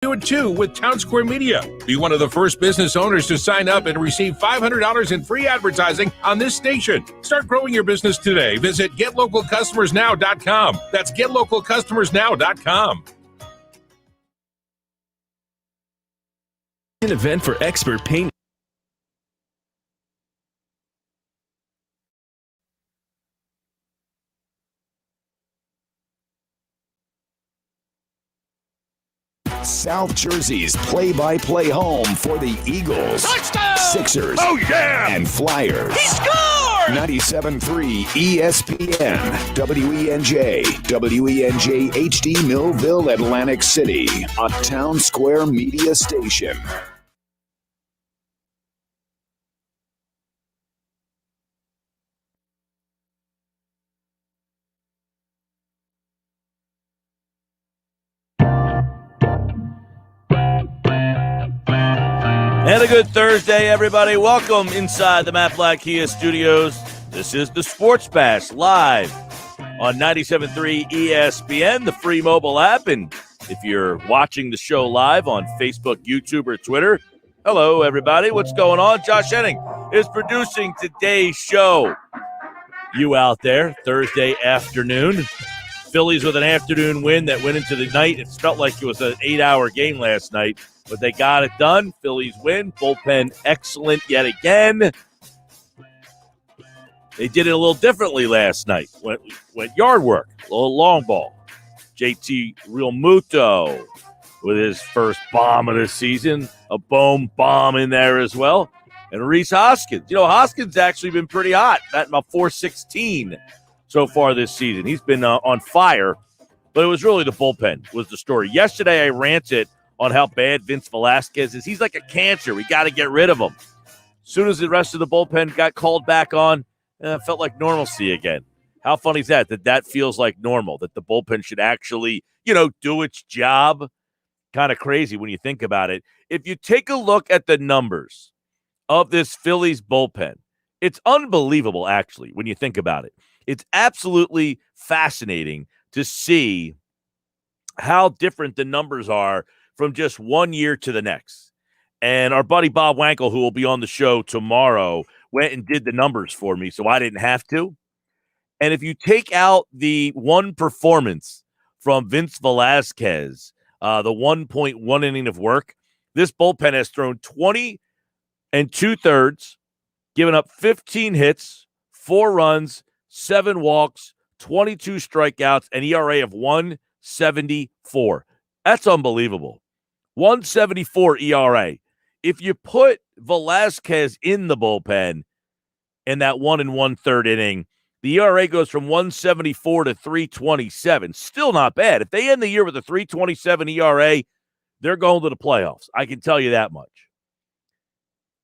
Do it too with Town Square Media. Be one of the first business owners to sign up and receive $500 in free advertising on this station. Start growing your business today. Visit GetLocalCustomersNow.com. That's GetLocalCustomersNow.com. An event for expert paint. South Jersey's play-by-play home for the Eagles, touchdown! Sixers, and Flyers. He scored! 97.3 ESPN, WENJ, WENJ HD Millville, Atlantic City, a Town Square Media station. And a good Thursday, everybody. Welcome inside the Matt Black Kia Studios. This is the Sports Bash live on 97.3 ESPN, the free mobile app. And if you're watching the show live on Facebook, YouTube, or Twitter, hello, everybody. What's going on? Josh Henning is producing today's show. You out there, Thursday afternoon. Phillies with an afternoon win that went into the night. It felt like it was an 8-hour game last night, but they got it done. Phillies win. Bullpen excellent yet again. They did it a little differently last night. Went yard work, a little long ball. JT Realmuto with his first bomb of the season. A Bohm bomb in there as well. And Rhys Hoskins. You know, Hoskins actually been pretty hot. Batting about .416 so far this season. He's been on fire, but it was really the bullpen was the story. Yesterday I ranted on how bad Vince Velasquez is. He's like a cancer. We got to get rid of him. As soon as the rest of the bullpen got called back on, it felt like normalcy again. How funny is that that feels like normal, that the bullpen should actually, do its job? Kind of crazy when you think about it. If you take a look at the numbers of this Phillies bullpen, it's unbelievable, actually, when you think about it. It's absolutely fascinating to see how different the numbers are from just 1 year to the next. And our buddy Bob Wankel, who will be on the show tomorrow, went and did the numbers for me, so I didn't have to. And if you take out the one performance from Vince Velasquez, the 1.1 inning of work, this bullpen has thrown 20 2/3, given up 15 hits, 4 runs, 7 walks, 22 strikeouts, an ERA of 1.74. That's unbelievable. 1.74 ERA. If you put Velasquez in the bullpen in that 1 1/3 inning, the ERA goes from 1.74 to 3.27. Still not bad. If they end the year with a 3.27 ERA, they're going to the playoffs. I can tell you that much.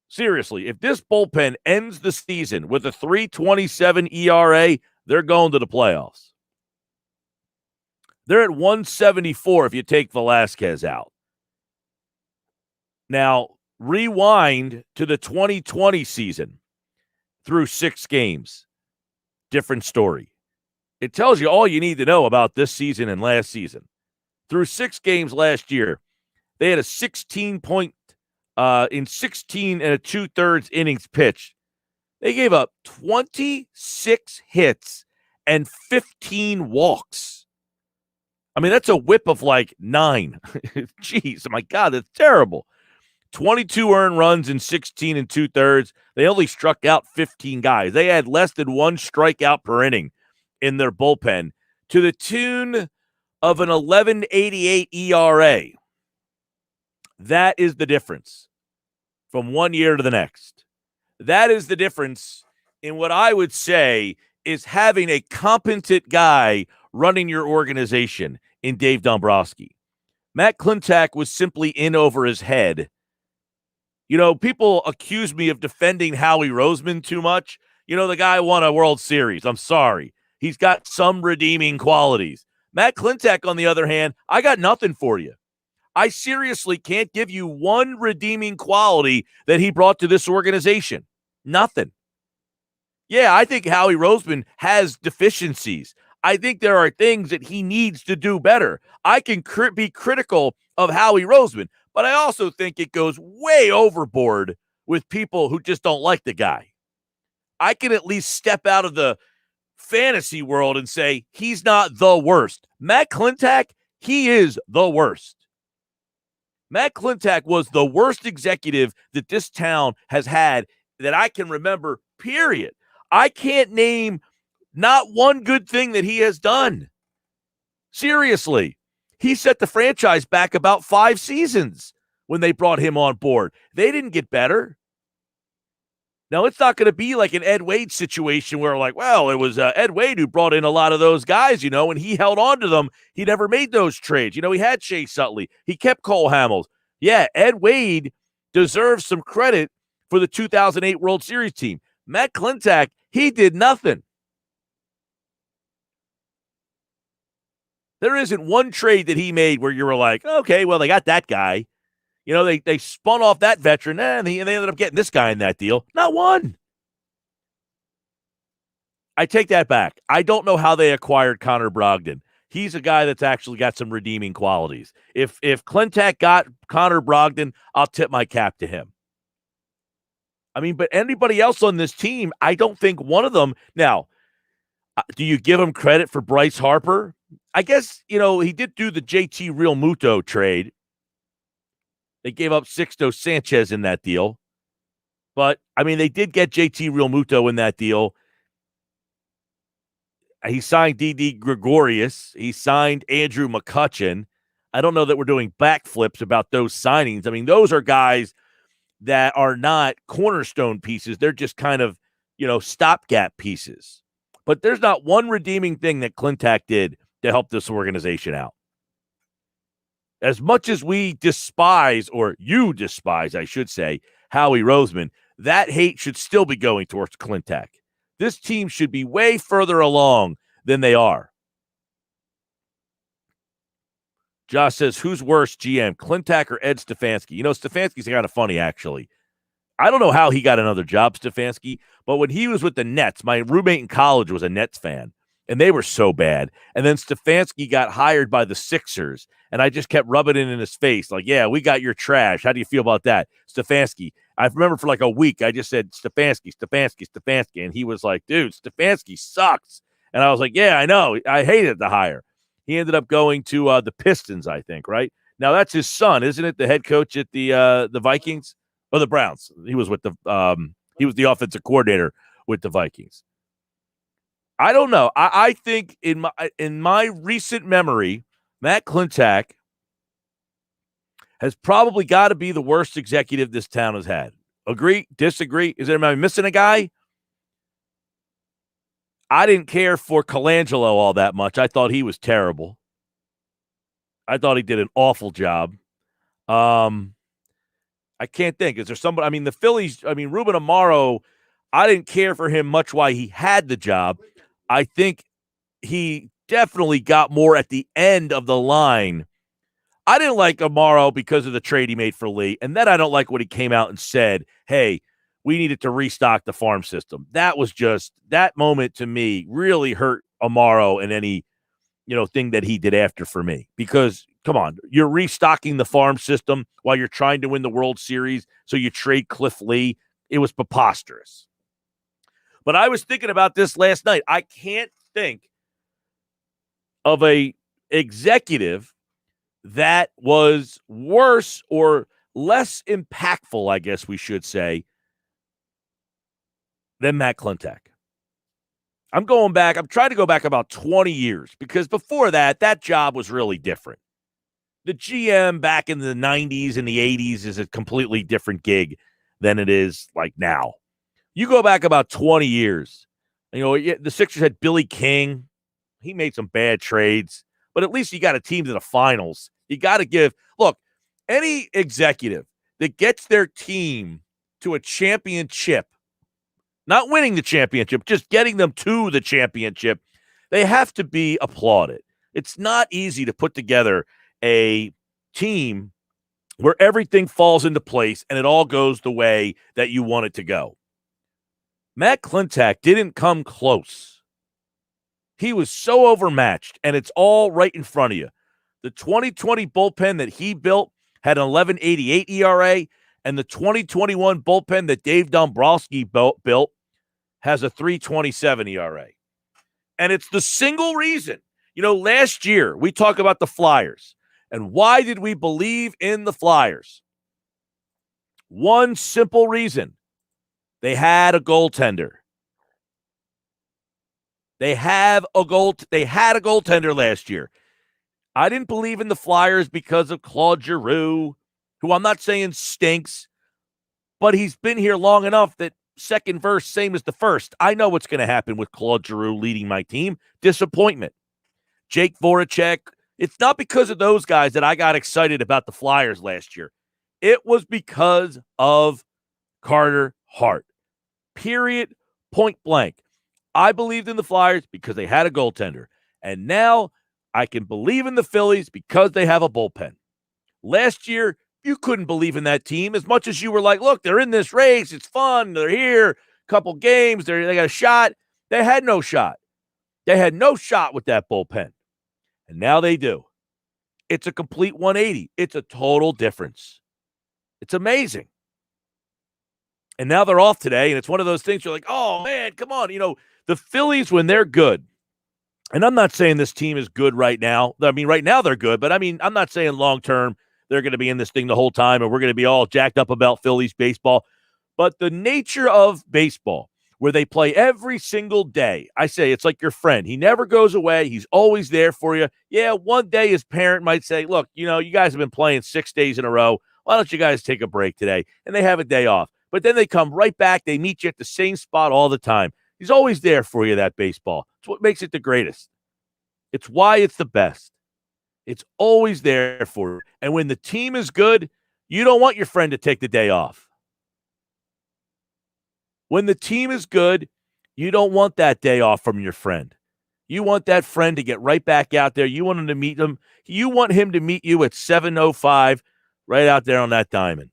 Seriously, if this bullpen ends the season with a 3.27 ERA, they're going to the playoffs. They're at 1.74 if you take Velasquez out. Now, rewind to the 2020 season through 6 games. Different story. It tells you all you need to know about this season and last season. Through 6 games last year, they had a 16 point in 16 2/3 innings pitched. They gave up 26 hits and 15 walks. I mean, that's a whip of like 9. Jeez, my God, that's terrible. 22 earned runs in 16 2/3. They only struck out 15 guys. They had less than 1 strikeout per inning in their bullpen to the tune of an 11.88 ERA. That is the difference from 1 year to the next. That is the difference in what I would say is having a competent guy running your organization in Dave Dombrowski. Matt Klentak was simply in over his head. People accuse me of defending Howie Roseman too much. The guy won a World Series. I'm sorry. He's got some redeeming qualities. Matt Klentak, on the other hand, I got nothing for you. I seriously can't give you one redeeming quality that he brought to this organization. Nothing. Yeah, I think Howie Roseman has deficiencies. I think there are things that he needs to do better. I can be critical of Howie Roseman, but I also think it goes way overboard with people who just don't like the guy. I can at least step out of the fantasy world and say he's not the worst. Matt Klentak, he is the worst. Matt Klentak was the worst executive that this town has had that I can remember, period. I can't name not one good thing that he has done. Seriously. He set the franchise back about 5 seasons when they brought him on board. They didn't get better. Now, it's not going to be like an Ed Wade situation where, like, well, it was Ed Wade who brought in a lot of those guys, and he held on to them. He never made those trades. He had Shea Sutley. He kept Cole Hamels. Yeah, Ed Wade deserves some credit for the 2008 World Series team. Matt Klentak, he did nothing. There isn't one trade that he made where you were like, okay, well, they got that guy. They spun off that veteran, and they ended up getting this guy in that deal. Not one. I take that back. I don't know how they acquired Connor Brogdon. He's a guy that's actually got some redeeming qualities. If Klentak got Connor Brogdon, I'll tip my cap to him. I mean, but anybody else on this team, I don't think one of them. Now, do you give him credit for Bryce Harper? I guess, he did do the JT Real Muto trade. They gave up Sixto Sanchez in that deal. But, I mean, they did get JT Real Muto in that deal. He signed D.D. Gregorius. He signed Andrew McCutchen. I don't know that we're doing backflips about those signings. I mean, those are guys that are not cornerstone pieces. They're just kind of, stopgap pieces. But there's not one redeeming thing that Klentak did to help this organization out. As much as we despise, or you despise, I should say, Howie Roseman, that hate should still be going towards Klentak. This team should be way further along than they are. Josh says, who's worse, GM, Klentak or Ed Stefanski? Stefanski's kind of funny, actually. I don't know how he got another job, Stefanski, but when he was with the Nets, my roommate in college was a Nets fan, and they were so bad. And then Stefanski got hired by the Sixers, and I just kept rubbing it in his face, like, yeah, we got your trash. How do you feel about that? Stefanski. I remember for like a week, I just said, Stefanski. And he was like, dude, Stefanski sucks. And I was like, yeah, I know. I hated the hire. He ended up going to the Pistons, I think, right? Now, that's his son, isn't it? The head coach at the Vikings or the Browns. He was with he was the offensive coordinator with the Vikings. I don't know. I think in my recent memory, Matt Klentak has probably got to be the worst executive this town has had. Agree? Disagree? Am I missing a guy? I didn't care for Colangelo all that much. I thought he was terrible. I thought he did an awful job. I can't think. Is there somebody? I mean, the Phillies, Ruben Amaro, I didn't care for him much while he had the job. I think he definitely got more at the end of the line. I didn't like Amaro because of the trade he made for Lee. And then I don't like what he came out and said, hey, we needed to restock the farm system. That was just, that moment to me really hurt Amaro and any, thing that he did after for me. Because, come on, you're restocking the farm system while you're trying to win the World Series, so you trade Cliff Lee. It was preposterous. But I was thinking about this last night. I can't think of a executive that was worse or less impactful, I guess we should say, than Matt Klentak. I'm trying to go back about 20 years, because before that job was really different. The GM back in the 90s and the 80s is a completely different gig than it is like now. You go back about 20 years, the Sixers had Billy King. He made some bad trades, but at least you got a team to the finals. You got to look, any executive that gets their team to a championship, not winning the championship, just getting them to the championship, they have to be applauded. It's not easy to put together a team where everything falls into place and it all goes the way that you want it to go. Matt Klentak didn't come close. He was so overmatched, and it's all right in front of you. The 2020 bullpen that he built had an 11.88 ERA, and the 2021 bullpen that Dave Dombrowski built has a 3.27 ERA. And it's the single reason. Last year we talk about the Flyers. And why did we believe in the Flyers? One simple reason. They had a goaltender. They had a goaltender last year. I didn't believe in the Flyers because of Claude Giroux, who I'm not saying stinks, but he's been here long enough that second verse, same as the first. I know what's going to happen with Claude Giroux leading my team. Disappointment. Jake Voracek. It's not because of those guys that I got excited about the Flyers last year. It was because of Carter Hart. Period. Point blank. I believed in the Flyers because they had a goaltender. And now I can believe in the Phillies because they have a bullpen. Last year, you couldn't believe in that team as much as you were like, look, they're in this race. It's fun. They're here. Couple games. They got a shot. They had no shot. They had no shot with that bullpen. And now they do. It's a complete 180. It's a total difference. It's amazing. And now they're off today, and it's one of those things you're like, oh, man, come on. The Phillies, when they're good, and I'm not saying this team is good right now. I mean, right now they're good, but I'm not saying long-term they're going to be in this thing the whole time and we're going to be all jacked up about Phillies baseball. But the nature of baseball, where they play every single day, I say it's like your friend. He never goes away. He's always there for you. Yeah, one day his parent might say, look, you guys have been playing 6 days in a row. Why don't you guys take a break today? And they have a day off. But then they come right back. They meet you at the same spot all the time. He's always there for you, that baseball. It's what makes it the greatest. It's why it's the best. It's always there for you. And when the team is good, you don't want your friend to take the day off. When the team is good, you don't want that day off from your friend. You want that friend to get right back out there. You want him to meet him. You want him to meet you at 7:05 right out there on that diamond.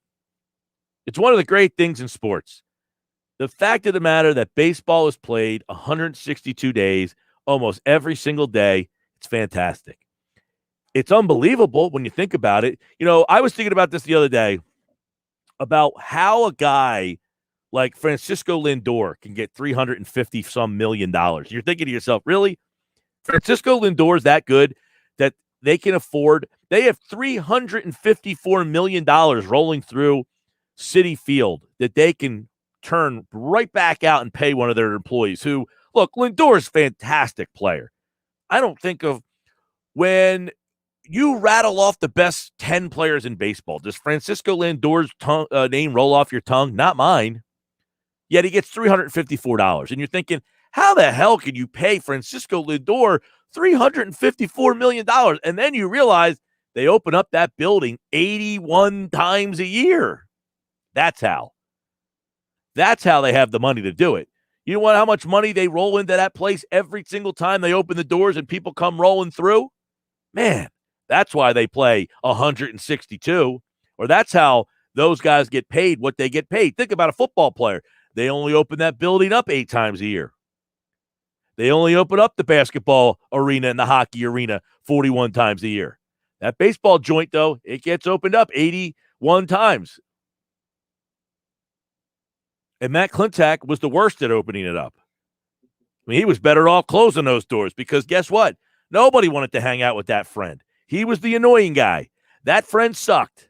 It's one of the great things in sports. The fact of the matter that baseball is played 162 days, almost every single day, it's fantastic. It's unbelievable when you think about it. I was thinking about this the other day about how a guy like Francisco Lindor can get $350-some million. You're thinking to yourself, really? Francisco Lindor is that good that they can afford? They have $354 million rolling through Citi Field that they can turn right back out and pay one of their employees who, look, Lindor's a fantastic player. I don't think of when you rattle off the best 10 players in baseball. Does Francisco Lindor's name roll off your tongue? Not mine. Yet he gets $354. And you're thinking, how the hell can you pay Francisco Lindor $354 million? And then you realize they open up that building 81 times a year. That's how. That's how they have the money to do it. You know how much money they roll into that place every single time they open the doors and people come rolling through? Man, that's why they play 162. Or that's how those guys get paid what they get paid. Think about a football player. They only open that building up 8 times a year. They only open up the basketball arena and the hockey arena 41 times a year. That baseball joint, though, it gets opened up 81 times. And Matt Klentak was the worst at opening it up. I mean, he was better off closing those doors because guess what? Nobody wanted to hang out with that friend. He was the annoying guy. That friend sucked.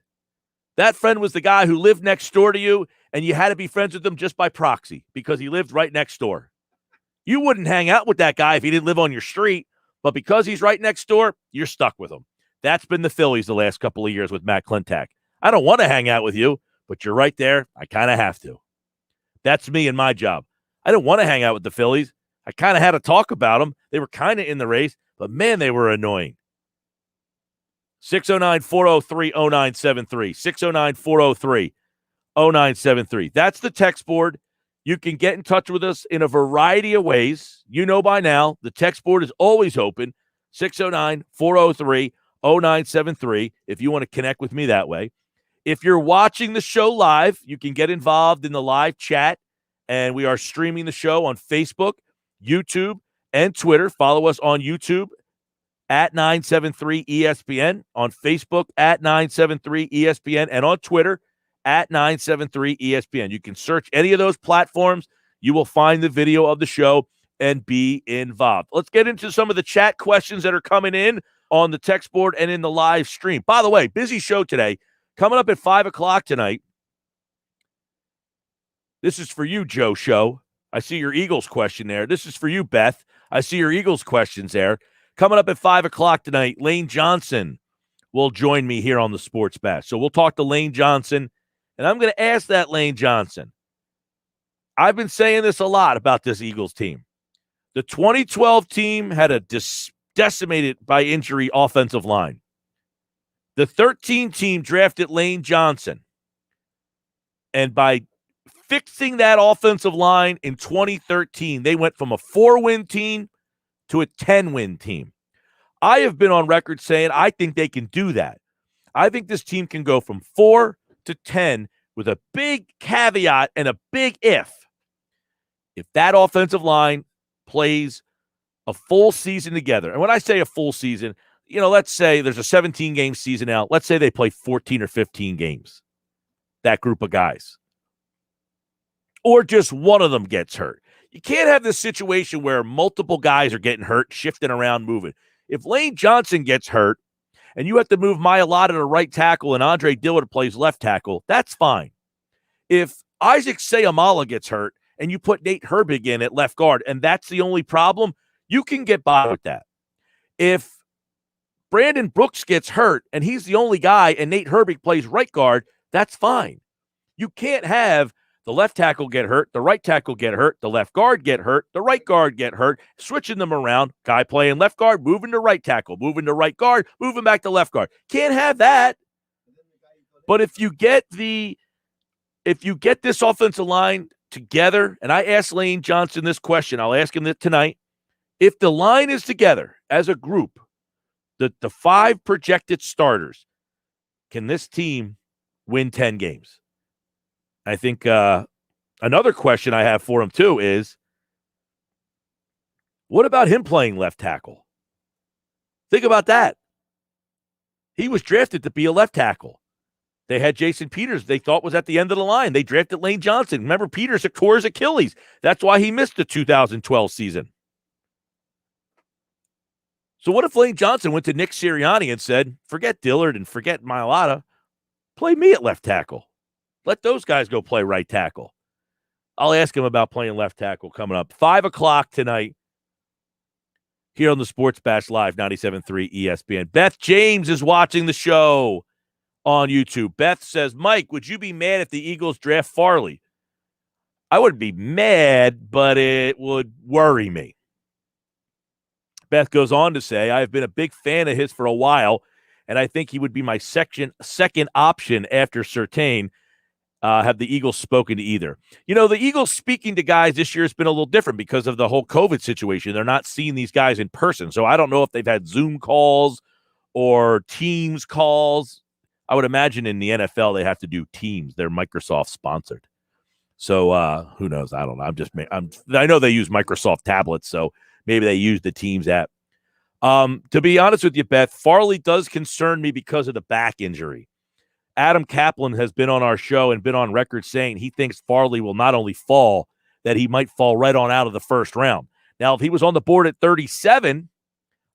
That friend was the guy who lived next door to you, and you had to be friends with him just by proxy because he lived right next door. You wouldn't hang out with that guy if he didn't live on your street, but because he's right next door, you're stuck with him. That's been the Phillies the last couple of years with Matt Klentak. I don't want to hang out with you, but you're right there. I kind of have to. That's me and my job. I didn't want to hang out with the Phillies. I kind of had to talk about them. They were kind of in the race, but man, they were annoying. 609-403-0973. 609-403-0973. That's the text board. You can get in touch with us in a variety of ways. You know by now, the text board is always open. 609-403-0973 if you want to connect with me that way. If you're watching the show live, you can get involved in the live chat, and we are streaming the show on Facebook, YouTube, and Twitter. Follow us on YouTube at 973 ESPN, on Facebook at 973 ESPN, and on Twitter at 973 ESPN. You can search any of those platforms. You will find the video of the show and be involved. Let's get into some of the chat questions that are coming in on the text board and in the live stream. By the way, busy show today. Coming up at 5 o'clock tonight. This is for you, Joe Show. I see your Eagles question there. This is for you, Beth. I see your Eagles questions there. Coming up at 5 o'clock tonight, Lane Johnson will join me here on the Sports Bash. So we'll talk to Lane Johnson, and I'm going to ask that Lane Johnson. I've been saying this a lot about this Eagles team. The 2012 team had a decimated by injury offensive line. The 13 team drafted Lane Johnson, and by fixing that offensive line in 2013, they went from a 4-win team to a 10-win team. I have been on record saying I think they can do that. I think this team can go from 4 to 10 with a big caveat and a big if. If that offensive line plays a full season together, and when I say a full season, let's say there's a 17-game season out. Let's say they play 14 or 15 games, that group of guys. Or just one of them gets hurt. You can't have this situation where multiple guys are getting hurt, shifting around, moving. If Lane Johnson gets hurt and you have to move Mailata to right tackle and Andre Dillard plays left tackle, that's fine. If Isaac Seumalo gets hurt and you put Nate Herbig in at left guard and that's the only problem, you can get by with that. If Brandon Brooks gets hurt and he's the only guy and Nate Herbig plays right guard, that's fine. You can't have the left tackle get hurt, the right tackle get hurt, the left guard get hurt, the right guard get hurt, switching them around, guy playing left guard, moving to right tackle, moving to right guard, moving back to left guard. Can't have that. But if you get this offensive line together, and I asked Lane Johnson this question, I'll ask him that tonight. If the line is together as a group, the 5 projected starters, can this team win 10 games? I think another question I have for him, too, is what about him playing left tackle? Think about that. He was drafted to be a left tackle. They had Jason Peters they thought was at the end of the line. They drafted Lane Johnson. Remember, Peters tore his Achilles. That's why he missed the 2012 season. So what if Lane Johnson went to Nick Sirianni and said, forget Dillard and forget Mailata, play me at left tackle. Let those guys go play right tackle. I'll ask him about playing left tackle coming up. 5 o'clock tonight here on the Sports Bash Live, 97.3 ESPN. Beth James is watching the show on YouTube. Beth says, Mike, would you be mad if the Eagles draft Farley? I wouldn't be mad, but it would worry me. Beth goes on to say, I've been a big fan of his for a while, and I think he would be my second option after Surtain. Have the Eagles spoken to either? The Eagles speaking to guys this year has been a little different because of the whole COVID situation. They're not seeing these guys in person. So I don't know if they've had Zoom calls or Teams calls. I would imagine in the NFL they have to do Teams. They're Microsoft sponsored. So who knows? I don't know. I know they use Microsoft tablets, so maybe they use the Teams app. To be honest with you, Beth, Farley does concern me because of the back injury. Adam Kaplan has been on our show and been on record saying he thinks Farley will not only fall, that he might fall right on out of the first round. Now, if he was on the board at 37,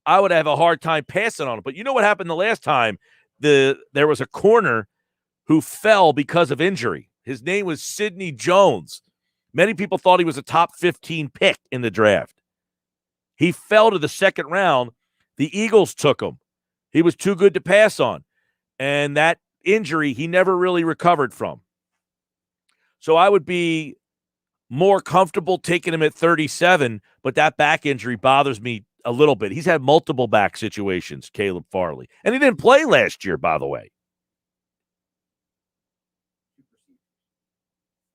I would have a hard time passing on him. But you know what happened the last time? There was a corner who fell because of injury. His name was Sidney Jones. Many people thought he was a top 15 pick in the draft. He fell to the second round. The Eagles took him. He was too good to pass on. And that injury he never really recovered from. So I would be more comfortable taking him at 37, but that back injury bothers me a little bit. He's had multiple back situations, Caleb Farley. And he didn't play last year, by the way.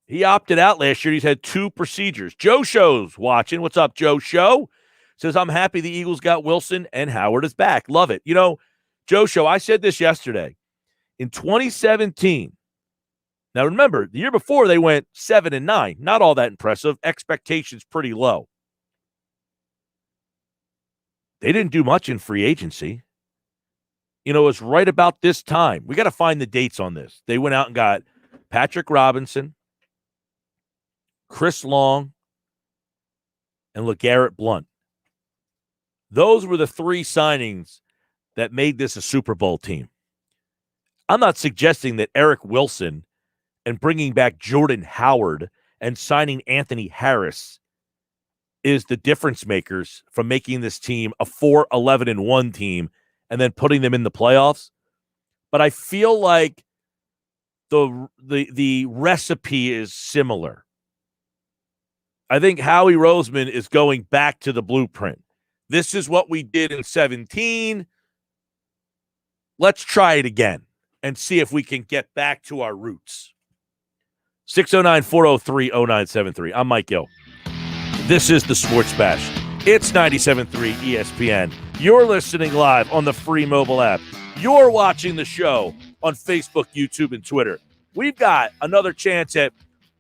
He opted out last year. He's had 2 procedures. Joe Show's watching. What's up, Joe Show? Says, I'm happy the Eagles got Wilson and Howard is back. Love it. Joe Show, I said this yesterday. In 2017, now remember, the year before they went 7-9. Not all that impressive. Expectations pretty low. They didn't do much in free agency. You know, it's right about this time. We got to find the dates on this. They went out and got Patrick Robinson, Chris Long, and LeGarrette Blount. Those were the three signings that made this a Super Bowl team. I'm not suggesting that Eric Wilson and bringing back Jordan Howard and signing Anthony Harris is the difference makers from making this team a 4-11-1 team and then putting them in the playoffs. But I feel like the recipe is similar. I think Howie Roseman is going back to the blueprint. This is what we did in 17. Let's try it again and see if we can get back to our roots. 609-403-0973. I'm Mike Gill. This is the Sports Bash. It's 97.3 ESPN. You're listening live on the free mobile app. You're watching the show on Facebook, YouTube, and Twitter. We've got another chance at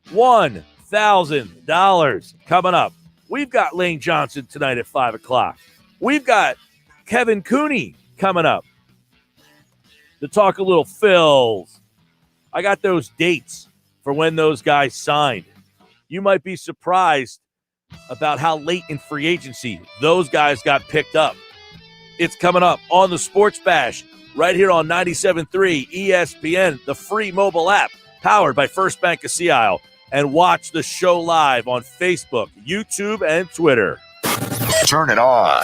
$1,000 coming up. We've got Lane Johnson tonight at 5 o'clock. We've got Kevin Cooney coming up to talk a little Phils. I got those dates for when those guys signed. You might be surprised about how late in free agency those guys got picked up. It's coming up on the Sports Bash right here on 97.3 ESPN, the free mobile app powered by First Bank of Sea Isle. And watch the show live on Facebook, YouTube, and Twitter. Turn it on.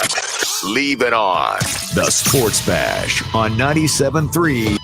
Leave it on. The Sports Bash on 97.3.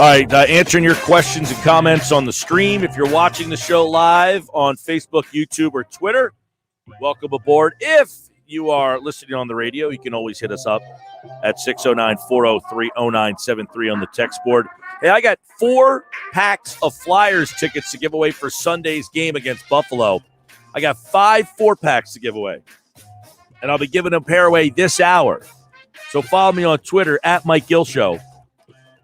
right, answering your questions and comments on the stream. If you're watching the show live on Facebook, YouTube, or Twitter, welcome aboard. If you are listening on the radio, you can always hit us up at 609-403-0973 on the text board. Hey, I got 4 packs of Flyers tickets to give away for Sunday's game against Buffalo. I got 5 4-packs to give away, and I'll be giving a pair away this hour. So follow me on Twitter at Mike Gill Show,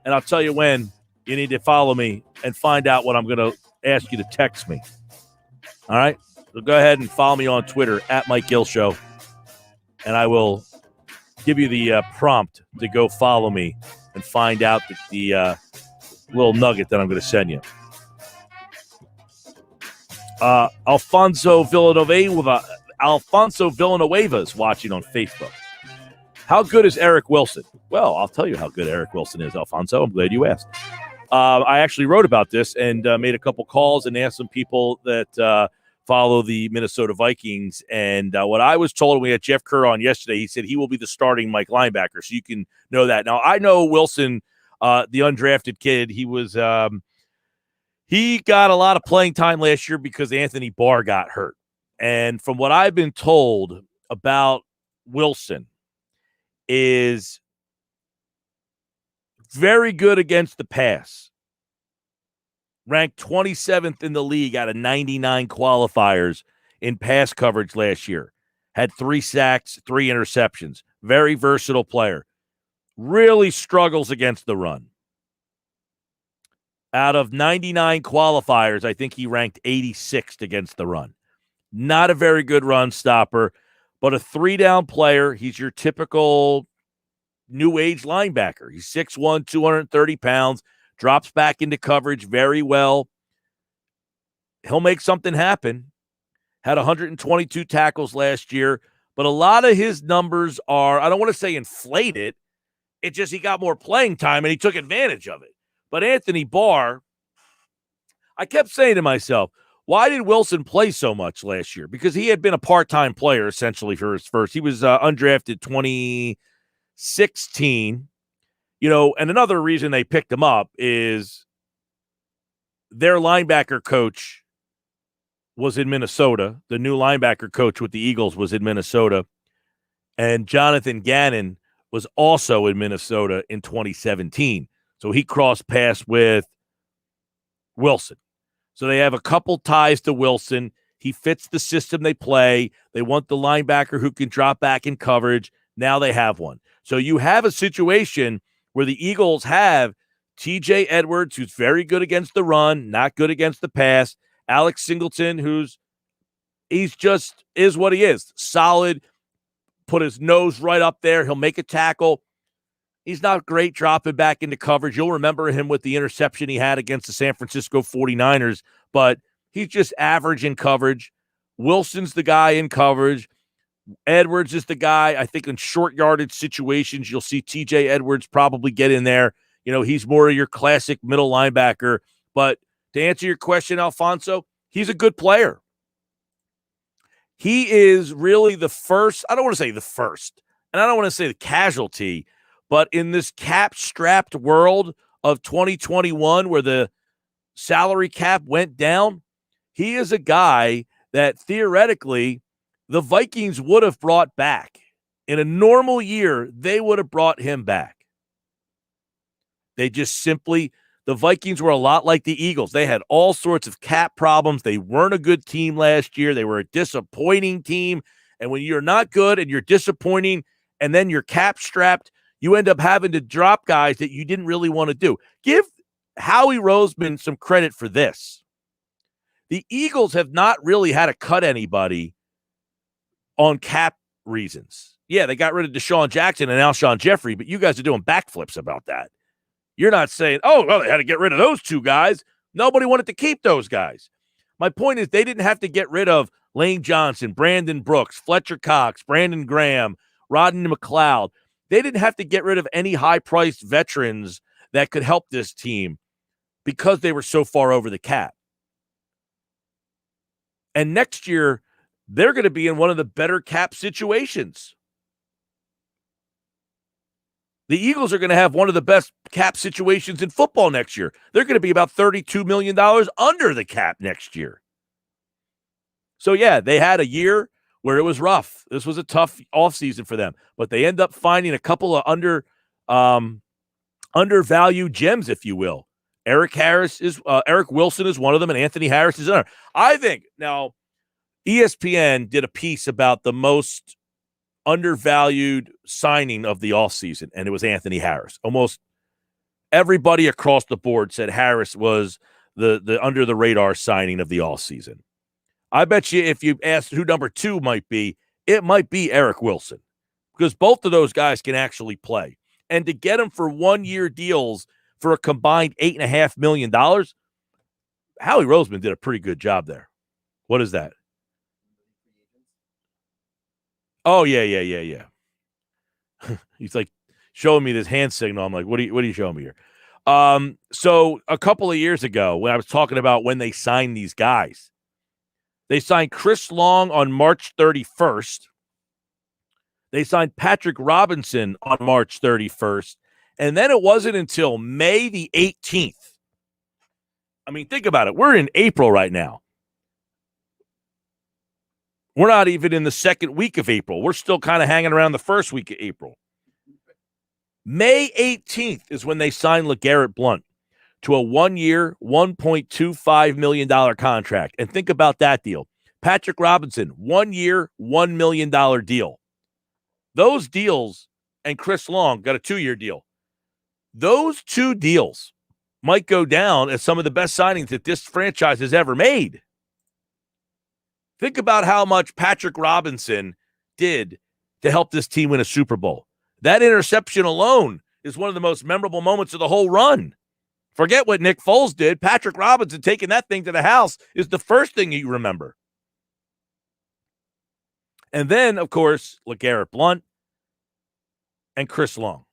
and I'll tell you when you need to follow me and find out what I'm going to ask you to text me. All right? So go ahead and follow me on Twitter at Mike Gill Show, and I will give you the prompt to go follow me and find out the little nugget that I'm going to send you. Alfonso Villanueva is watching on Facebook. How good is Eric Wilson? Well, I'll tell you how good Eric Wilson is, Alfonso. I'm glad you asked. I actually wrote about this and made a couple calls and asked some people that follow the Minnesota Vikings. And what I was told, we had Jeff Kerr on yesterday, he said he will be the starting Mike linebacker, so you can know that. Now, I know Wilson, the undrafted kid, he got a lot of playing time last year because Anthony Barr got hurt. And from what I've been told about Wilson, is very good against the pass. Ranked 27th in the league out of 99 qualifiers in pass coverage last year. Had 3 sacks, 3 interceptions. Very versatile player. Really struggles against the run. Out of 99 qualifiers, I think he ranked 86th against the run. Not a very good run stopper, but a 3-down player. He's your typical new age linebacker. He's 6'1", 230 pounds, drops back into coverage very well. He'll make something happen. Had 122 tackles last year, but a lot of his numbers are, I don't want to say inflated. It's just he got more playing time and he took advantage of it. But Anthony Barr, I kept saying to myself, why did Wilson play so much last year? Because he had been a part-time player essentially for his first. He was undrafted 2016. And another reason they picked him up is their linebacker coach was in Minnesota. The new linebacker coach with the Eagles was in Minnesota. And Jonathan Gannon was also in Minnesota in 2017. So he crossed paths with Wilson. So they have a couple ties to Wilson. He fits the system they play. They want the linebacker who can drop back in coverage. Now they have one. So you have a situation where the Eagles have TJ Edwards, who's very good against the run, not good against the pass. Alex Singleton, he's just is what he is. Solid, put his nose right up there. He'll make a tackle. He's not great dropping back into coverage. You'll remember him with the interception he had against the San Francisco 49ers, but he's just average in coverage. Wilson's the guy in coverage. Edwards is the guy. I think in short yardage situations, you'll see TJ Edwards probably get in there. He's more of your classic middle linebacker. But to answer your question, Alfonso, he's a good player. He is really the first, I don't want to say the first, and I don't want to say the casualty, but in this cap-strapped world of 2021 where the salary cap went down, he is a guy that theoretically the Vikings would have brought back. In a normal year, they would have brought him back. They just simply, the Vikings were a lot like the Eagles. They had all sorts of cap problems. They weren't a good team last year. They were a disappointing team. And when you're not good and you're disappointing and then you're cap-strapped, you end up having to drop guys that you didn't really want to do. Give Howie Roseman some credit for this. The Eagles have not really had to cut anybody on cap reasons. Yeah, they got rid of Deshaun Jackson and Alshon Jeffrey, but you guys are doing backflips about that. You're not saying, oh, well, they had to get rid of those 2 guys. Nobody wanted to keep those guys. My point is they didn't have to get rid of Lane Johnson, Brandon Brooks, Fletcher Cox, Brandon Graham, Rodney McLeod. They didn't have to get rid of any high-priced veterans that could help this team because they were so far over the cap. And next year, they're going to be in one of the better cap situations. The Eagles are going to have one of the best cap situations in football next year. They're going to be about $32 million under the cap next year. So, yeah, they had a year where it was rough. This was a tough offseason for them. But they end up finding a couple of undervalued gems, if you will. Eric Wilson is one of them, and Anthony Harris is another. I think, now, ESPN did a piece about the most undervalued signing of the offseason, and it was Anthony Harris. Almost everybody across the board said Harris was the under-the-radar signing of the offseason. I bet you if you asked who number 2 might be, it might be Eric Wilson, because both of those guys can actually play. And to get them for one-year deals for a combined $8.5 million, Howie Roseman did a pretty good job there. What is that? Oh, yeah. He's like showing me this hand signal. I'm like, what are you showing me here? So a couple of years ago, when I was talking about when they signed these guys, they signed Chris Long on March 31st. They signed Patrick Robinson on March 31st. And then it wasn't until May the 18th. I mean, think about it. We're in April right now. We're not even in the second week of April. We're still kind of hanging around the first week of April. May 18th is when they signed LeGarrette Blount to a one-year, $1.25 million contract. And think about that deal. Patrick Robinson, 1 year, $1 million deal. Those deals, and Chris Long got a 2-year deal. Those 2 deals might go down as some of the best signings that this franchise has ever made. Think about how much Patrick Robinson did to help this team win a Super Bowl. That interception alone is one of the most memorable moments of the whole run. Forget what Nick Foles did. Patrick Robinson taking that thing to the house is the first thing you remember. And then, of course, LeGarrette Blount and Chris Long.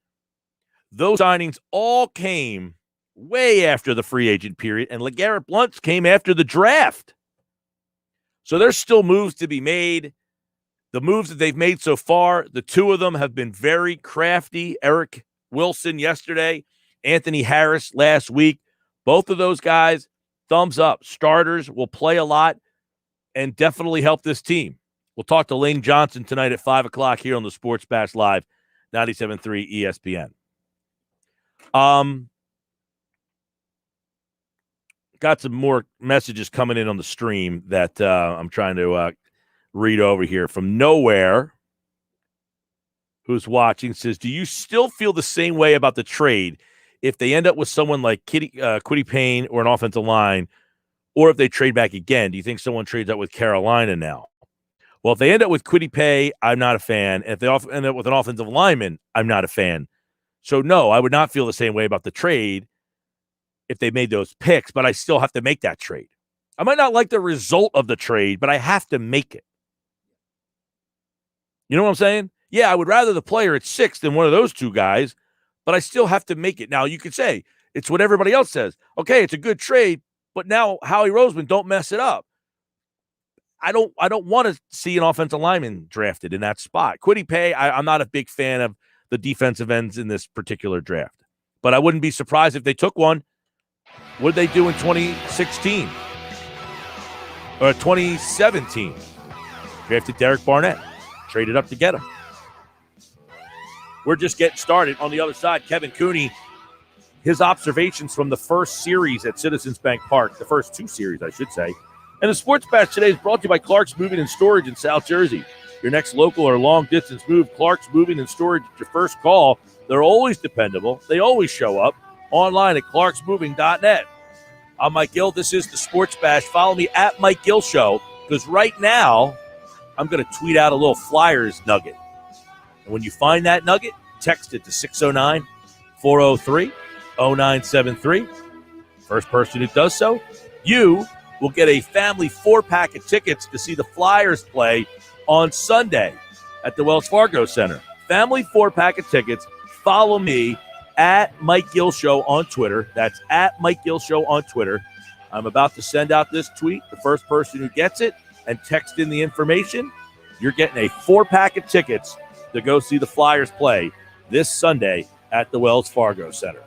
Those signings all came way after the free agent period, and LeGarrette Blount's came after the draft. So there's still moves to be made. The moves that they've made so far, the 2 of them have been very crafty. Eric Wilson yesterday, Anthony Harris last week. Both of those guys, thumbs up. Starters will play a lot and definitely help this team. We'll talk to Lane Johnson tonight at 5 o'clock here on the Sports Bash Live, 97.3 ESPN. Got some more messages coming in on the stream that I'm trying to read over here. From Nowhere, who's watching, says, do you still feel the same way about the trade if they end up with someone like Kwity Paye or an offensive line, or if they trade back again? Do you think someone trades out with Carolina now? Well, if they end up with Kwity Paye, I'm not a fan. And if they end up with an offensive lineman, I'm not a fan. So, no, I would not feel the same way about the trade if they made those picks, but I still have to make that trade. I might not like the result of the trade, but I have to make it. You know what I'm saying? Yeah, I would rather the player at 6 than one of those 2 guys, but I still have to make it. Now, you could say it's what everybody else says. Okay, it's a good trade, but now Howie Roseman, don't mess it up. I don't want to see an offensive lineman drafted in that spot. Kwity Paye, I'm not a big fan of the defensive ends in this particular draft, but I wouldn't be surprised if they took one. What did they do in 2016 or 2017? Drafted Derek Barnett, traded up to get him. We're just getting started. On the other side, Kevin Cooney, his observations from the first series at Citizens Bank Park, the first 2 series, I should say. And the Sports Bash today is brought to you by Clark's Moving and Storage in South Jersey. Your next local or long-distance move, Clark's Moving and Storage is your first call. They're always dependable. They always show up. Online at clarksmoving.net. I'm Mike Gill. This is the Sports Bash. Follow me at Mike Gill Show, because right now I'm going to tweet out a little Flyers nugget. And when you find that nugget, text it to 609-403-0973. First person who does so, you will get a family 4-pack of tickets to see the Flyers play on Sunday at the Wells Fargo Center. Family 4-pack of tickets. Follow me at Mike Gill Show on Twitter. That's at Mike Gill Show on Twitter. I'm about to send out this tweet. The first person who gets it and text in the information, you're getting a 4-pack of tickets to go see the Flyers play this Sunday at the Wells Fargo Center.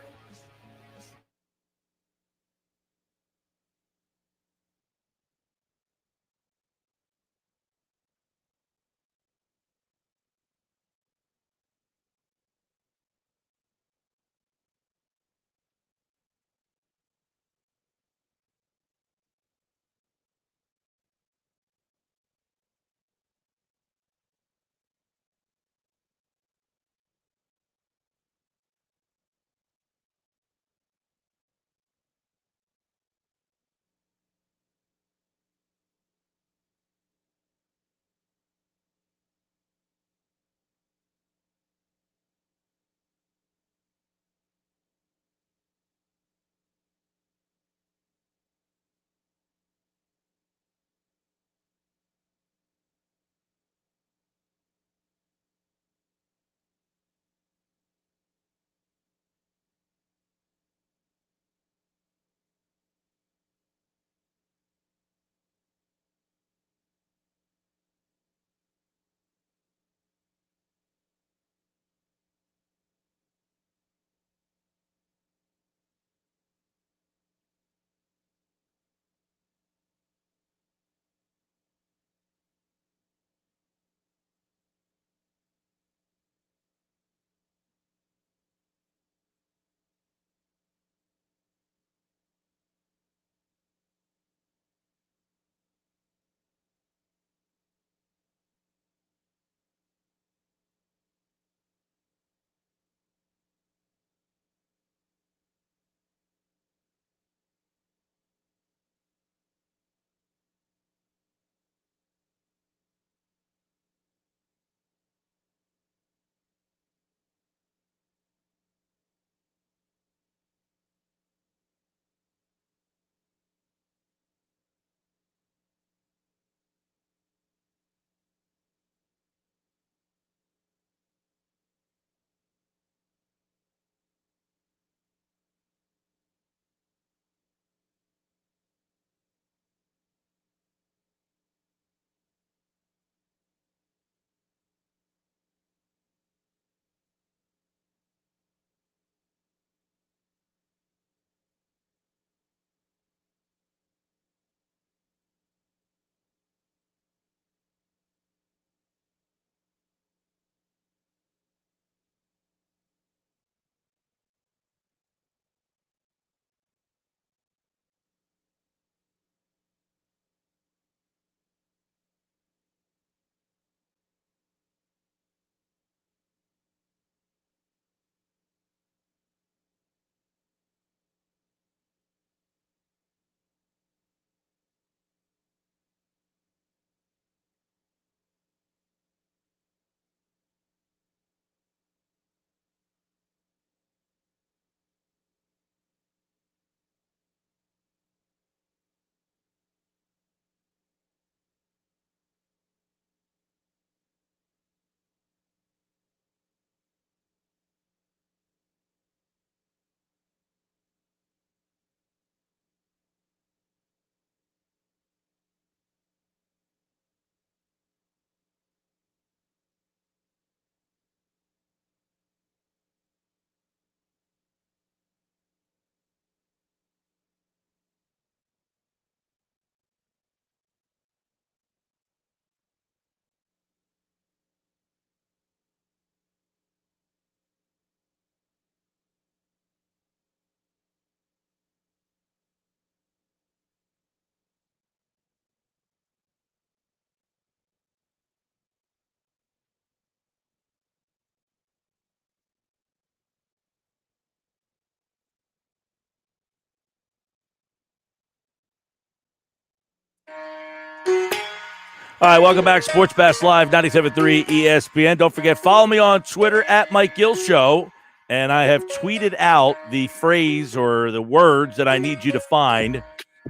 All right, welcome back. Sports Bash Live, 97.3 ESPN. Don't forget, follow me on Twitter at Mike Gill Show. And I have tweeted out the phrase or the words that I need you to find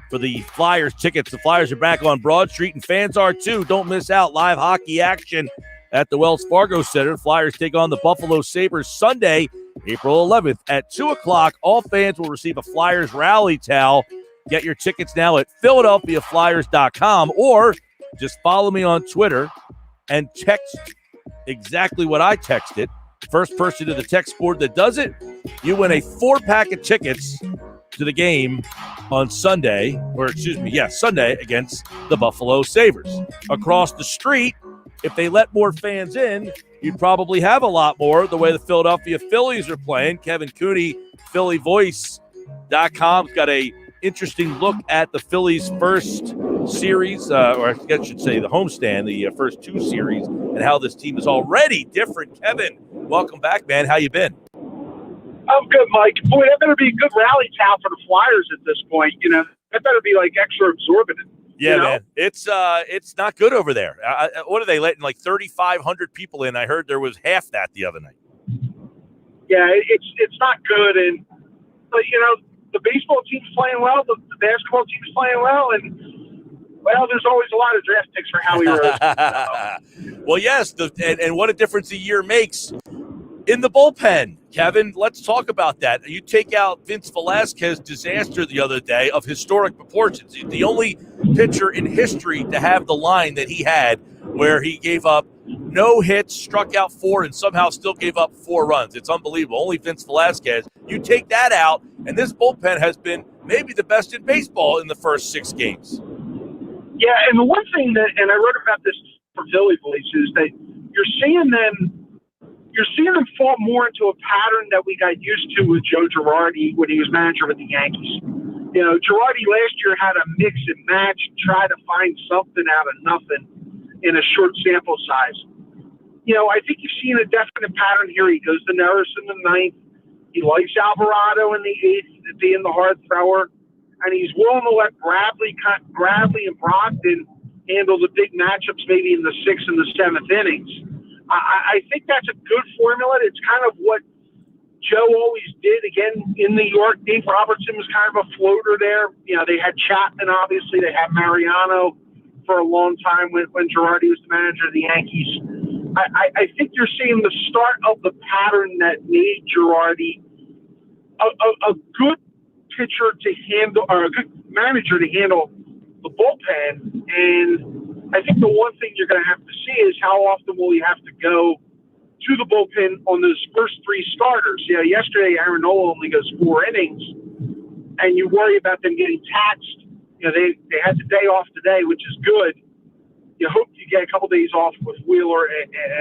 for the Flyers tickets. The Flyers are back on Broad Street, and fans are too. Don't miss out. Live hockey action at the Wells Fargo Center. Flyers take on the Buffalo Sabres Sunday, April 11th at 2 o'clock. All fans will receive a Flyers rally towel. Get your tickets now at PhiladelphiaFlyers.com or just follow me on Twitter and text exactly what I texted First person to the text board that does it, you win a 4-pack of tickets to the game on Sunday, Sunday against the Buffalo Sabres. Across the street, if they let more fans in, you'd probably have a lot more the way the Philadelphia Phillies are playing. Kevin Cooney, PhillyVoice.com's got a interesting look at the Phillies' first series, or I should say the homestand, the first 2 series, and how this team is already different. Kevin, welcome back, man. How you been? I'm good, Mike. Boy, that better be a good rally town for the Flyers at this point. That better be like extra exorbitant. Yeah, man. It's not good over there. What are they letting 3,500 people in? I heard there was half that the other night. Yeah, it's not good, but the baseball team's playing well, the basketball team's playing well, and there's always a lot of draft picks for Howie Rose. Well, yes, and what a difference a year makes in the bullpen. Kevin, let's talk about that. You take out Vince Velasquez's disaster the other day of historic proportions. He's the only pitcher in history to have the line that he had where he gave up no hits, struck out 4, and somehow still gave up 4 runs. It's unbelievable. Only Vince Velasquez. You take that out, and this bullpen has been maybe the best in baseball in the first 6 games. Yeah, and the one thing and I wrote about this for Philly Voice, is that you're seeing them fall more into a pattern that we got used to with Joe Girardi when he was manager with the Yankees. Girardi last year had a mix and match, try to find something out of nothing in a short sample size. I think you've seen a definite pattern here. He goes to Neris in the 9th. He likes Alvarado in the 8th, being the hard thrower. And he's willing to let Bradley and Brogdon handle the big matchups maybe in the 6th and the 7th innings. I think that's a good formula. It's kind of what Joe always did. Again, in New York, Dave Robertson was kind of a floater there. They had Chapman, obviously. They had Mariano for a long time when Girardi was the manager of the Yankees. I think you're seeing the start of the pattern that made Girardi a good pitcher to handle, or a good manager to handle the bullpen. And I think the one thing you're going to have to see is how often will he have to go to the bullpen on those first 3 starters. Yesterday Aaron Nola only goes 4 innings, and you worry about them getting taxed. They had the day off today, which is good. You hope you get a couple days off with Wheeler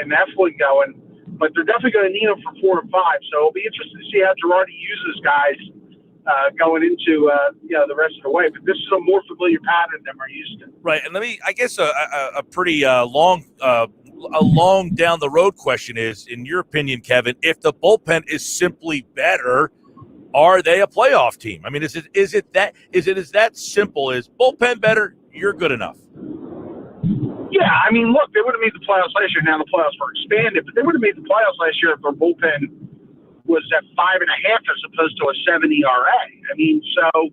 and Eflin going, but they're definitely going to need them for 4 and 5. So it'll be interesting to see how Girardi uses guys going into the rest of the way. But this is a more familiar pattern than we're used to. Right, and I guess a pretty long down the road question is, in your opinion, Kevin, if the bullpen is simply better, are they a playoff team? I mean, is it as that simple as bullpen better, you're good enough? Yeah, I mean, look, they would have made the playoffs last year. Now the playoffs were expanded, but they would have made the playoffs last year if their bullpen was at 5.5 as opposed to a 7 ERA. I mean, so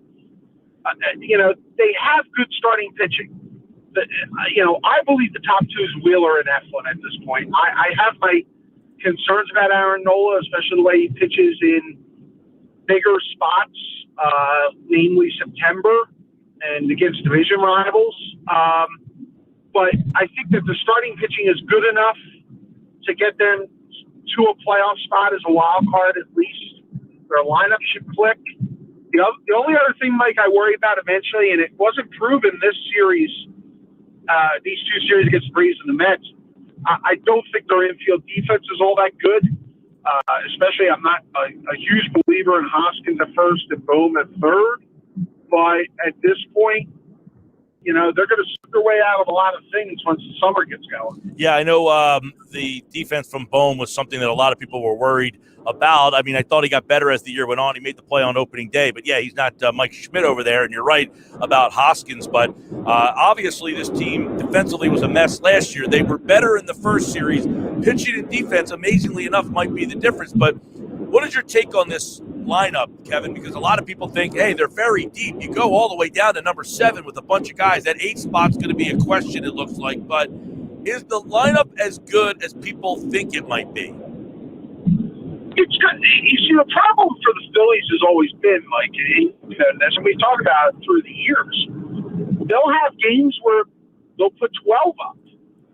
they have good starting pitching. I believe the top 2 is Wheeler and Eflin at this point. I have my concerns about Aaron Nola, especially the way he pitches in bigger spots, namely September and against division rivals. But I think that the starting pitching is good enough to get them to a playoff spot as a wild card at least. Their lineup should click. The only other thing, Mike, I worry about eventually, and it wasn't proven this series, these 2 series against the Braves and the Mets, I don't think their infield defense is all that good. Especially, I'm not a huge believer in Hoskins at first and Bohm at third. But at this point, they're going to slip their way out of a lot of things once the summer gets going. Yeah, I know the defense from Bohm was something that a lot of people were worried about. I mean, I thought he got better as the year went on. He made the play on opening day. But, yeah, he's not Mike Schmidt over there, and you're right about Hoskins. But obviously this team defensively was a mess last year. They were better in the first series. Pitching and defense, amazingly enough, might be the difference. But what is your take on this lineup, Kevin? Because a lot of people think, hey, they're very deep. You go all the way down to number 7 with a bunch of guys. That 8 spot's going to be a question, it looks like. But is the lineup as good as people think it might be? It's good. You see, the problem for the Phillies has always been, Mike, and we talk about it through the years. They'll have games where they'll put 12 up,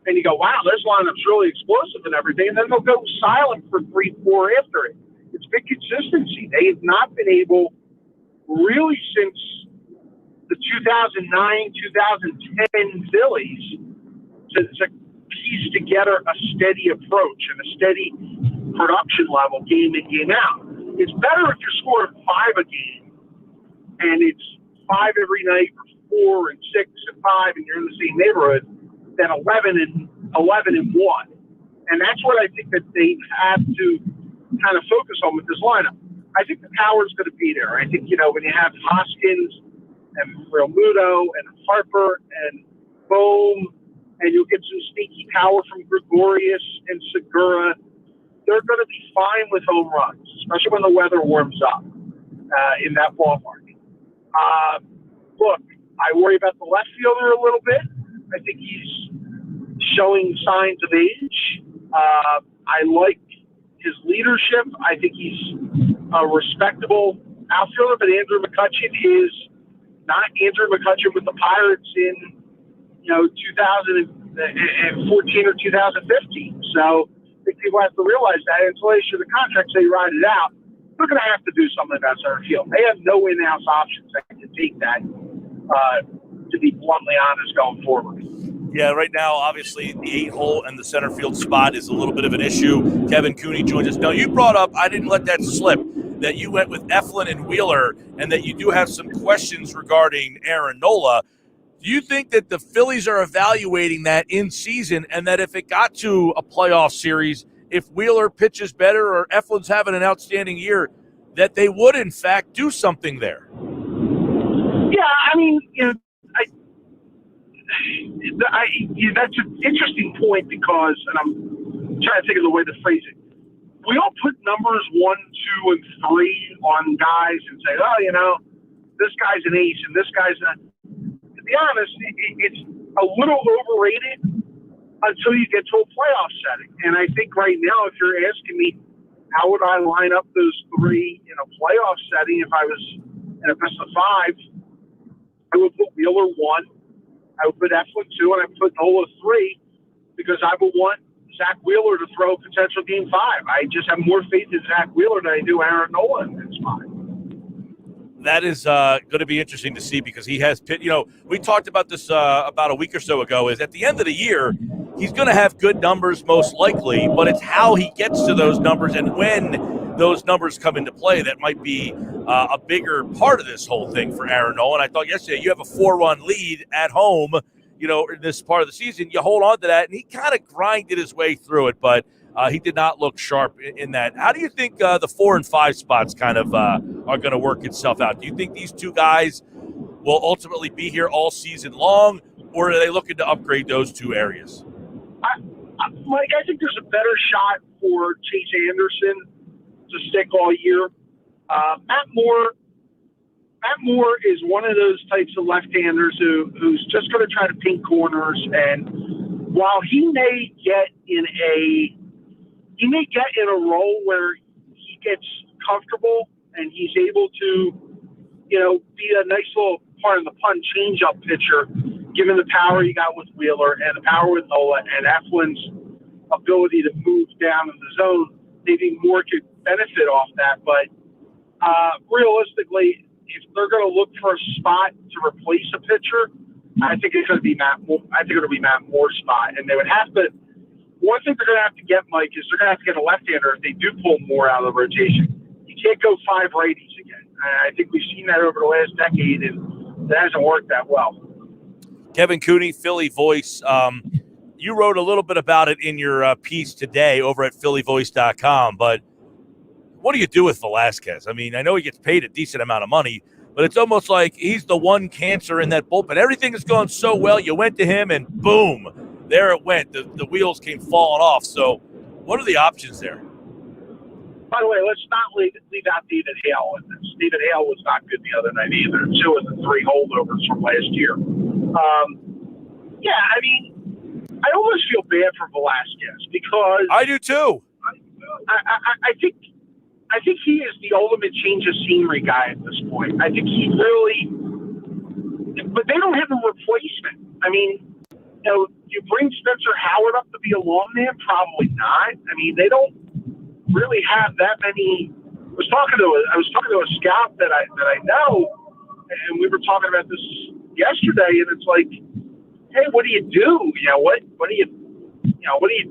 and you go, wow, this lineup's really explosive and everything, and then they'll go silent for 3-4 after it. It's big consistency. They have not been able, really since the 2009, 2010 Phillies, to piece together a steady approach and a steady production level game in, game out. It's better if you're scoring 5 a game and it's 5 every night, or 4 and 6 and 5, and you're in the same neighborhood, than 11 and 1. And that's what I think that they have to kind of focus on with this lineup. I think the power's going to be there. I think, when you have Hoskins and Real Muto and Harper and Bohm, and you'll get some sneaky power from Gregorius and Segura, they're going to be fine with home runs, especially when the weather warms up in that ballpark. Look, I worry about the left fielder a little bit. I think he's showing signs of age. I like his leadership. I think he's a respectable outfielder, but Andrew McCutchen is not Andrew McCutchen with the Pirates in 2014 or 2015. So I think people have to realize that until they issue the contract, say ride it out. They're going to have to do something about center field. They have no in-house options that can take that, to be bluntly honest, going forward. Yeah, right now, obviously, the 8-hole and the center field spot is a little bit of an issue. Kevin Cooney joins us. Now, you brought up, I didn't let that slip, that you went with Eflin and Wheeler and that you do have some questions regarding Aaron Nola. Do you think that the Phillies are evaluating that in season, and that if it got to a playoff series, if Wheeler pitches better or Eflin's having an outstanding year, that they would, in fact, do something there? Yeah, I mean, that's an interesting point because, and I'm trying to think of the way to phrase it. We all put numbers 1, 2, and 3 on guys and say, oh, this guy's an ace and this guy's a. To be honest, it's a little overrated until you get to a playoff setting. And I think right now, if you're asking me, how would I line up those 3 in a playoff setting if I was in a best of 5, I would put Wheeler 1, I would put Eflin 2, and I would put Nola 3 because I would want Zach Wheeler to throw potential game 5. I just have more faith in Zach Wheeler than I do Aaron Nola in this spot. That is going to be interesting to see because he has pit. We talked about this about a week or so ago. Is at the end of the year, he's going to have good numbers most likely, but it's how he gets to those numbers and when those numbers come into play that might be a bigger part of this whole thing for Aaron Nola. And I thought yesterday you have a 4-run lead at home, in this part of the season. You hold on to that, and he kind of grinded his way through it, but he did not look sharp in that. How do you think the 4 and 5 spots kind of are going to work itself out? Do you think these 2 guys will ultimately be here all season long, or are they looking to upgrade those 2 areas? Mike, I think there's a better shot for Chase Anderson to stick all year. Matt Moore is one of those types of left-handers who's just going to try to pink corners, and while he may get in a role where he gets comfortable and he's able to, be a nice little part of the pun change-up pitcher, given the power he got with Wheeler and the power with Nola and Eflin's ability to move down in the zone, maybe Moore could benefit off that. But realistically, if they're going to look for a spot to replace a pitcher, I think it's going to be Matt Moore. I think it'll be Matt Moore's spot, and they would have to. One thing they're going to have to get, Mike, is they're going to have to get a left-hander if they do pull Moore out of the rotation. You can't go 5 righties again. I think we've seen that over the last decade, and that hasn't worked that well. Kevin Cooney, Philly Voice. You wrote a little bit about it in your piece today over at phillyvoice.com, but what do you do with Velasquez? I mean, I know he gets paid a decent amount of money, but it's almost like he's the one cancer in that bullpen. Everything is going so well. You went to him, and boom, there it went. The wheels came falling off. So what are the options there? By the way, let's not leave out David Hale in this. David Hale was not good the other night either. 2 of the 3 holdovers from last year. I mean, I almost feel bad for Velasquez because I do too. I think he is the ultimate change of scenery guy at this point. I think he really, but they don't have a replacement. I mean, you you bring Spencer Howard up to be a long man? Probably not. I mean, they don't really have that many. I was talking to a scout that I know, and we were talking about this yesterday, and it's like, hey, what do you do? What do you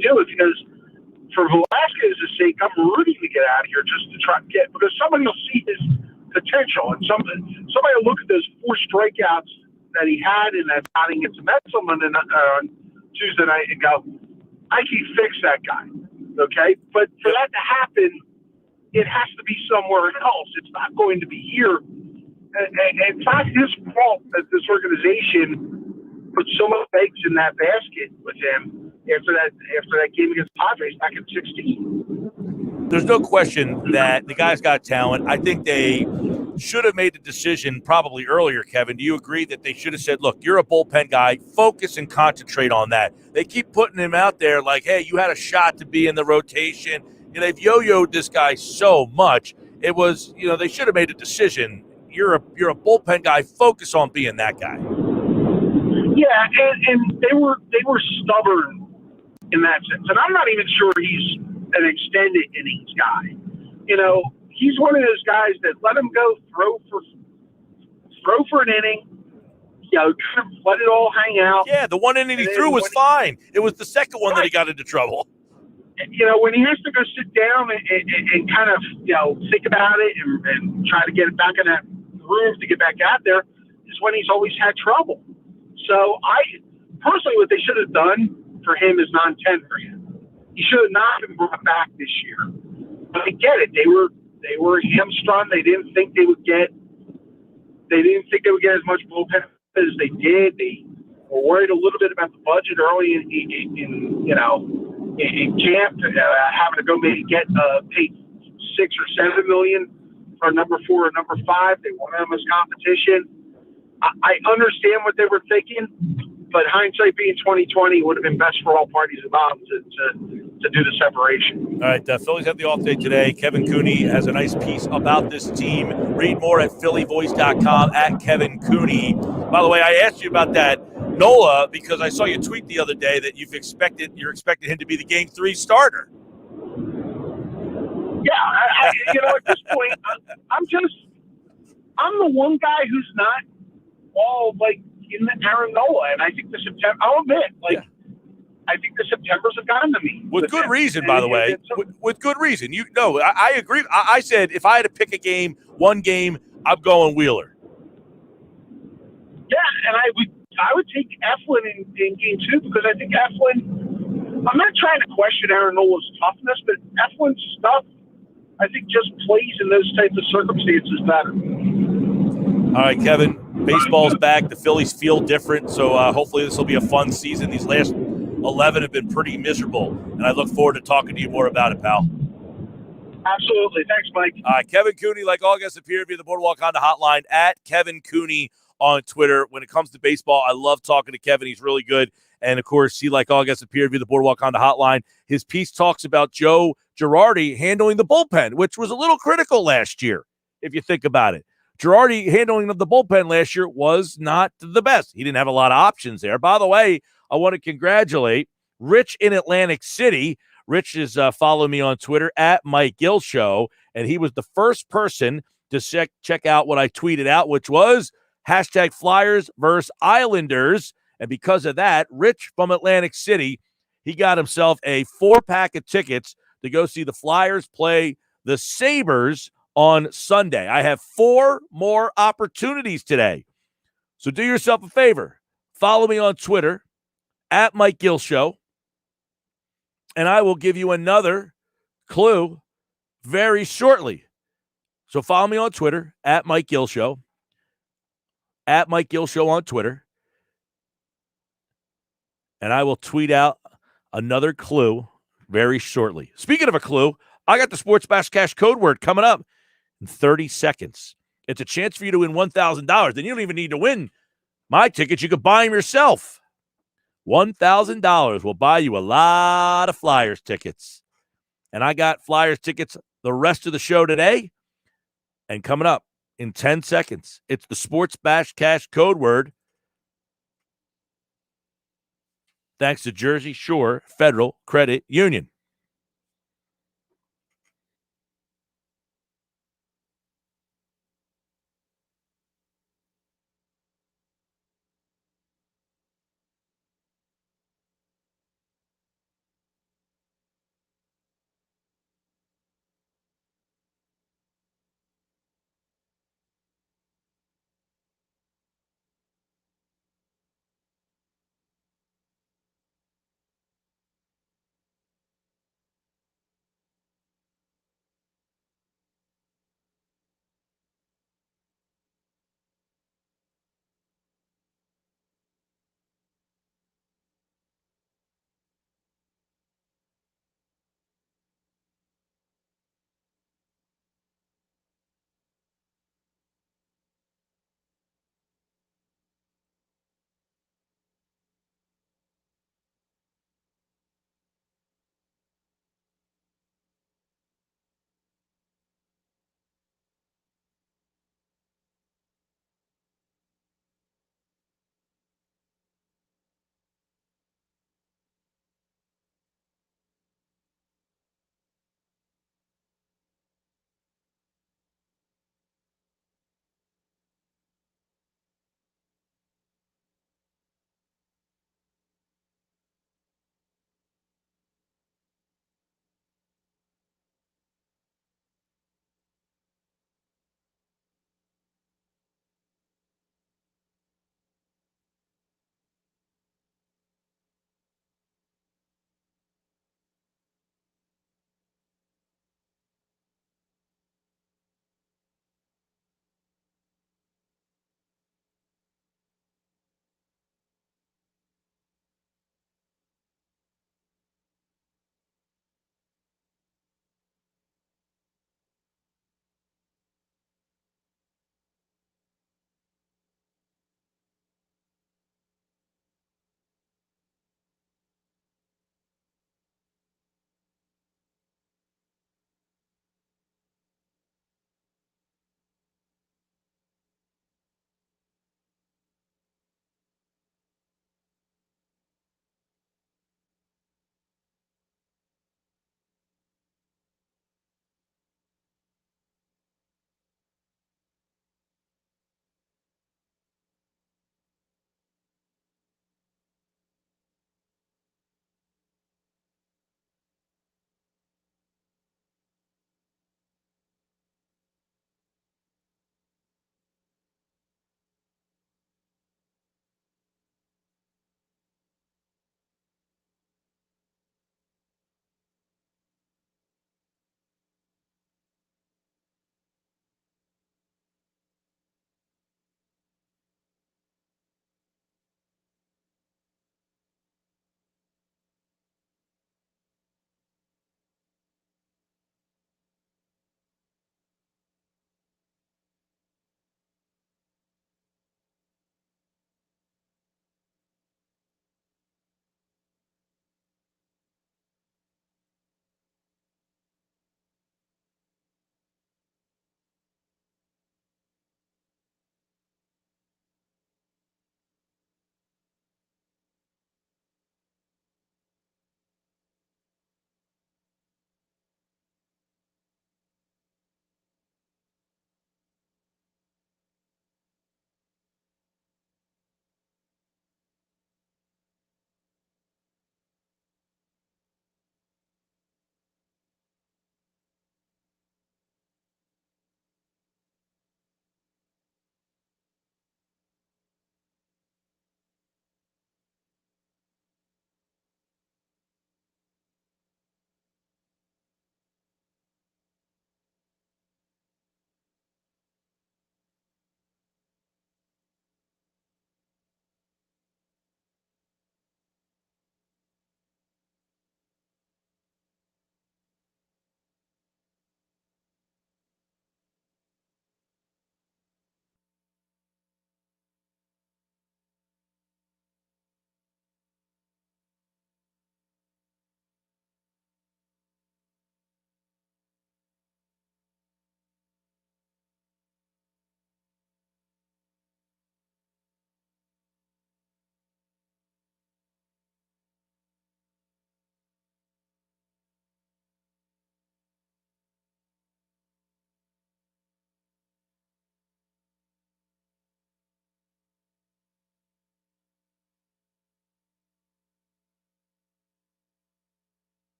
do? Because for Velasquez's sake, I'm rooting to get out of here just to try to get, because somebody will see his potential, and somebody will look at those 4 strikeouts that he had in that outing against Metzelman on Tuesday night and go, I can fix that guy. Okay? But for that to happen, it has to be somewhere else. It's not going to be here. And it's not his fault that this organization put so much eggs in that basket with him after that game against Padres back in 2016. There's no question that the guy's got talent. I think they should have made the decision probably earlier, Kevin. Do you agree that they should have said, look, you're a bullpen guy, focus and concentrate on that? They keep putting him out there like, hey, you had a shot to be in the rotation. They've yo-yoed this guy so much. It was, they should have made a decision. You're a bullpen guy, focus on being that guy. Yeah, and they were stubborn in that sense. And I'm not even sure he's an extended innings guy. He's one of those guys that let him go throw for an inning, kind of let it all hang out. Yeah, the one inning he threw was fine. It was the second one that he got into trouble. When he has to go sit down and kind of, think about it and try to get it back in that groove to get back out there is when he's always had trouble. So personally, what they should have done for him is non-tender him. He should have not been brought back this year. But I get it. They were hamstrung. They didn't think they would get as much bullpen as they did. They were worried a little bit about the budget early in camp, having to go maybe get paid $6 or $7 million for number 4 or number 5. They wanted them as competition. I understand what they were thinking, but hindsight being 2020 would have been best for all parties involved to do the separation. All right, Phillies have the off day today. Kevin Cooney has a nice piece about this team. Read more at phillyvoice.com at Kevin Cooney. By the way, I asked you about that Nola because I saw you tweet the other day that you're expecting him to be the Game 3 starter. Yeah, at this point, I'm the one guy who's not all like in the Aaron Nola, and I think I'll admit, I think the Septembers have gotten to me. With good reason, by the way. With good reason. I agree. I said if I had to pick one game, I'm going Wheeler. Yeah, and I would take Eflin in game 2 because I think Eflin, I'm not trying to question Aaron Nola's toughness, but Eflin's stuff, I think, just plays in those types of circumstances better. All right, Kevin, baseball's back. The Phillies feel different, so hopefully this will be a fun season. These last 11 have been pretty miserable, and I look forward to talking to you more about it, pal. Absolutely. Thanks, Mike. Kevin Cooney, like all guests, appeared via the Boardwalk Honda hotline at Kevin Cooney on Twitter. When it comes to baseball, I love talking to Kevin. He's really good. And, of course, he, like all guests, appeared via the Boardwalk Honda hotline. His piece talks about Joe Girardi handling the bullpen, which was a little critical last year, if you think about it. Girardi handling of the bullpen last year was not the best. He didn't have a lot of options there. By the way, I want to congratulate Rich in Atlantic City. Rich is following me on Twitter at Mike Gill Show, and he was the first person to check out what I tweeted out, which was #Flyers versus Islanders. And because of that, Rich from Atlantic City, he got himself a 4-pack of tickets to go see the Flyers play the Sabres on Sunday. I have 4 more opportunities today. So do yourself a favor. Follow me on Twitter at Mike Gill Show. And I will give you another clue very shortly. So follow me on Twitter at Mike Gill Show. At Mike Gill Show on Twitter. And I will tweet out another clue very shortly. Speaking of a clue, I got the Sports Bash Cash code word coming up in 30 seconds. It's a chance for you to win $1,000. Then you don't even need to win my tickets. You could buy them yourself. $1,000 will buy you a lot of Flyers tickets. And I got Flyers tickets the rest of the show today. And coming up in 10 seconds, it's the Sports Bash Cash code word. Thanks to Jersey Shore Federal Credit Union.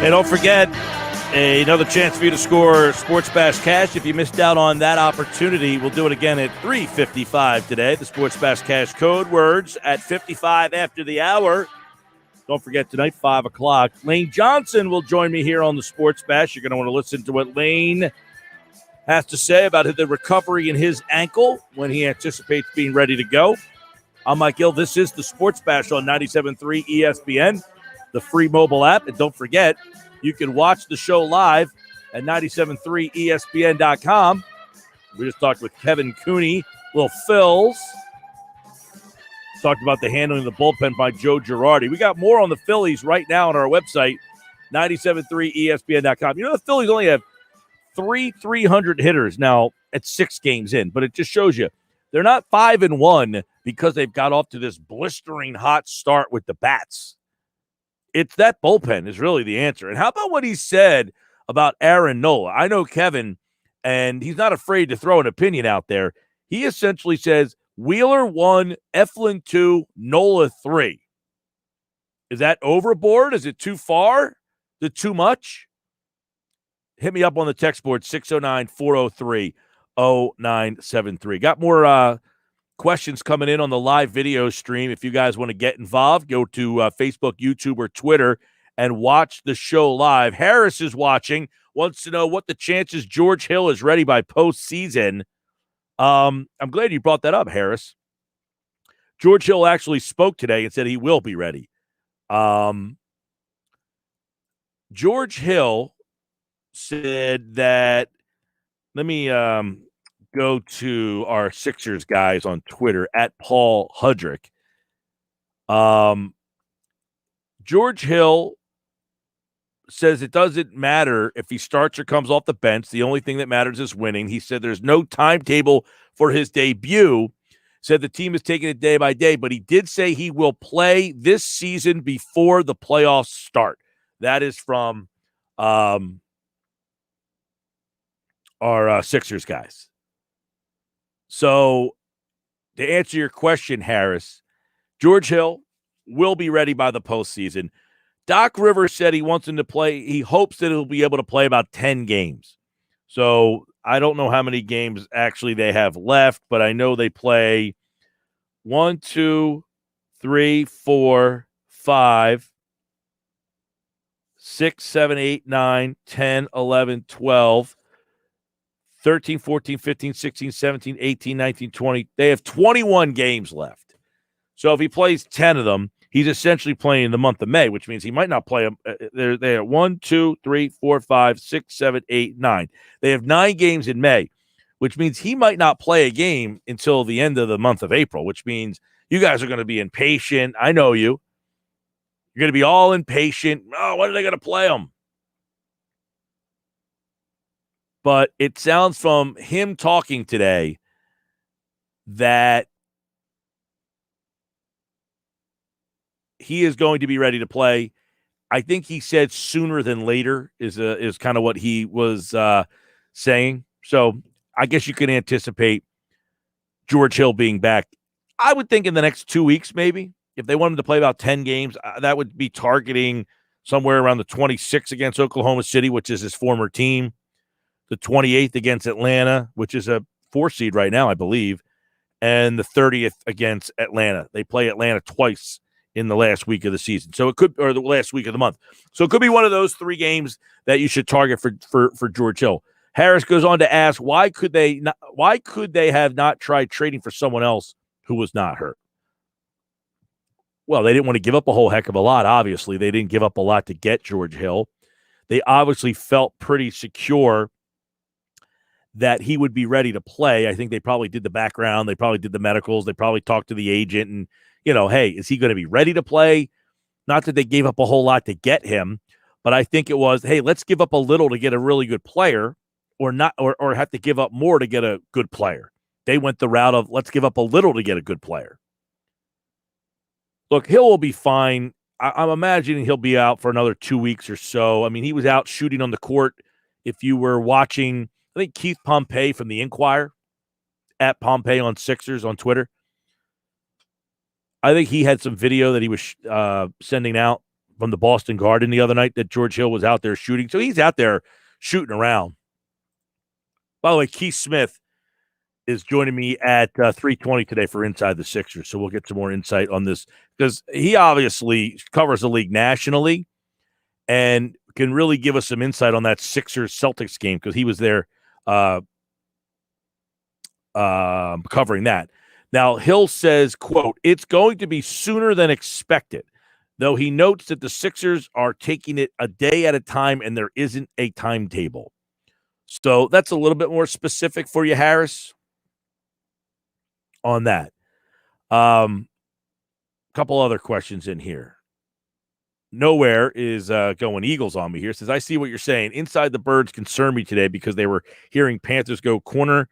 Hey, don't forget, another chance for you to score Sports Bash Cash. If you missed out on that opportunity, we'll do it again at 3:55 today. The Sports Bash Cash code words at 55 after the hour. Don't forget tonight, 5 o'clock. Lane Johnson will join me here on the Sports Bash. You're going to want to listen to what Lane has to say about the recovery in his ankle when he anticipates being ready to go. I'm Mike Gill. This is the Sports Bash on 97.3 ESPN, the free mobile app. And don't forget, you can watch the show live at 97.3ESPN.com. We just talked with Kevin Cooney, little Phillies. Talked about the handling of the bullpen by Joe Girardi. We got more on the Phillies right now on our website, 97.3ESPN.com. You know, the Phillies only have 300 hitters now at 6 games in, but it just shows you they're not 5-1 because they've got off to this blistering hot start with the bats. It's that bullpen is really the answer. And how about what he said about Aaron Nola? I know Kevin, and he's not afraid to throw an opinion out there. He essentially says Wheeler 1, Eflin 2, Nola 3. Is that overboard? Is it too far? Is it too much? Hit me up on the text board, 609-403-0973. Got more questions coming in on the live video stream. If you guys want to get involved, go to Facebook, YouTube, or Twitter and watch the show live. Harris is watching, wants to know what the chances George Hill is ready by postseason. I'm glad you brought that up, Harris. George Hill actually spoke today and said he will be ready. George Hill said that, let me go to our Sixers guys on Twitter, at Paul Hudrick. George Hill says it doesn't matter if he starts or comes off the bench. The only thing that matters is winning. He said there's no timetable for his debut. Said the team is taking it day by day, but he did say he will play this season before the playoffs start. That is from our Sixers guys. So to answer your question, Harris, George Hill will be ready by the postseason. Doc Rivers said he wants him to play. He hopes that he'll be able to play about 10 games. So I don't know how many games actually they have left, but I know they play 1, 2, 3, 4, 5, 6, 7, 8, 9, 10, 11, 12, 13, 14, 15, 16, 17, 18, 19, 20. They have 21 games left. So if he plays 10 of them, he's essentially playing in the month of May, which means he might not play them. They're 1, 2, 3, 4, 5, 6, 7, 8, 9. They have 9 games in May, which means he might not play a game until the end of the month of April, which means you guys are going to be impatient. I know you. You're going to be all impatient. Oh, when are they going to play him? But it sounds from him talking today that he is going to be ready to play. I think he said sooner than later is kind of what he was saying. So I guess you can anticipate George Hill being back. I would think in the next 2 weeks, maybe. If they want him to play about 10 games, that would be targeting somewhere around the 26th against Oklahoma City, which is his former team. The 28th against Atlanta, which is a 4 seed right now, I believe. And the 30th against Atlanta. They play Atlanta twice in the last week of the season. So it could, or the last week of the month. So it could be one of those 3 games that you should target for George Hill. Harris goes on to ask, why could they have not tried trading for someone else who was not hurt? Well, they didn't want to give up a whole heck of a lot, obviously. They didn't give up a lot to get George Hill. They obviously felt pretty secure that he would be ready to play. I think they probably did the background. They probably did the medicals. They probably talked to the agent and, hey, is he going to be ready to play? Not that they gave up a whole lot to get him, but I think it was, hey, let's give up a little to get a really good player or not, or have to give up more to get a good player. They went the route of let's give up a little to get a good player. Look, Hill will be fine. I'm imagining he'll be out for another 2 weeks or so. I mean, he was out shooting on the court. If you were watching, I think Keith Pompey from the Inquirer, at Pompey on Sixers on Twitter, I think he had some video that he was sending out from the Boston Garden the other night that George Hill was out there shooting. So he's out there shooting around. By the way, Keith Smith is joining me at 3:20 today for Inside the Sixers. So we'll get some more insight on this because he obviously covers the league nationally and can really give us some insight on that Sixers-Celtics game because he was there covering that. Now, Hill says, quote, it's going to be sooner than expected, though he notes that the Sixers are taking it a day at a time and there isn't a timetable. So that's a little bit more specific for you, Harris, on that. Couple other questions in here. Nowhere is going Eagles on me here. Says, I see what you're saying. Inside the Birds concern me today because they were hearing Panthers go corner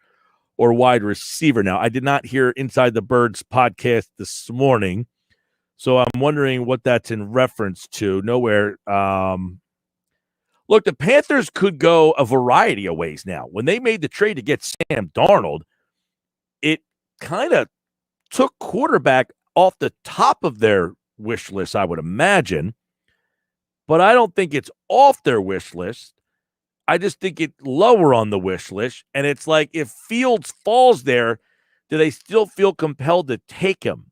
or wide receiver. Now, I did not hear Inside the Birds podcast this morning, so I'm wondering what that's in reference to. Nowhere. Look, the Panthers could go a variety of ways now. When they made the trade to get Sam Darnold, it kind of took quarterback off the top of their wish list, I would imagine. But I don't think it's off their wish list. I just think it's lower on the wish list. And it's like if Fields falls there, do they still feel compelled to take him?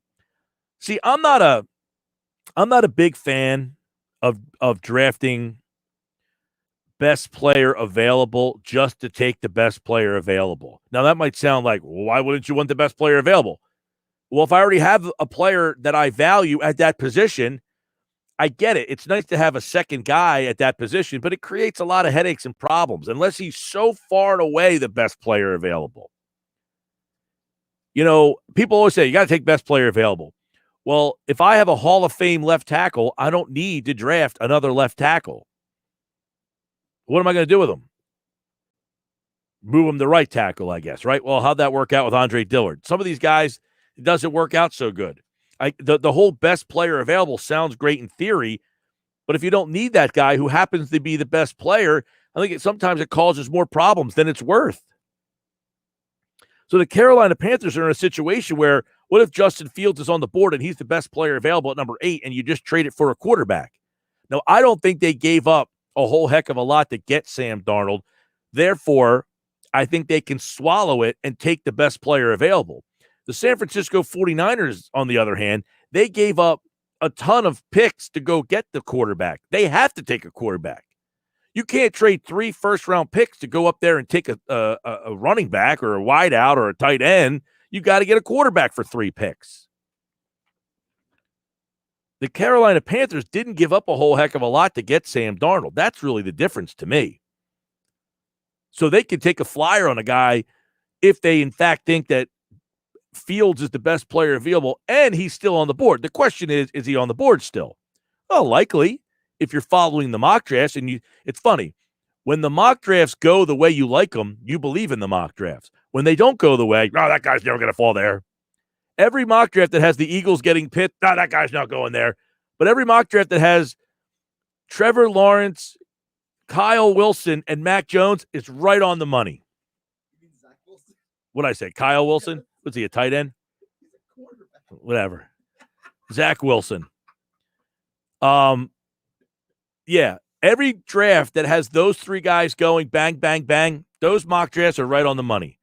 See, I'm not a big fan of drafting best player available just to take the best player available. Now, that might sound like, well, why wouldn't you want the best player available? Well, if I already have a player that I value at that position, I get it. It's nice to have a second guy at that position, but it creates a lot of headaches and problems unless he's so far and away the best player available. You know, people always say, you got to take best player available. Well, if I have a Hall of Fame left tackle, I don't need to draft another left tackle. What am I going to do with him? Move him to right tackle, I guess, right? Well, how'd that work out with Andre Dillard? Some of these guys, it doesn't work out so good. The whole best player available sounds great in theory, but if you don't need that guy who happens to be the best player, I think sometimes it causes more problems than it's worth. So the Carolina Panthers are in a situation where what if Justin Fields is on the board and he's the best player available at number 8 and you just trade it for a quarterback? Now, I don't think they gave up a whole heck of a lot to get Sam Darnold. Therefore, I think they can swallow it and take the best player available. The San Francisco 49ers, on the other hand, they gave up a ton of picks to go get the quarterback. They have to take a quarterback. You can't trade 3 first-round picks to go up there and take a running back or a wideout or a tight end. You got to get a quarterback for 3 picks. The Carolina Panthers didn't give up a whole heck of a lot to get Sam Darnold. That's really the difference to me. So they could take a flyer on a guy if they, in fact, think that Fields is the best player available and he's still on the board. The question is he on the board still? Well, likely if you're following the mock drafts. And it's funny. When the mock drafts go the way you like them, you believe in the mock drafts. When they don't go the way, no, that guy's never going to fall there. Every mock draft that has the Eagles getting picked, no, that guy's not going there. But every mock draft that has Trevor Lawrence, Kyle Wilson, and Mac Jones is right on the money. What did I say? Kyle Wilson? Was he a tight end? Whatever. Zach Wilson. Yeah. Every draft that has those 3 guys going bang, bang, bang, those mock drafts are right on the money.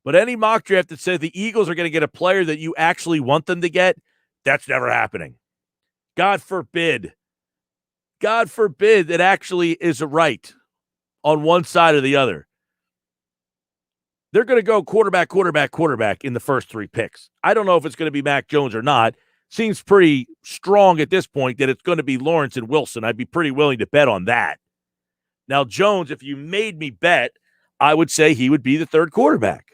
But any mock draft that says the Eagles are going to get a player that you actually want them to get, that's never happening. God forbid. God forbid that actually is right on one side or the other. They're going to go quarterback in the first 3 picks. I don't know if it's going to be Mac Jones or not. Seems pretty strong at this point that it's going to be Lawrence and Wilson. I'd be pretty willing to bet on that. Now, Jones, if you made me bet, I would say he would be the 3rd quarterback.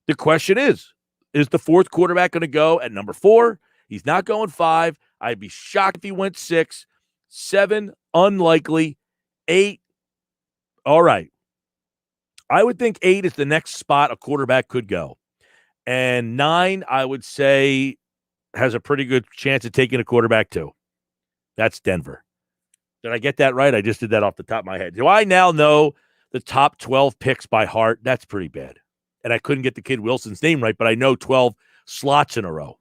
The question is the 4th quarterback going to go at number 4? He's not going 5. I'd be shocked if he went 6. 7, unlikely. 8, all right. I would think 8 is the next spot a quarterback could go. And 9, I would say, has a pretty good chance of taking a quarterback too. That's Denver. Did I get that right? I just did that off the top of my head. Do I now know the top 12 picks by heart? That's pretty bad. And I couldn't get the kid Wilson's name right, but I know 12 slots in a row.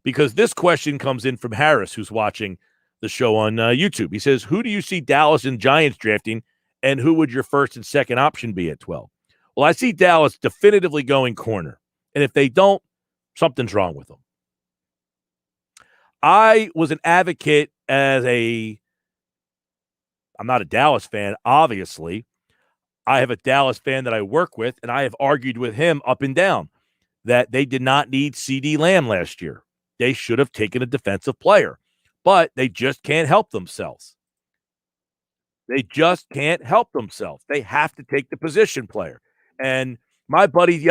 Because this question comes in from Harris, who's watching the show on YouTube. He says, who do you see Dallas and Giants drafting, and who would your first and second option be at 12? Well, I see Dallas definitively going corner. And if they don't, something's wrong with them. I was an advocate I'm not a Dallas fan, obviously. I have a Dallas fan that I work with, and I have argued with him up and down that they did not need CD Lamb last year. They should have taken a defensive player, but they just can't help themselves. They just can't help themselves. They have to take the position player. And my buddy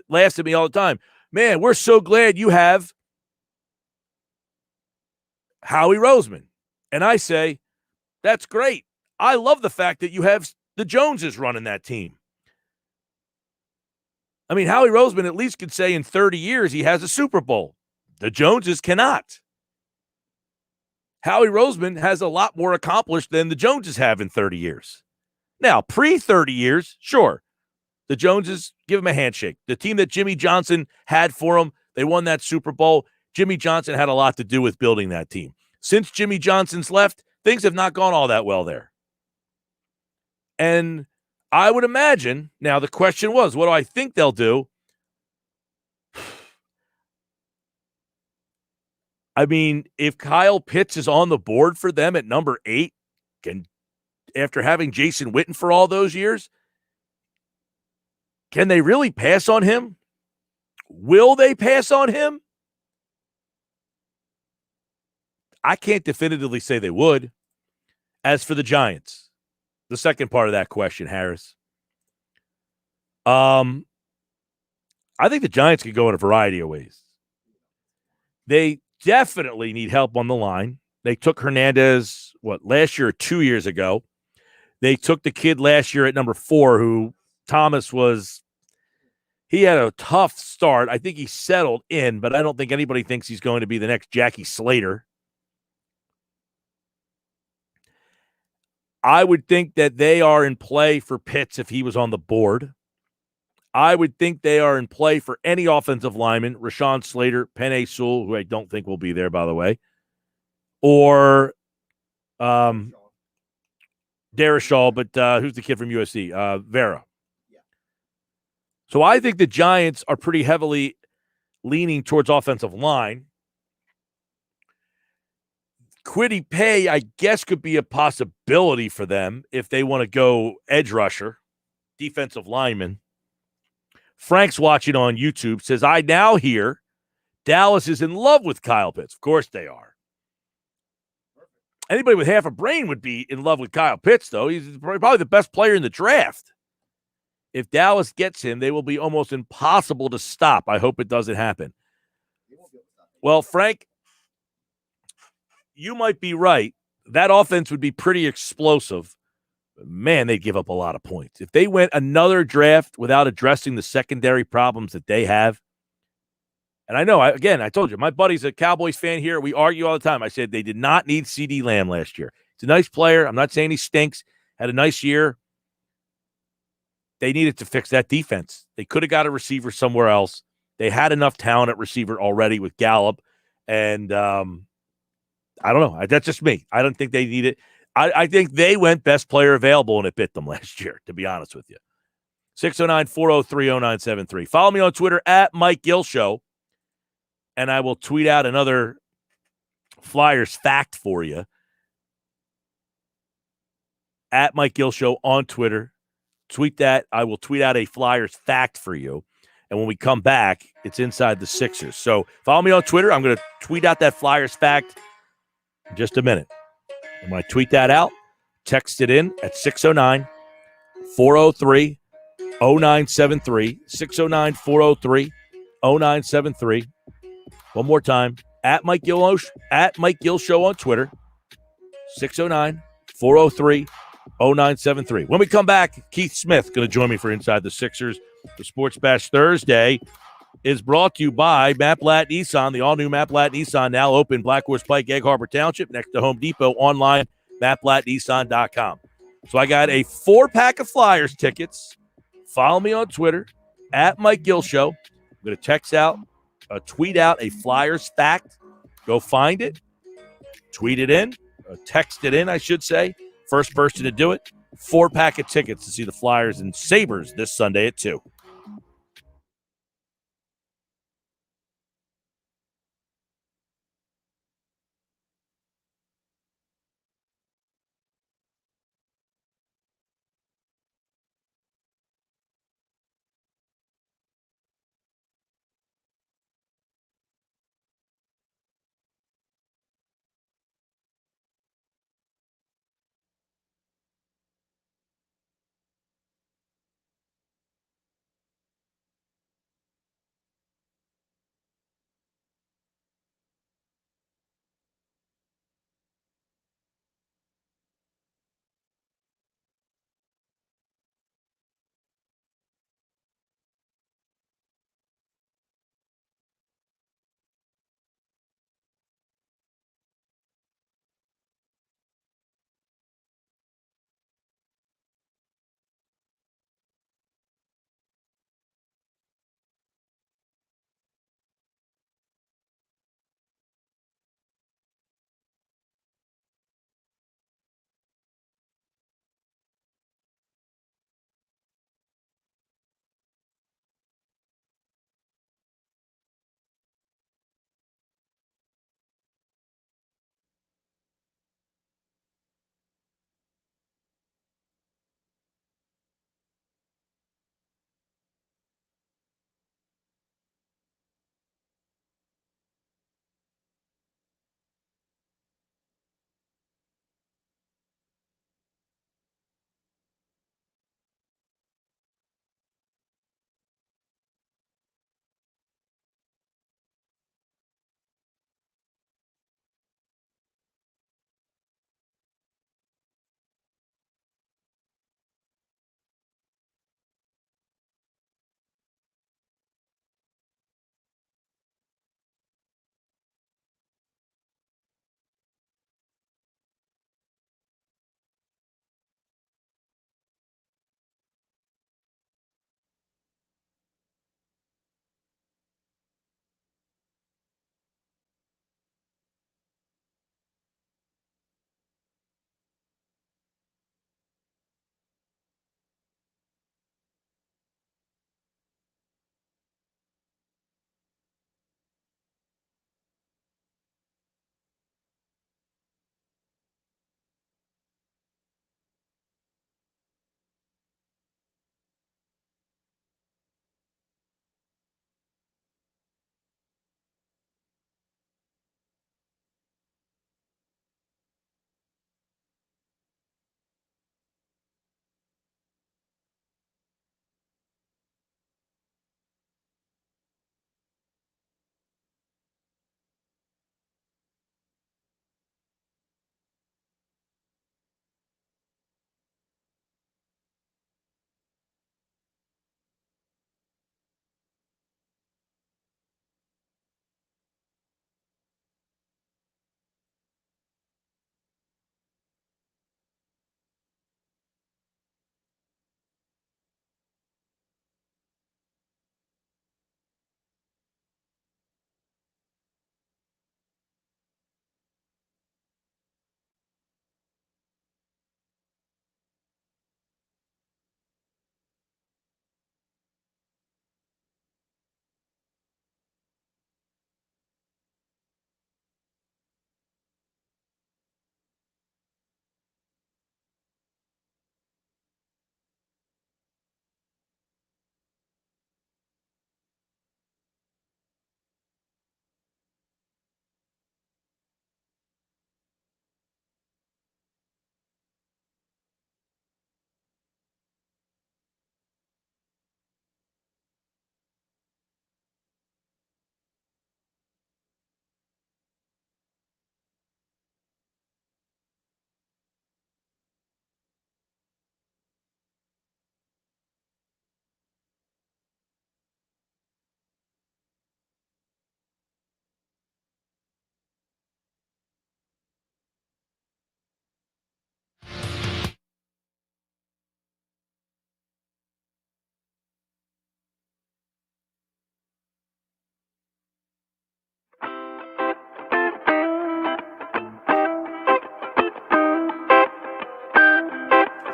laughs at me all the time. Man, we're so glad you have Howie Roseman. And I say, that's great. I love the fact that you have the Joneses running that team. I mean, Howie Roseman at least could say in 30 years he has a Super Bowl. The Joneses cannot. Howie Roseman has a lot more accomplished than the Joneses have in 30 years. Now, pre-30 years, sure. The Joneses, give him a handshake. The team that Jimmy Johnson had for him, they won that Super Bowl. Jimmy Johnson had a lot to do with building that team. Since Jimmy Johnson's left, things have not gone all that well there. And I would imagine, now the question was, what do I think they'll do? I mean, if Kyle Pitts is on the board for them at number 8, after having Jason Witten for all those years, can they really pass on him? Will they pass on him? I can't definitively say they would. As for the Giants, the second part of that question, Harris, I think the Giants could go in a variety of ways. They definitely need help on the line. They took Hernandez, last year or 2 years ago. They took the kid last year at number 4, who Thomas he had a tough start. I think he settled in, but I don't think anybody thinks he's going to be the next Jackie Slater. I would think that they are in play for Pitts if he was on the board. I would think they are in play for any offensive lineman, Rashawn Slater, Penei Sewell, who I don't think will be there, by the way, or Darrisaw, but who's the kid from USC? Vera. So I think the Giants are pretty heavily leaning towards offensive line. Kwity Paye, I guess, could be a possibility for them if they want to go edge rusher, defensive lineman. Frank's watching on YouTube, says, I now hear Dallas is in love with Kyle Pitts. Of course they are. Anybody with half a brain would be in love with Kyle Pitts, though. He's probably the best player in the draft. If Dallas gets him, they will be almost impossible to stop. I hope it doesn't happen. Well, Frank, you might be right. That offense would be pretty explosive. Man, they'd give up a lot of points. If they went another draft without addressing the secondary problems that they have, and I know, I told you, my buddy's a Cowboys fan here. We argue all the time. I said they did not need CD Lamb last year. He's a nice player. I'm not saying he stinks. Had a nice year. They needed to fix that defense. They could have got a receiver somewhere else. They had enough talent at receiver already with Gallup. And I don't know. That's just me. I don't think they need it. I think they went best player available, and it bit them last year, to be honest with you. 609-403-0973. Follow me on Twitter at Mike Gill Show, and I will tweet out another Flyers fact for you. At Mike Gill Show on Twitter. Tweet that. I will tweet out a Flyers fact for you. And when we come back, it's inside the Sixers. So follow me on Twitter. I'm going to tweet out that Flyers fact in just a minute. And when I tweet that out, text it in at 609-403-0973. 609-403-0973. One more time. At Mike Gill Show on Twitter. 609-403-0973. When we come back, Keith Smith going to join me for Inside the Sixers. The Sports Bash Thursday is brought to you by Maplat Nissan. The all-new Maplat Nissan now open Black Horse Pike, Egg Harbor Township, next to Home Depot. Online, maplatnissan.com. So I got a 4-pack of Flyers tickets. Follow me on Twitter, at Mike Gill Show. I'm going to tweet out a Flyers fact. Go find it, tweet it in, text it in, I should say. First person to do it, 4-pack of tickets to see the Flyers and Sabres this Sunday at 2.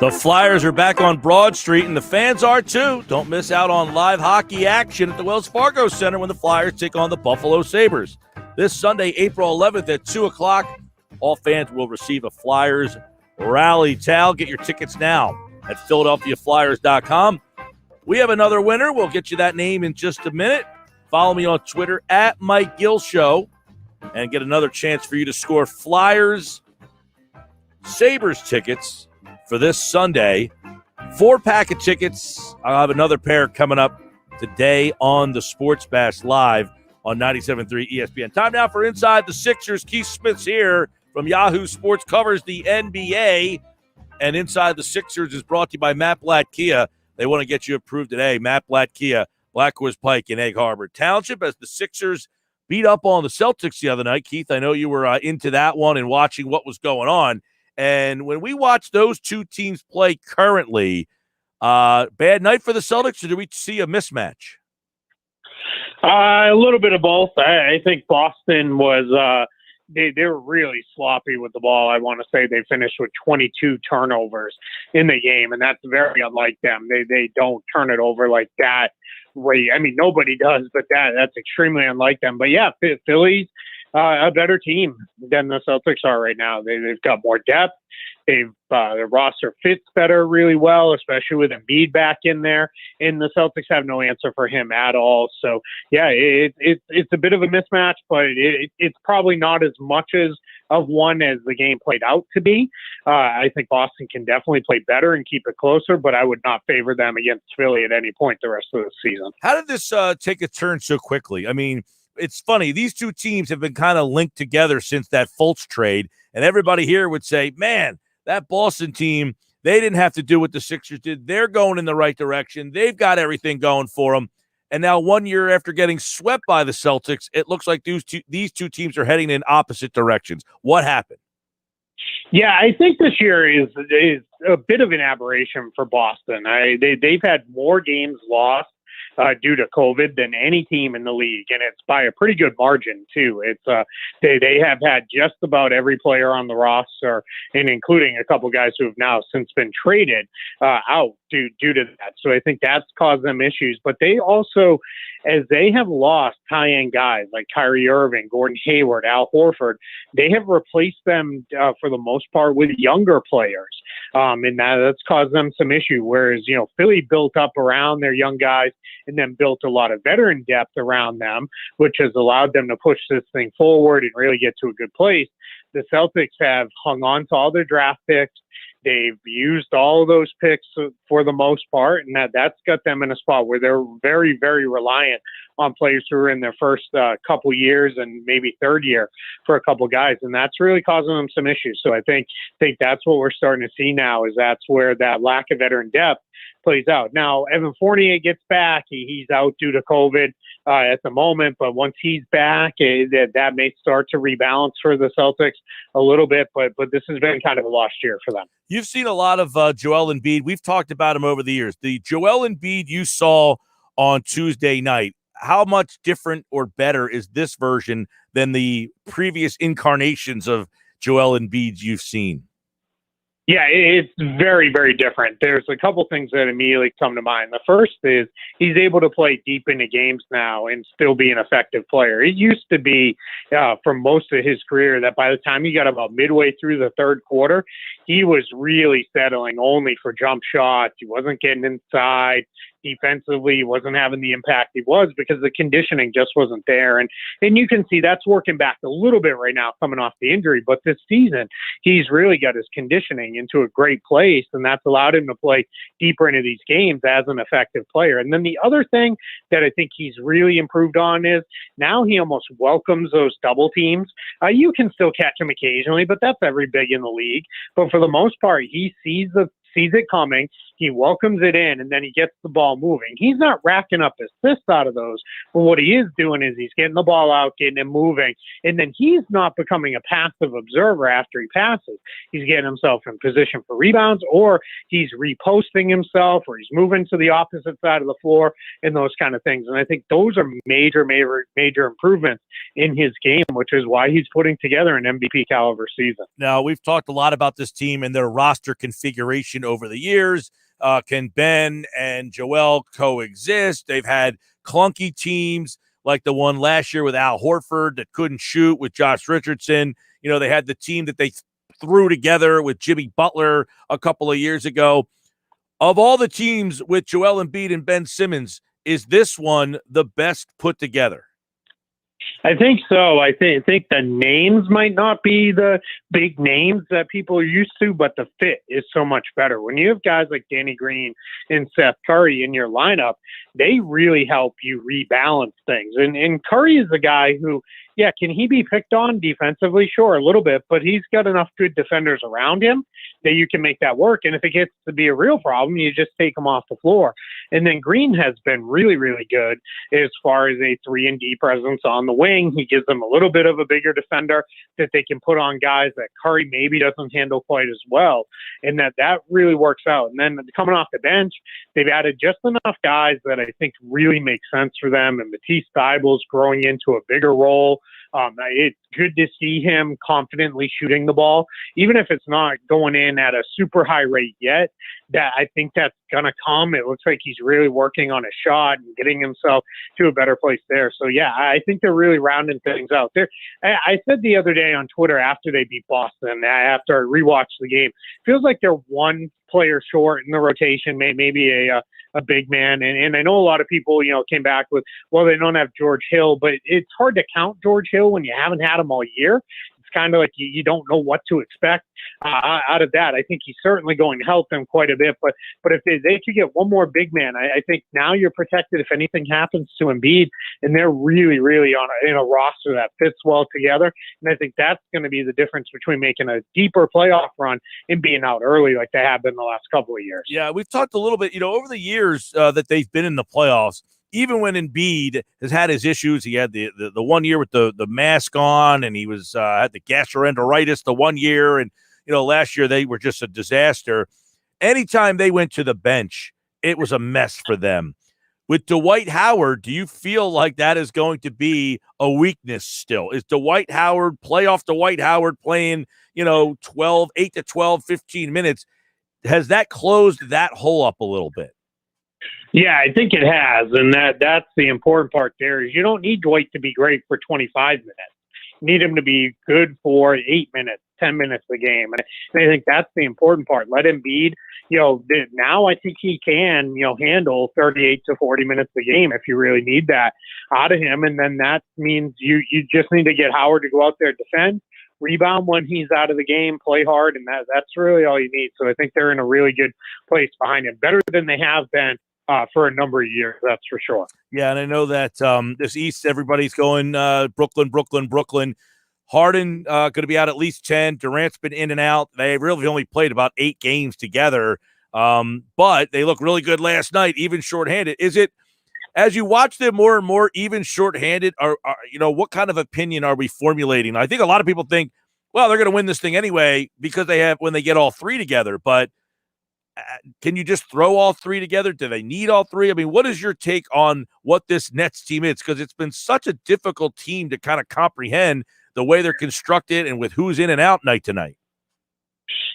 The Flyers are back on Broad Street, and the fans are too. Don't miss out on live hockey action at the Wells Fargo Center when the Flyers take on the Buffalo Sabres. This Sunday, April 11th at 2 o'clock, all fans will receive a Flyers rally towel. Get your tickets now at PhiladelphiaFlyers.com. We have another winner. We'll get you that name in just a minute. Follow me on Twitter at Mike Gill Show and get another chance for you to score Flyers Sabres tickets for this Sunday. 4-pack of tickets. I'll have another pair coming up today on the Sports Bash Live on 97.3 ESPN. Time now for Inside the Sixers. Keith Smith's here from Yahoo Sports, covers the NBA. And Inside the Sixers is brought to you by Matt Blatt Kia. They want to get you approved today. Matt Blatt Kia, Blackwoods Pike in Egg Harbor Township, as the Sixers beat up on the Celtics the other night. Keith, I know you were into that one and watching what was going on. And when we watch those two teams play currently, bad night for the Celtics, or do we see a mismatch? A little bit of both. I think Boston was they were really sloppy with the ball. I want to say they finished with 22 turnovers in the game, and that's very unlike them. They don't turn it over like that. I mean, nobody does, but that's extremely unlike them. But yeah, Phillies, a better team than the Celtics are right now. They've got more depth. Their roster fits better really well, especially with Embiid back in there. And the Celtics have no answer for him at all. So, yeah, it's a bit of a mismatch, but it's probably not as much of one as the game played out to be. I think Boston can definitely play better and keep it closer, but I would not favor them against Philly at any point the rest of the season. How did this take a turn so quickly? I mean, it's funny. These two teams have been kind of linked together since that Fultz trade, and everybody here would say, man, that Boston team, they didn't have to do what the Sixers did. They're going in the right direction. They've got everything going for them. And now 1 year after getting swept by the Celtics, it looks like these two teams are heading in opposite directions. What happened? Yeah, I think this year is a bit of an aberration for Boston. They've had more games lost due to COVID than any team in the league, and it's by a pretty good margin too. It's they have had just about every player on the roster, and including a couple guys who have now since been traded out due to that. So I think that's caused them issues. But they also, as they have lost high-end guys like Kyrie Irving, Gordon Hayward, Al Horford, they have replaced them for the most part with younger players, and that's caused them some issue. Whereas Philly built up around their young guys and then built a lot of veteran depth around them, which has allowed them to push this thing forward and really get to a good place. The Celtics have hung on to all their draft picks. They've used all of those picks for the most part, and that's got them in a spot where they're very, very reliant on players who are in their first couple years and maybe third year for a couple guys, and that's really causing them some issues. So I think that's what we're starting to see now, is that's where that lack of veteran depth plays out. Now, Evan Fournier gets back. He's out due to COVID at the moment, but once he's back, that may start to rebalance for the Celtics a little bit, but this has been kind of a lost year for them. You've seen a lot of Joel Embiid. We've talked about him over the years. The Joel Embiid you saw on Tuesday night, how much different or better is this version than the previous incarnations of Joel Embiid you've seen? Yeah, it's very, very different. There's a couple things that immediately come to mind. The first is he's able to play deep into games now and still be an effective player. It used to be for most of his career that by the time he got about midway through the third quarter, he was really settling only for jump shots. He wasn't getting inside. Defensively, he wasn't having the impact he was because the conditioning just wasn't there. And you can see that's working back a little bit right now coming off the injury. But this season, he's really got his conditioning into a great place, and that's allowed him to play deeper into these games as an effective player. And then the other thing that I think he's really improved on is now he almost welcomes those double teams. You can still catch him occasionally, but that's every big in the league. But for the most part, he sees it coming. He welcomes it in, and then he gets the ball moving. He's not racking up assists out of those, but what he is doing is he's getting the ball out, getting it moving, and then he's not becoming a passive observer after he passes. He's getting himself in position for rebounds, or he's reposting himself, or he's moving to the opposite side of the floor, and those kind of things. And I think those are major improvements in his game, which is why he's putting together an MVP caliber season. Now, we've talked a lot about this team and their roster configuration over the years. Can Ben and Joel coexist? They've had clunky teams like the one last year with Al Horford that couldn't shoot with Josh Richardson. They had the team that they threw together with Jimmy Butler a couple of years ago. Of all the teams with Joel Embiid and Ben Simmons, is this one the best put together? I think so. I think the names might not be the big names that people are used to, but the fit is so much better. When you have guys like Danny Green and Seth Curry in your lineup, they really help you rebalance things. And Curry is the guy who, can he be picked on defensively? Sure, a little bit, but he's got enough good defenders around him that you can make that work. And if it gets to be a real problem, you just take him off the floor. And then Green has been really, really good as far as a 3-and-D presence on the wing. He gives them a little bit of a bigger defender that they can put on guys that Curry maybe doesn't handle quite as well. And that really works out. And then coming off the bench, they've added just enough guys that I think really make sense for them. And Matisse Thybulle's growing into a bigger role. It's good to see him confidently shooting the ball, even if it's not going in at a super high rate yet. That I think that's going to come. It looks like he's really working on a shot and getting himself to a better place there. So, I think they're really rounding things out there. I said the other day on Twitter after they beat Boston, after I rewatched the game, feels like they're one player short in the rotation, maybe a big man. And I know a lot of people, came back with, well, they don't have George Hill, but it's hard to count George Hill when you haven't had him all year. It's kind of like you don't know what to expect out of that. I think he's certainly going to help them quite a bit. But if they could get one more big man, I think now you're protected if anything happens to Embiid. And they're really, really in a roster that fits well together. And I think that's going to be the difference between making a deeper playoff run and being out early like they have been the last couple of years. Yeah, we've talked a little bit, over the years that they've been in the playoffs. Even when Embiid has had his issues, he had the 1 year with the mask on, and he was had the gastroenteritis the 1 year, and last year they were just a disaster. Anytime they went to the bench, it was a mess for them. With Dwight Howard, do you feel like that is going to be a weakness still? Is playoff Dwight Howard playing 8 to 12, 15 minutes? Has that closed that hole up a little bit? Yeah, I think it has, and that's the important part there is you don't need Dwight to be great for 25 minutes. You need him to be good for 8 minutes, 10 minutes a game, and I think that's the important part. Let Embiid, now I think he can, handle 38 to 40 minutes a game if you really need that out of him, and then that means you just need to get Howard to go out there, defend, rebound when he's out of the game, play hard, and that's really all you need. So I think they're in a really good place behind him, better than they have been for a number of years, that's for sure. Yeah, and I know that this East, everybody's going Brooklyn. Harden going to be out at least 10. Durant's been in and out. They really only played about 8 games together, but they look really good last night, even shorthanded. Is it, as you watch them more and more, even shorthanded, what kind of opinion are we formulating? I think a lot of people think, well, they're going to win this thing anyway because when they get all 3 together, but can you just throw all 3 together? Do they need all 3? I mean, what is your take on what this Nets team is? Because it's been such a difficult team to kind of comprehend the way they're constructed and with who's in and out night to night.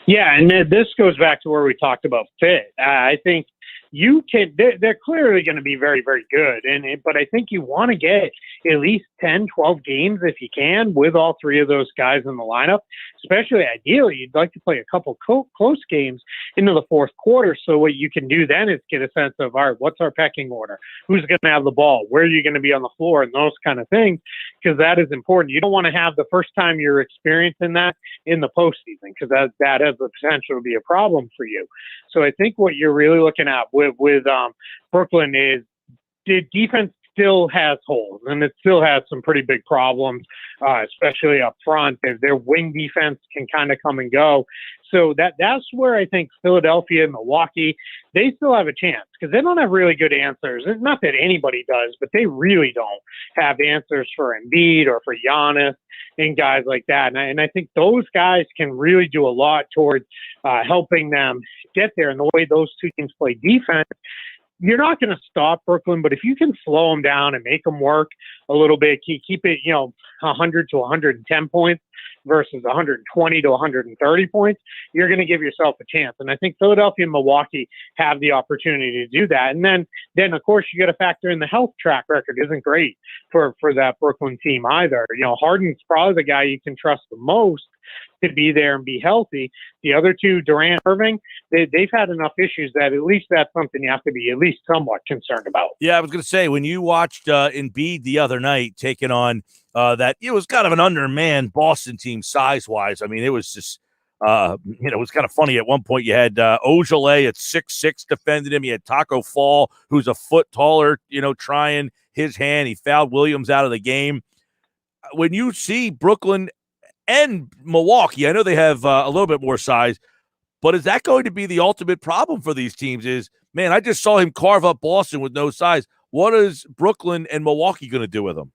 Yeah, and this goes back to where we talked about fit. I think they're clearly going to be very, very good. But I think you want to get at least 10, 12 games if you can with all 3 of those guys in the lineup. Especially ideally, you'd like to play a couple close games into the fourth quarter. So what you can do then is get a sense of, all right, what's our pecking order? Who's going to have the ball? Where are you going to be on the floor? And those kind of things, because that is important. You don't want to have the first time you're experiencing that in the postseason, because that has the potential to be a problem for you. So I think what you're really looking at with Brooklyn is, did defense still has holes, and it still has some pretty big problems, especially up front. Their wing defense can kind of come and go. So that's where I think Philadelphia and Milwaukee, they still have a chance because they don't have really good answers. It's not that anybody does, but they really don't have answers for Embiid or for Giannis and guys like that. And I think those guys can really do a lot towards helping them get there. And the way those two teams play defense, you're not going to stop Brooklyn, but if you can slow them down and make them work a little bit, keep it, 100 to 110 points versus 120 to 130 points, you're going to give yourself a chance. And I think Philadelphia and Milwaukee have the opportunity to do that. And then of course, you got to factor in the health track record isn't great for that Brooklyn team either. Harden's probably the guy you can trust the most to be there and be healthy. The other two, Durant, Irving, they've had enough issues that at least that's something you have to be at least somewhat concerned about. Yeah, I was going to say, when you watched Embiid the other night taking on that, it was kind of an undermanned Boston team size-wise. I mean, it was just, it was kind of funny. At one point, you had Ojale at 6'6" defending him. You had Taco Fall, who's a foot taller, trying his hand. He fouled Williams out of the game. When you see Brooklyn and Milwaukee, I know they have a little bit more size, but is that going to be the ultimate problem for these teams? Man, I just saw him carve up Boston with no size. What is Brooklyn and Milwaukee going to do with him?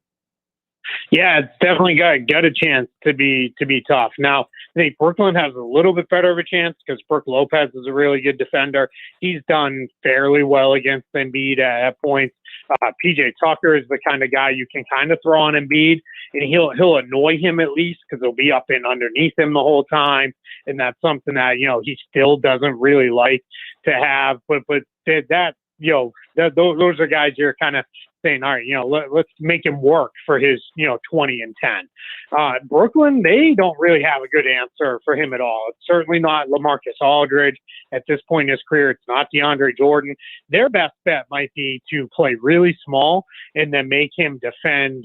Yeah, it's definitely got a chance to be tough. Now, I think Brooklyn has a little bit better of a chance because Brook Lopez is a really good defender. He's done fairly well against Embiid at points. PJ Tucker is the kind of guy you can kind of throw on Embiid, and he'll annoy him at least because he'll be up and underneath him the whole time, and that's something that he still doesn't really like to have. But that those are guys you're kind of saying, all right, let's make him work for his 20 and 10. Brooklyn, they don't really have a good answer for him at all. It's certainly not LaMarcus Aldridge at this point in his career. It's not DeAndre Jordan. Their best bet might be to play really small and then make him defend,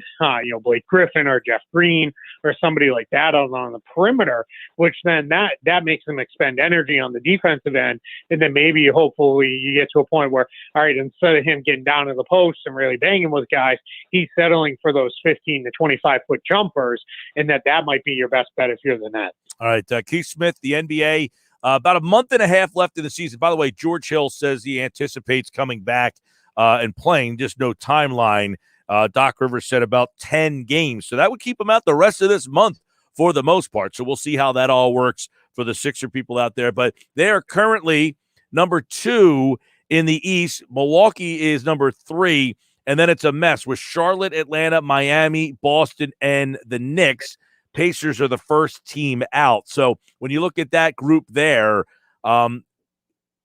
Blake Griffin or Jeff Green or somebody like that on the perimeter, which then that makes them expend energy on the defensive end. And then maybe hopefully you get to a point where, all right, instead of him getting down to the post and really banging with guys, he's settling for those 15 to 25 foot jumpers, and that might be your best bet if you're the Nets. All right, Keith Smith, the NBA, about a month and a half left in the season. By the way, George Hill says he anticipates coming back and playing, just no timeline. Doc Rivers said about 10 games, so that would keep him out the rest of this month for the most part. So we'll see how that all works for the Sixer people out there. But they are currently number 2 in the East. Milwaukee is number 3. And then it's a mess with Charlotte, Atlanta, Miami, Boston, and the Knicks. Pacers are the first team out. So when you look at that group there,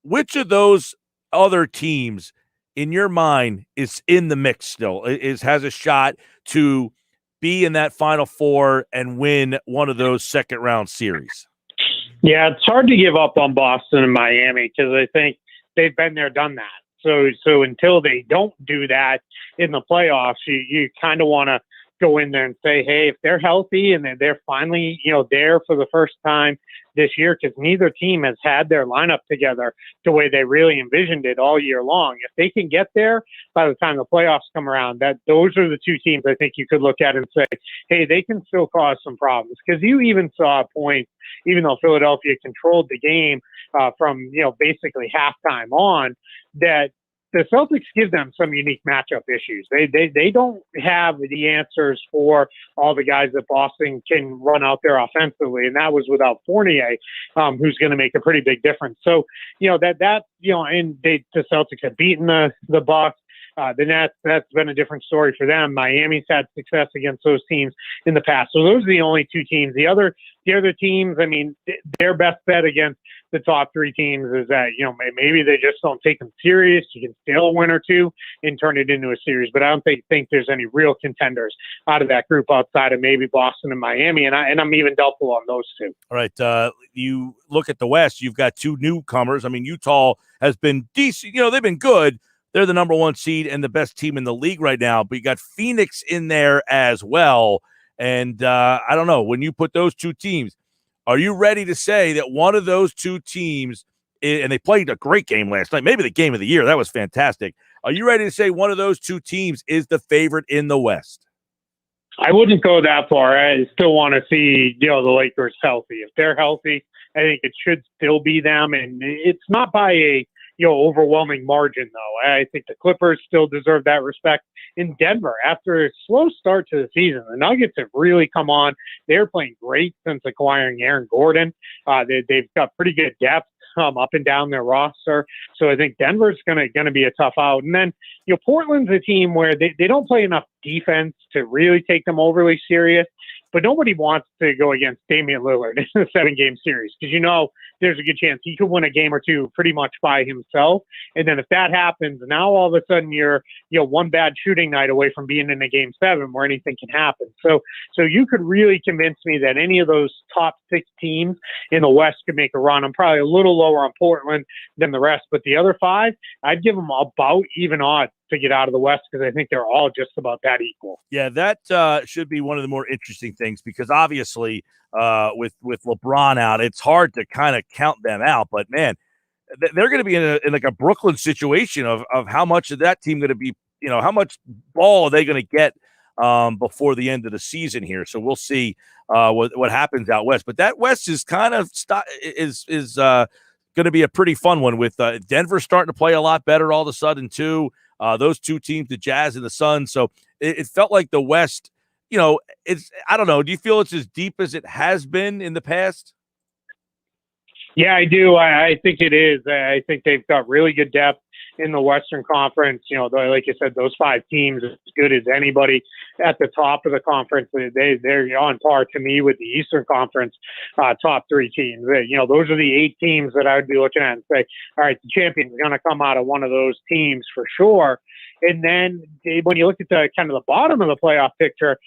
which of those other teams in your mind is in the mix still, has a shot to be in that Final Four and win one of those second-round series? Yeah, it's hard to give up on Boston and Miami because I think they've been there, done that. So until they don't do that in the playoffs, you kind of want to go in there and say, hey, if they're healthy and they're finally, there for the first time this year, because neither team has had their lineup together the way they really envisioned it all year long. If they can get there by the time the playoffs come around, those are the two teams I think you could look at and say, hey, they can still cause some problems. Because you even saw a point, even though Philadelphia controlled the game from, basically halftime on, that the Celtics give them some unique matchup issues. They don't have the answers for all the guys that Boston can run out there offensively, and that was without Fournier, who's going to make a pretty big difference. So, and the Celtics have beaten the Bucks. The Nets, that's been a different story for them. Miami's had success against those teams in the past. So those are the only two teams. The other teams, I mean, their best bet against the top 3 teams is that, maybe they just don't take them serious. You can steal a win or two and turn it into a series. But I don't think there's any real contenders out of that group outside of maybe Boston and Miami. And I'm even doubtful on those two. All right. You look at the West, you've got 2 newcomers. I mean, Utah has been decent. They've been good. They're the number 1 seed and the best team in the league right now. But you got Phoenix in there as well. And I don't know, when you put those 2 teams, are you ready to say that one of those 2 teams, and they played a great game last night, maybe the game of the year, that was fantastic. Are you ready to say one of those two teams is the favorite in the West? I wouldn't go that far. I still want to see, the Lakers healthy. If they're healthy, I think it should still be them. And it's not by a, overwhelming margin, though. I think the Clippers still deserve that respect. In Denver, after a slow start to the season, the Nuggets have really come on. They're playing great since acquiring Aaron Gordon. They've got pretty good depth up and down their roster. So I think Denver's going to be a tough out. And then, Portland's a team where they don't play enough defense to really take them overly serious, but nobody wants to go against Damian Lillard in a 7-game series because, there's a good chance he could win a game or two pretty much by himself. And then if that happens, now all of a sudden you're, one bad shooting night away from being in a game 7 where anything can happen. So you could really convince me that any of those top 6 teams in the West could make a run. I'm probably a little lower on Portland than the rest, but the other 5, I'd give them about even odds to get out of the West because I think they're all just about that equal. Yeah, that should be one of the more interesting things because obviously with LeBron out, it's hard to kind of count them out. But man, they're going to be in like a Brooklyn situation of how much of that team going to be, how much ball are they going to get before the end of the season here. So we'll see what happens out West. But that West is kind of going to be a pretty fun one with Denver starting to play a lot better all of a sudden too. Those two teams, the Jazz and the Suns. So it felt like the West, I don't know. Do you feel it's as deep as it has been in the past? Yeah, I do. I think it is. I think they've got really good depth in the Western Conference. Like you said, those 5 teams as good as anybody at the top of the conference. They're on par to me with the Eastern Conference top 3 teams. Those are the 8 teams that I would be looking at and say, all right, the champion's going to come out of one of those teams for sure. And then when you look at the kind of the bottom of the playoff picture,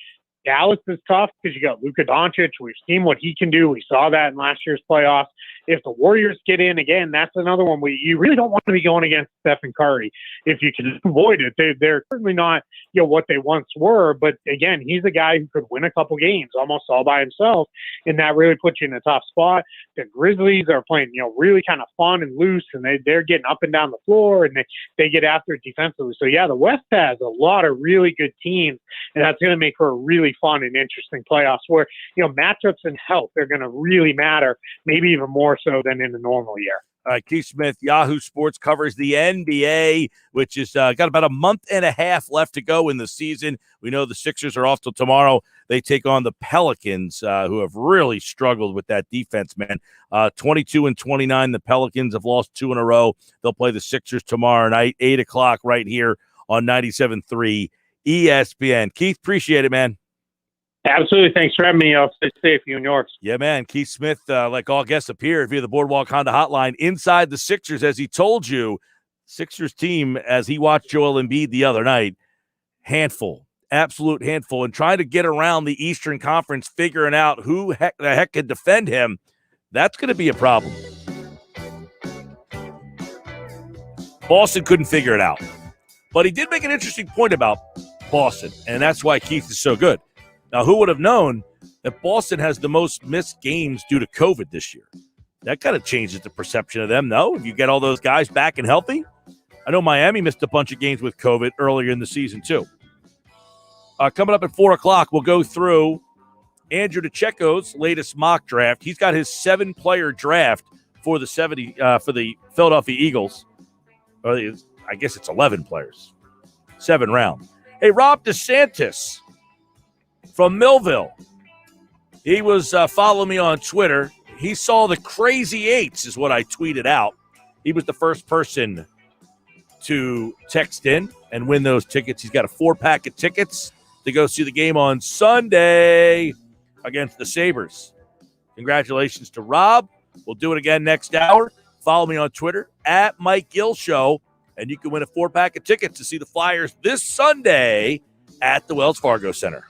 Dallas is tough because you got Luka Doncic. We've seen what he can do. We saw that in last year's playoffs. If the Warriors get in again, that's another one you really don't want to be going against Stephen Curry if you can avoid it. They're certainly not what they once were, but again, he's a guy who could win a couple games almost all by himself, and that really puts you in a tough spot. The Grizzlies are playing really kind of fun and loose, and they're getting up and down the floor, and they get after it defensively. So yeah, the West has a lot of really good teams, and that's going to make for a really fun and interesting playoffs where matchups and health are going to really matter, maybe even more so than in a normal year. All right, Keith Smith, Yahoo Sports covers the NBA, which is got about a month and a half left to go in the season. We know the Sixers are off till tomorrow. They take on the Pelicans, who have really struggled with that defense, man. 22-29, the Pelicans have lost 2 in a row. They'll play the Sixers tomorrow night, 8 o'clock right here on 97.3 ESPN. Keith, appreciate it, man. Absolutely. Thanks for having me. I'll stay safe, you and yours. Yeah, man. Keith Smith, like all guests, appeared via the Boardwalk Honda hotline inside the Sixers, as he told you. Sixers team, as he watched Joel Embiid the other night, handful, absolute handful, and trying to get around the Eastern Conference, figuring out who the heck could defend him. That's going to be a problem. Boston couldn't figure it out. But he did make an interesting point about Boston, and that's why Keith is so good. Now, who would have known that Boston has the most missed games due to COVID this year? That kind of changes the perception of them, though, if you get all those guys back and healthy. I know Miami missed a bunch of games with COVID earlier in the season, too. Coming up at 4 o'clock, we'll go through Andrew DiCecco's latest mock draft. He's got his 7-player draft for the Philadelphia Eagles. Or I guess it's 11 players. 7 rounds. Hey, Rob DeSantis from Millville. He was following me on Twitter. He saw the Crazy 8s is what I tweeted out. He was the first person to text in and win those tickets. He's got a 4-pack of tickets to go see the game on Sunday against the Sabres. Congratulations to Rob. We'll do it again next hour. Follow me on Twitter at Mike Gill Show, and you can win a 4-pack of tickets to see the Flyers this Sunday at the Wells Fargo Center.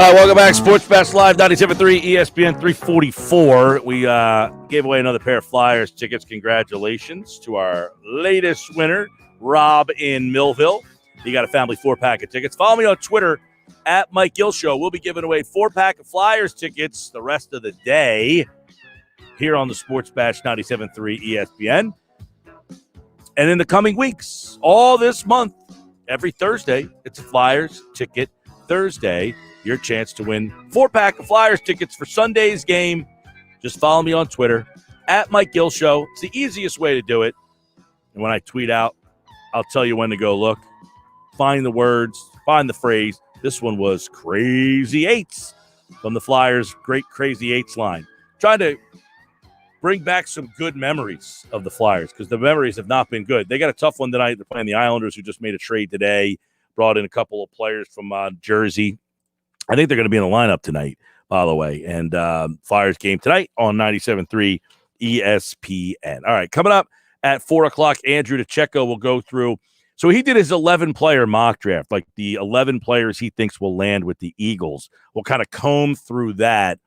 right, welcome back. Sports Bash Live, 97.3 ESPN 344. We gave away another pair of Flyers tickets. Congratulations to our latest winner, Rob in Millville. He got a family 4-pack of tickets. Follow me on Twitter at Mike Gill Show. We'll be giving away 4-pack of Flyers tickets the rest of the day here on the Sports Bash 97.3 ESPN. And in the coming weeks, all this month, every Thursday, it's a Flyers ticket Thursday. Your chance to win 4-pack of Flyers tickets for Sunday's game. Just follow me on Twitter at Mike Gill Show. It's the easiest way to do it. And when I tweet out, I'll tell you when to go look. Find the words, find the phrase. This one was Crazy Eights from the Flyers' great Crazy Eights line. Trying to bring back some good memories of the Flyers because the memories have not been good. They got a tough one tonight. They're playing the Islanders, who just made a trade today, brought in a couple of players from Jersey. I think they're going to be in the lineup tonight, by the way. And Flyers game tonight on 97.3 ESPN. All right, coming up at 4 o'clock, Andrew DiCecco will go through. So he did his 11-player mock draft, like the 11 players he thinks will land with the Eagles. We'll kind of comb through that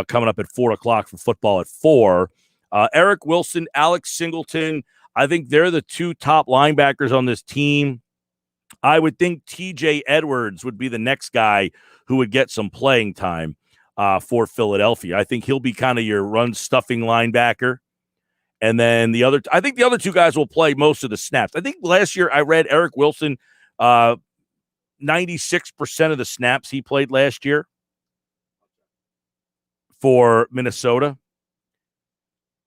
coming up at 4 o'clock for football at 4. Eric Wilson, Alex Singleton, I think they're the two top linebackers on this team. I would think TJ Edwards would be the next guy who would get some playing time for Philadelphia. I think he'll be kind of your run-stuffing linebacker. And then I think the other two guys will play most of the snaps. I think last year I read Eric Wilson, 96% of the snaps he played last year for Minnesota.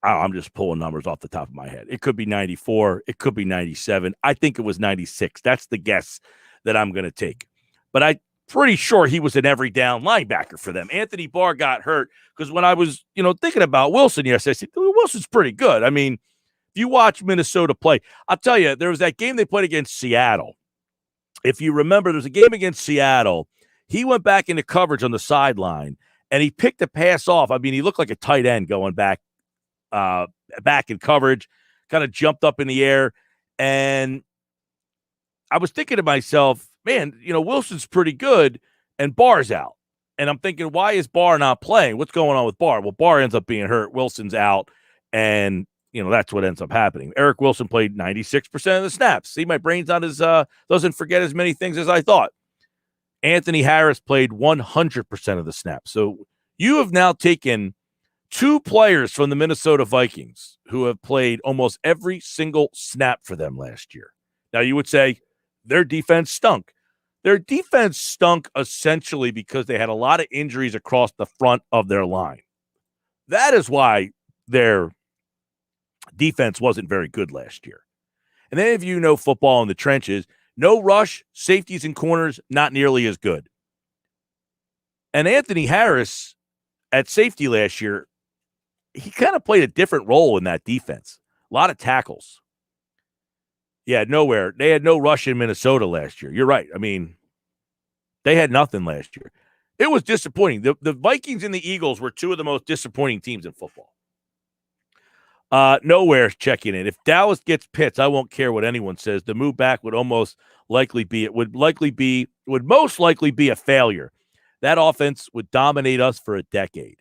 I'm just pulling numbers off the top of my head. It could be 94. It could be 97. I think it was 96. That's the guess that I'm going to take. But I'm pretty sure he was an every down linebacker for them. Anthony Barr got hurt because when I was, thinking about Wilson yesterday, I said, Wilson's pretty good. I mean, if you watch Minnesota play, I'll tell you, there was that game they played against Seattle. If you remember, there's a game against Seattle. He went back into coverage on the sideline, and he picked a pass off. I mean, he looked like a tight end going back in coverage, kind of jumped up in the air. And I was thinking to myself, man, Wilson's pretty good and Barr's out. And I'm thinking, why is Barr not playing? What's going on with Barr? Well, Barr ends up being hurt. Wilson's out. And, that's what ends up happening. Eric Wilson played 96% of the snaps. See, my brain's not as, doesn't forget as many things as I thought. Anthony Harris played 100% of the snaps. So you have now taken two players from the Minnesota Vikings who have played almost every single snap for them last year. Now, you would say their defense stunk. Their defense stunk essentially because they had a lot of injuries across the front of their line. That is why their defense wasn't very good last year. And then if you know football in the trenches, no rush, safeties and corners, not nearly as good. And Anthony Harris at safety last year, he kind of played a different role in that defense. A lot of tackles. Yeah, nowhere. They had no rush in Minnesota last year. You're right. I mean, they had nothing last year. It was disappointing. The Vikings and the Eagles were two of the most disappointing teams in football. Nowhere checking in. If Dallas gets Pitts, I won't care what anyone says. The move back would most likely be a failure. That offense would dominate us for a decade.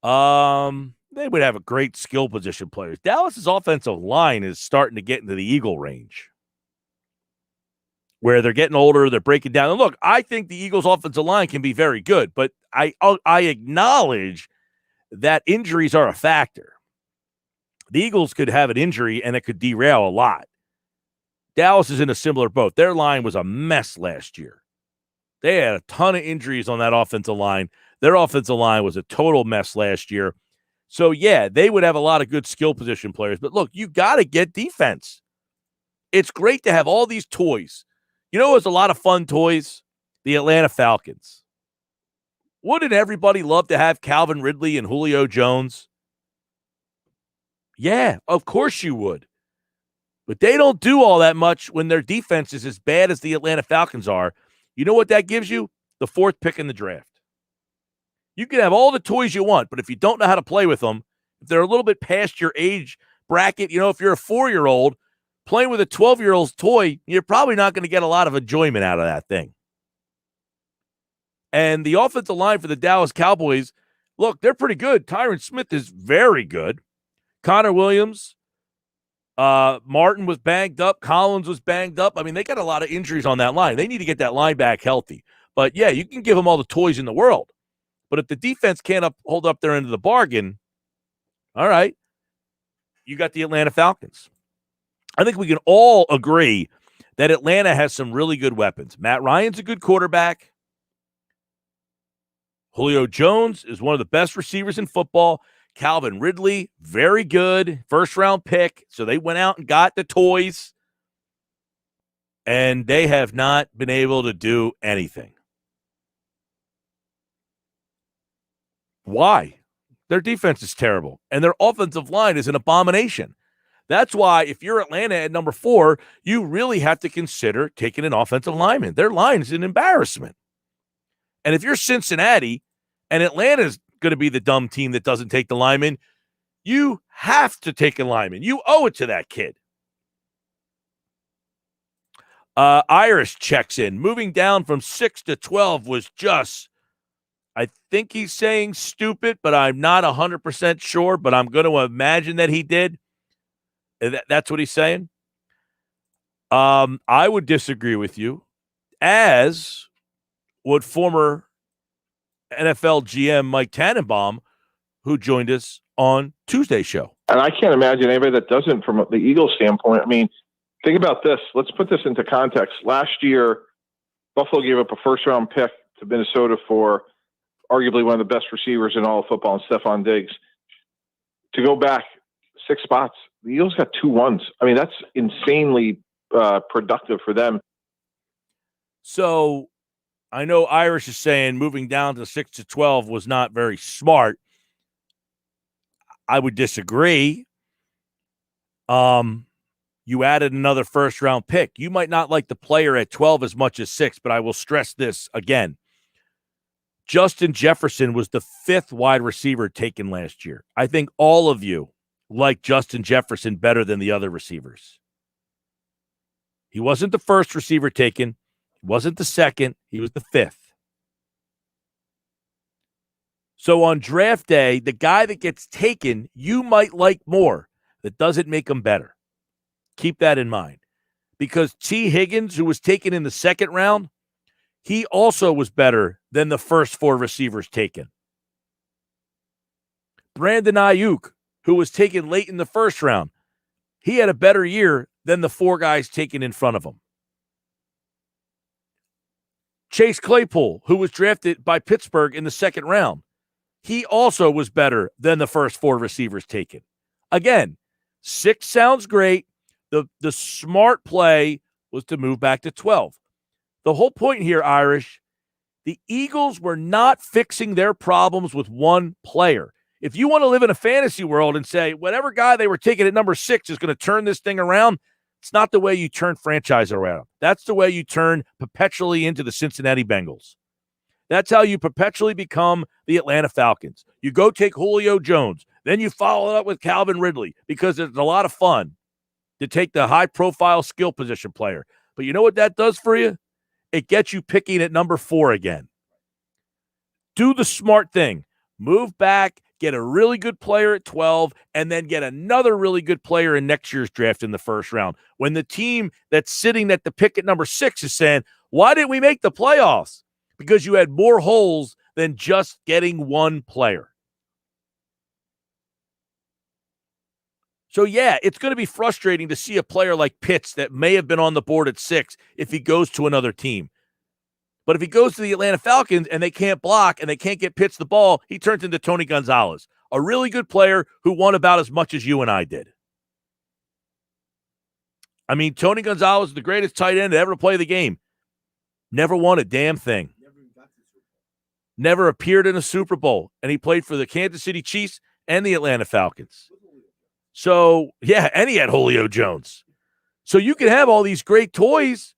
They would have a great skill position players. Dallas's offensive line is starting to get into the Eagle range where they're getting older, they're breaking down. And look, I think the Eagles' offensive line can be very good, but I acknowledge that injuries are a factor. The Eagles could have an injury and it could derail a lot. Dallas is in a similar boat. Their line was a mess last year. They had a ton of injuries on that offensive line. Their offensive line was a total mess last year. So, yeah, they would have a lot of good skill position players. But, look, you got to get defense. It's great to have all these toys. You know, it was a lot of fun toys? The Atlanta Falcons. Wouldn't everybody love to have Calvin Ridley and Julio Jones? Yeah, of course you would. But they don't do all that much when their defense is as bad as the Atlanta Falcons are. You know what that gives you? The 4th pick in the draft. You can have all the toys you want, but if you don't know how to play with them, if they're a little bit past your age bracket, if you're a 4-year-old playing with a 12-year-old's toy, you're probably not going to get a lot of enjoyment out of that thing. And the offensive line for the Dallas Cowboys, look, they're pretty good. Tyron Smith is very good. Connor Williams, Martin was banged up. Collins was banged up. I mean, they got a lot of injuries on that line. They need to get that line back healthy. But, yeah, you can give them all the toys in the world. But if the defense can't hold up their end of the bargain, all right, you got the Atlanta Falcons. I think we can all agree that Atlanta has some really good weapons. Matt Ryan's a good quarterback. Julio Jones is one of the best receivers in football. Calvin Ridley, very good. First-round pick. So they went out and got the toys. And they have not been able to do anything. Why? Their defense is terrible. And their offensive line is an abomination. That's why if you're Atlanta at number 4, you really have to consider taking an offensive lineman. Their line is an embarrassment. And if you're Cincinnati and Atlanta's going to be the dumb team that doesn't take the lineman, you have to take a lineman. You owe it to that kid. Irish checks in. Moving down from 6 to 12 was just, I think he's saying stupid, but I'm not 100% sure, but I'm going to imagine that he did. That's what he's saying. I would disagree with you, as would former NFL GM Mike Tannenbaum, who joined us on Tuesday's show. And I can't imagine anybody that doesn't from the Eagles standpoint. I mean, think about this. Let's put this into context. Last year, Buffalo gave up a first-round pick to Minnesota for arguably one of the best receivers in all of football, and Stephon Diggs. To go back 6 spots, the Eagles got 2 ones. I mean, that's insanely productive for them. So I know Irish is saying moving down to 6 to 12 was not very smart. I would disagree. You added another first-round pick. You might not like the player at 12 as much as 6, but I will stress this again. Justin Jefferson was the 5th wide receiver taken last year. I think all of you like Justin Jefferson better than the other receivers. He wasn't the first receiver taken. He wasn't the second. He was the 5th. So on draft day, the guy that gets taken, you might like more. That doesn't make him better. Keep that in mind. Because T. Higgins, who was taken in the 2nd round, he also was better than the first 4 receivers taken. Brandon Ayuk, who was taken late in the 1st round, he had a better year than the 4 guys taken in front of him. Chase Claypool, who was drafted by Pittsburgh in the 2nd round, he also was better than the first 4 receivers taken. Again, 6 sounds great. The smart play was to move back to 12. The whole point here, Irish, the Eagles were not fixing their problems with one player. If you want to live in a fantasy world and say whatever guy they were taking at number 6 is going to turn this thing around, it's not the way you turn franchise around. That's the way you turn perpetually into the Cincinnati Bengals. That's how you perpetually become the Atlanta Falcons. You go take Julio Jones, then you follow it up with Calvin Ridley because it's a lot of fun to take the high-profile skill position player. But you know what that does for you? It gets you picking at number 4 again. Do the smart thing. Move back, get a really good player at 12, and then get another really good player in next year's draft in the 1st round. When the team that's sitting at the pick at number 6 is saying, why didn't we make the playoffs? Because you had more holes than just getting one player. So, yeah, it's going to be frustrating to see a player like Pitts that may have been on the board at 6 if he goes to another team. But if he goes to the Atlanta Falcons and they can't block and they can't get Pitts the ball, he turns into Tony Gonzalez, a really good player who won about as much as you and I did. I mean, Tony Gonzalez is the greatest tight end to ever play the game. Never won a damn thing. Never appeared in a Super Bowl. And he played for the Kansas City Chiefs and the Atlanta Falcons. So, yeah, and he had Julio Jones. So you can have all these great toys,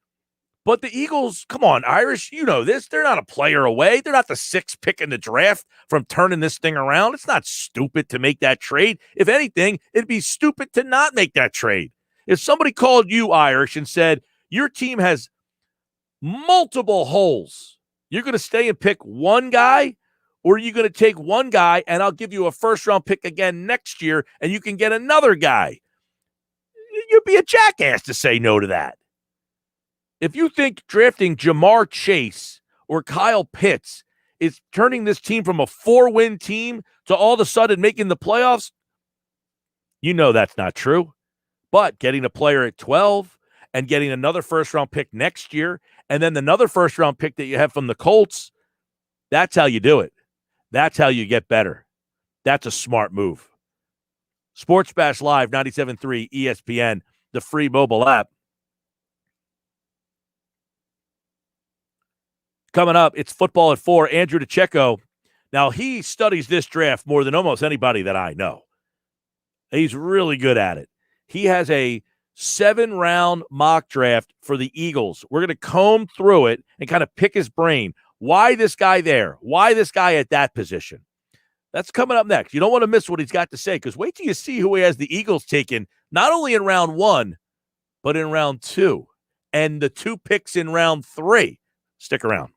but the Eagles, come on, Irish, you know this. They're not a player away. They're not the 6th pick in the draft from turning this thing around. It's not stupid to make that trade. If anything, it'd be stupid to not make that trade. If somebody called you, Irish, and said, your team has multiple holes You're going to stay and pick one guy, or are you going to take one guy and I'll give you a first-round pick again next year and you can get another guy? You'd be a jackass to say no to that. If you think drafting Jamar Chase or Kyle Pitts is turning this team from a 4-win team to all of a sudden making the playoffs, you know that's not true. But getting a player at 12 and getting another first-round pick next year and then another first-round pick that you have from the Colts, that's how you do it. That's how you get better. That's a smart move. Sports Bash Live, 97.3 ESPN, the free mobile app. Coming up, it's football at 4. Andrew DiCecco. Now, he studies this draft more than almost anybody that I know. He's really good at it. He has a 7-round mock draft for the Eagles. We're going to comb through it and kind of pick his brain. Why this guy there? Why this guy at that position? That's coming up next. You don't want to miss what he's got to say, because wait till you see who he has the Eagles taken, not only in round 1, but in round 2, and the 2 picks in round 3. Stick around.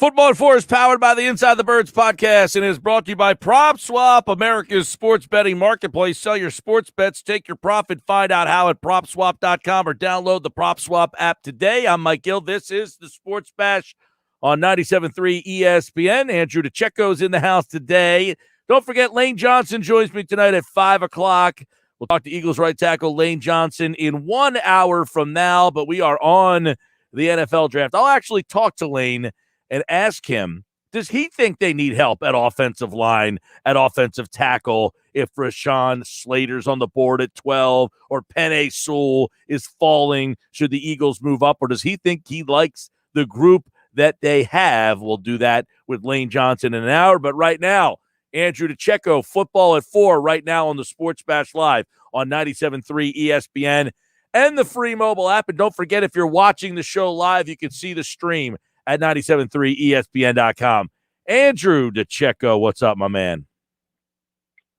Football at 4 is powered by the Inside the Birds podcast and is brought to you by PropSwap, America's sports betting marketplace. Sell your sports bets, take your profit, find out how at PropSwap.com or download the PropSwap app today. I'm Mike Gill. This is the Sports Bash on 97.3 ESPN. Andrew DiCecco is in the house today. Don't forget, Lane Johnson joins me tonight at 5 o'clock. We'll talk to Eagles right tackle Lane Johnson in 1 hour from now, but we are on the NFL draft. I'll actually talk to Lane and ask him, does he think they need help at offensive line, at offensive tackle, if Rashawn Slater's on the board at 12 or Penei Sewell is falling? Should the Eagles move up, or does he think he likes the group that they have? We'll do that with Lane Johnson in an hour. But right now, Andrew DiCecco, Football at 4, right now on the Sports Bash Live on 97.3 ESPN and the free mobile app. And don't forget, if you're watching the show live, you can see the stream at 97.3ESPN.com. Andrew DiCecco, what's up, my man?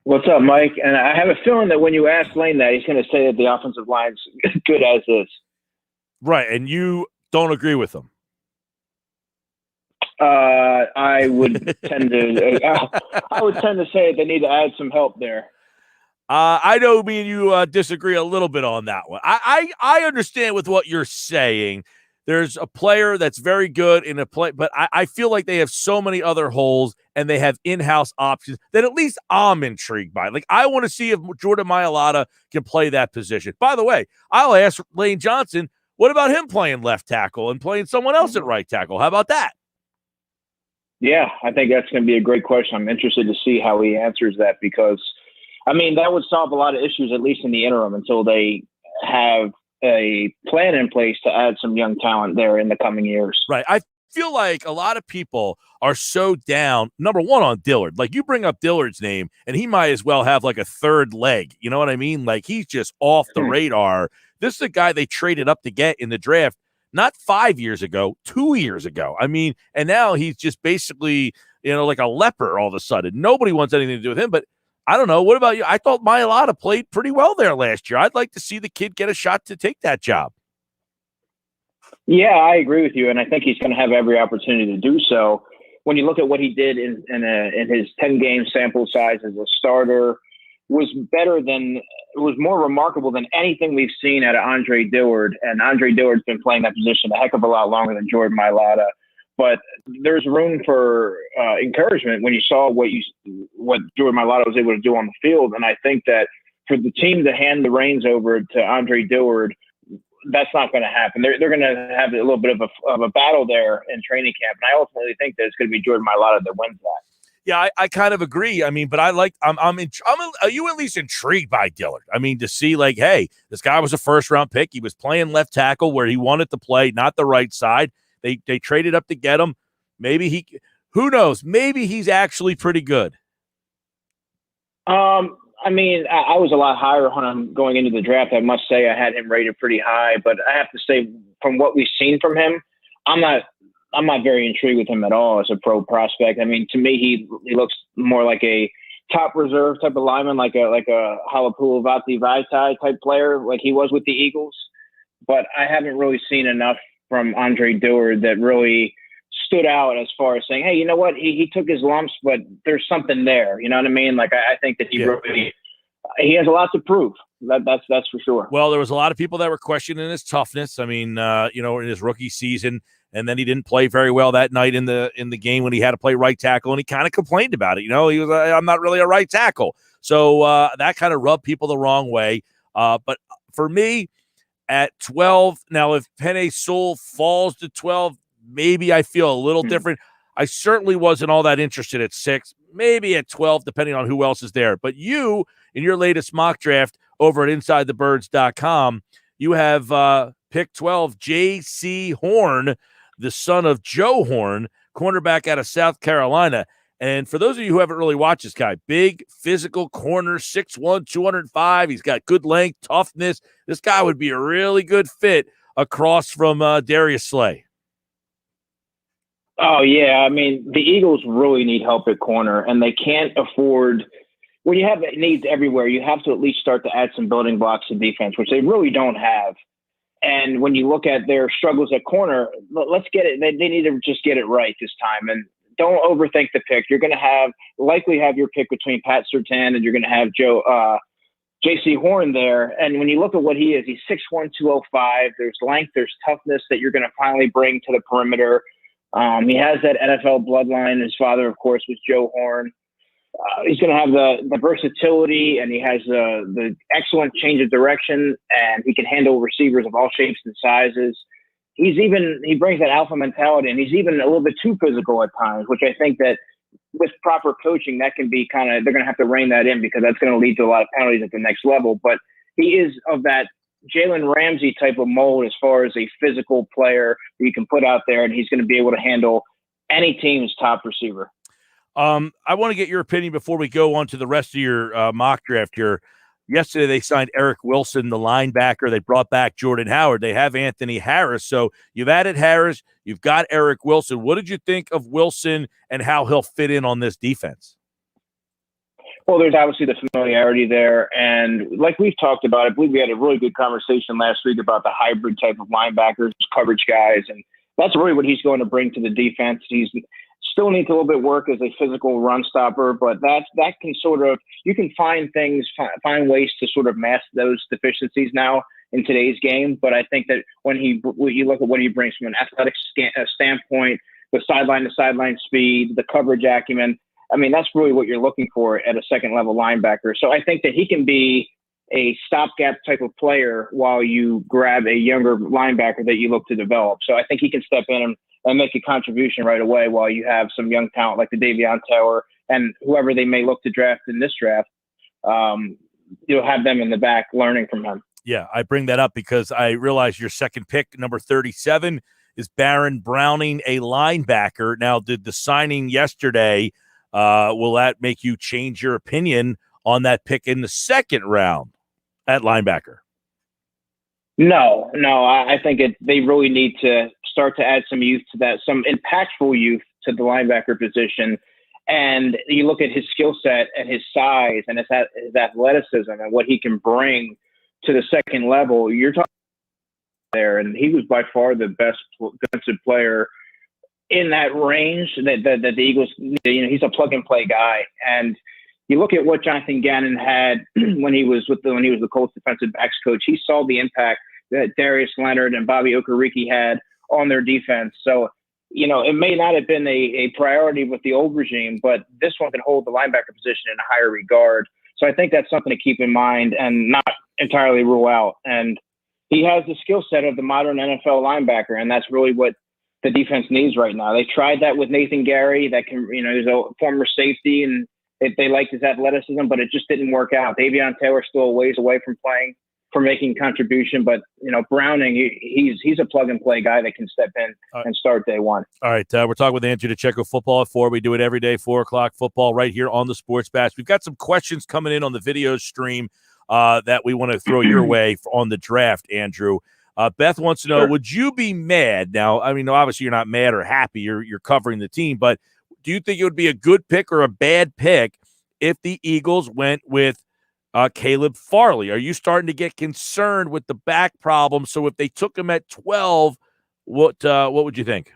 What's up, Mike? And I have a feeling that when you ask Lane that, he's going to say that the offensive line's good as is. Right, and you don't agree with him. I would tend to say they need to add some help there. I know me and you disagree a little bit on that one. I understand with what you're saying. There's a player that's very good in a play, but I feel like they have so many other holes and they have in-house options that at least I'm intrigued by. Like, I want to see if Jordan Mailata can play that position. By the way, I'll ask Lane Johnson, what about him playing left tackle and playing someone else at right tackle? How about that? Yeah, I think that's going to be a great question. I'm interested to see how he answers that because, I mean, that would solve a lot of issues, at least in the interim, until they have a plan in place to add some young talent there in the coming years. Right. I feel like a lot of people are so down, number one, on Dillard. Like, you bring up Dillard's name, and he might as well have like a third leg. You know what I mean? Like, he's just off the radar. This is a guy they traded up to get in the draft not 5 years ago, 2 years ago. I mean, and now he's just basically, like a leper all of a sudden. Nobody wants anything to do with him, but I don't know. What about you? I thought Mailata played pretty well there last year. I'd like to see the kid get a shot to take that job. Yeah, I agree with you, and I think he's going to have every opportunity to do so. When you look at what he did in his 10-game sample size as a starter, was more remarkable than anything we've seen out of Andre Dillard. And Andre Dillard's been playing that position a heck of a lot longer than Jordan Mailata. But there's room for encouragement when you saw what Jordan Mailata was able to do on the field. And I think that for the team to hand the reins over to Andre Dillard, that's not going to happen. They're going to have a little bit of a battle there in training camp. And I ultimately think that it's going to be Jordan Mailata that wins that. Yeah, I kind of agree. I mean, but are you at least intrigued by Dillard? I mean, to see like, hey, this guy was a first-round pick. He was playing left tackle where he wanted to play, not the right side. They traded up to get him. Maybe who knows? Maybe he's actually pretty good. I mean, I was a lot higher on him going into the draft. I must say I had him rated pretty high, but I have to say from what we've seen from him, I'm not very intrigued with him at all as a pro prospect. I mean, to me, he looks more like a top reserve type of lineman, like a Halapulu Vati Vaitai type player, like he was with the Eagles. But I haven't really seen enough from Andre Dillard that really stood out as far as saying, hey, you know what? He took his lumps, but there's something there. You know what I mean? Like, I think that he has a lot to prove. That's for sure. Well, there was a lot of people that were questioning his toughness. I mean, in his rookie season, and then he didn't play very well that night in the game when he had to play right tackle, and he kind of complained about it. He was, I'm not really a right tackle. So that kind of rubbed people the wrong way. But for me, at 12, now if Penei Sewell falls to 12, maybe I feel a little different. I certainly wasn't all that interested at 6, maybe at 12, depending on who else is there. But you, in your latest mock draft over at InsideTheBirds.com, you have pick 12, J.C. Horn, the son of Joe Horn, cornerback out of South Carolina. And for those of you who haven't really watched this guy, big, physical corner, 6'1", 205. He's got good length, toughness. This guy would be a really good fit across from Darius Slay. Oh, yeah. I mean, the Eagles really need help at corner, and they can't afford – when you have needs everywhere, you have to at least start to add some building blocks to defense, which they really don't have. And when you look at their struggles at corner, let's get it. They need to just get it right this time. And don't overthink the pick. You're going to likely have your pick between Pat Surtain and you're going to have J.C. Horn there. And when you look at what he is, he's 6'1", 205. There's length, there's toughness that you're going to finally bring to the perimeter. He has that NFL bloodline. His father, of course, was Joe Horn. He's going to have the versatility, and he has the excellent change of direction, and he can handle receivers of all shapes and sizes. He brings that alpha mentality, and he's even a little bit too physical at times, which I think that with proper coaching, that can be they're going to have to rein that in because that's going to lead to a lot of penalties at the next level. But he is of that Jalen Ramsey type of mold as far as a physical player that you can put out there, and he's going to be able to handle any team's top receiver. I want to get your opinion before we go on to the rest of your mock draft here. Yesterday, they signed Eric Wilson, the linebacker. They brought back Jordan Howard. They have Anthony Harris. So you've added Harris. You've got Eric Wilson. What did you think of Wilson and how he'll fit in on this defense? Well, there's obviously the familiarity there. And like we've talked about, I believe we had a really good conversation last week about the hybrid type of linebackers, coverage guys. And that's really what he's going to bring to the defense. He's still needs a little bit of work as a physical run stopper, but that can you can find ways to sort of mask those deficiencies now in today's game. But I think that when you look at what he brings from an athletic standpoint, the sideline to sideline speed, the coverage acumen, I mean, that's really what you're looking for at a second level linebacker. So I think that he can be a stopgap type of player while you grab a younger linebacker that you look to develop. So I think he can step in and make a contribution right away while you have some young talent like the Davion Taylor and whoever they may look to draft in this draft. You'll have them in the back learning from him. Yeah, I bring that up because I realize your second pick, number 37, is Baron Browning, a linebacker. Now, did the signing yesterday, will that make you change your opinion on that pick in the second round at linebacker? No, I think they really need to start to add some youth to that, some impactful youth to the linebacker position. And you look at his skill set and his size and his athleticism and what he can bring to the second level. You're talking there, and he was by far the best defensive player in that range that the Eagles, he's a plug and play guy. And you look at what Jonathan Gannon had when he was the Colts defensive backs coach. He saw the impact that Darius Leonard and Bobby Okereke had on their defense. So, it may not have been a priority with the old regime, but this one can hold the linebacker position in a higher regard. So I think that's something to keep in mind and not entirely rule out. And he has the skill set of the modern NFL linebacker, and that's really what the defense needs right now. They tried that with Nathan Gary, that he's a former safety, and they liked his athleticism, but it just didn't work out. Davion Taylor still a ways away from making contribution, but Browning, he's a plug and play guy that can step in and start day one. All right, we're talking with Andrew DiCecco, Football at 4. We do it every day, 4:00 football, right here on the Sports Bash. We've got some questions coming in on the video stream that we want to throw your way on the draft, Andrew. Beth wants to know, would you be mad? Now, I mean, obviously you're not mad or happy. You're covering the team, but do you think it would be a good pick or a bad pick if the Eagles went with Caleb Farley? Are you starting to get concerned with the back problem? So if they took him at 12, what would you think?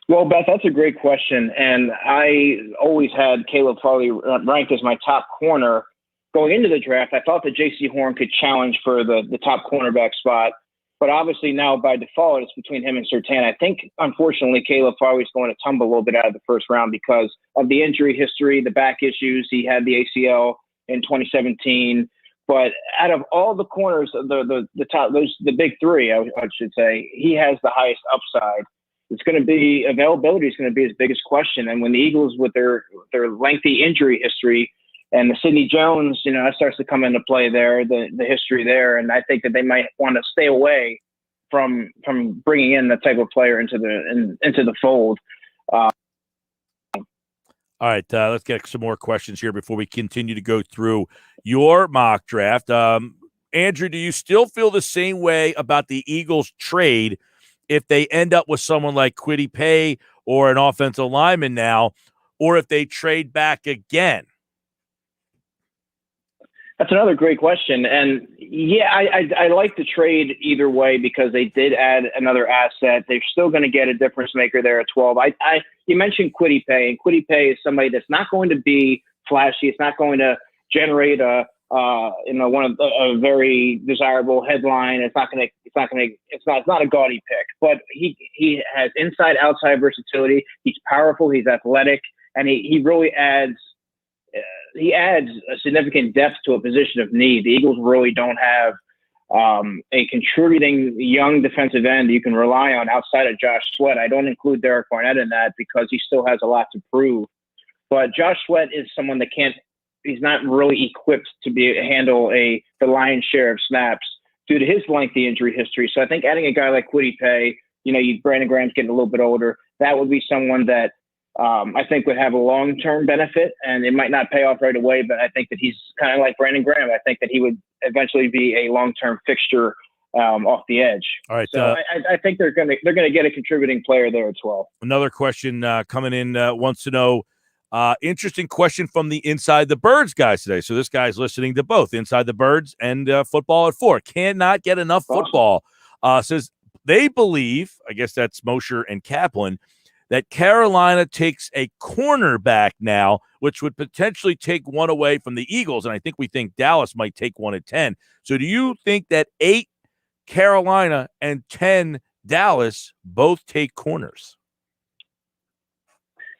Well, Beth, that's a great question. And I always had Caleb Farley ranked as my top corner going into the draft. I thought that J.C. Horn could challenge for the top cornerback spot. But obviously now by default, it's between him and Surtain. I think, unfortunately, Caleb Farley's going to tumble a little bit out of the first round because of the injury history, the back issues. He had the ACL in 2017. But out of all the corners, the top, the big three, I should say, he has the highest upside. It's going to be availability is going to be his biggest question. And when the Eagles, with their lengthy injury history, and the Sidney Jones, that starts to come into play there, the history there, and I think that they might want to stay away from bringing in that type of player into the fold. All right, let's get some more questions here before we continue to go through your mock draft. Andrew, do you still feel the same way about the Eagles trade if they end up with someone like Kwity Paye or an offensive lineman now, or if they trade back again? That's another great question. And yeah, I like the trade either way because they did add another asset. They're still going to get a difference maker there at 12. You mentioned Kwity Paye, and Kwity Paye is somebody that's not going to be flashy. It's not going to generate a very desirable headline. It's not a gaudy pick, but he has inside outside versatility. He's powerful. He's athletic, and he really adds a significant depth to a position of need. The Eagles really don't have a contributing young defensive end you can rely on outside of Josh Sweat. I don't include Derek Barnett in that because he still has a lot to prove. But Josh Sweat is someone that he's not really equipped to handle the lion's share of snaps due to his lengthy injury history. So I think adding a guy like Kwity Paye, Brandon Graham's getting a little bit older, that would be someone that I think would have a long-term benefit, and it might not pay off right away, but I think that he's kind of like Brandon Graham. I think that he would eventually be a long-term fixture off the edge. All right. So I think they're going to get a contributing player there at 12. Another question coming in wants to know, interesting question from the Inside the Birds guys today. So this guy's listening to both Inside the Birds and Football at 4. Cannot get enough football. Says they believe, I guess that's Mosher and Kaplan, that Carolina takes a cornerback now, which would potentially take one away from the Eagles. And I think we think Dallas might take one at 10. So do you think that 8 Carolina and 10 Dallas both take corners?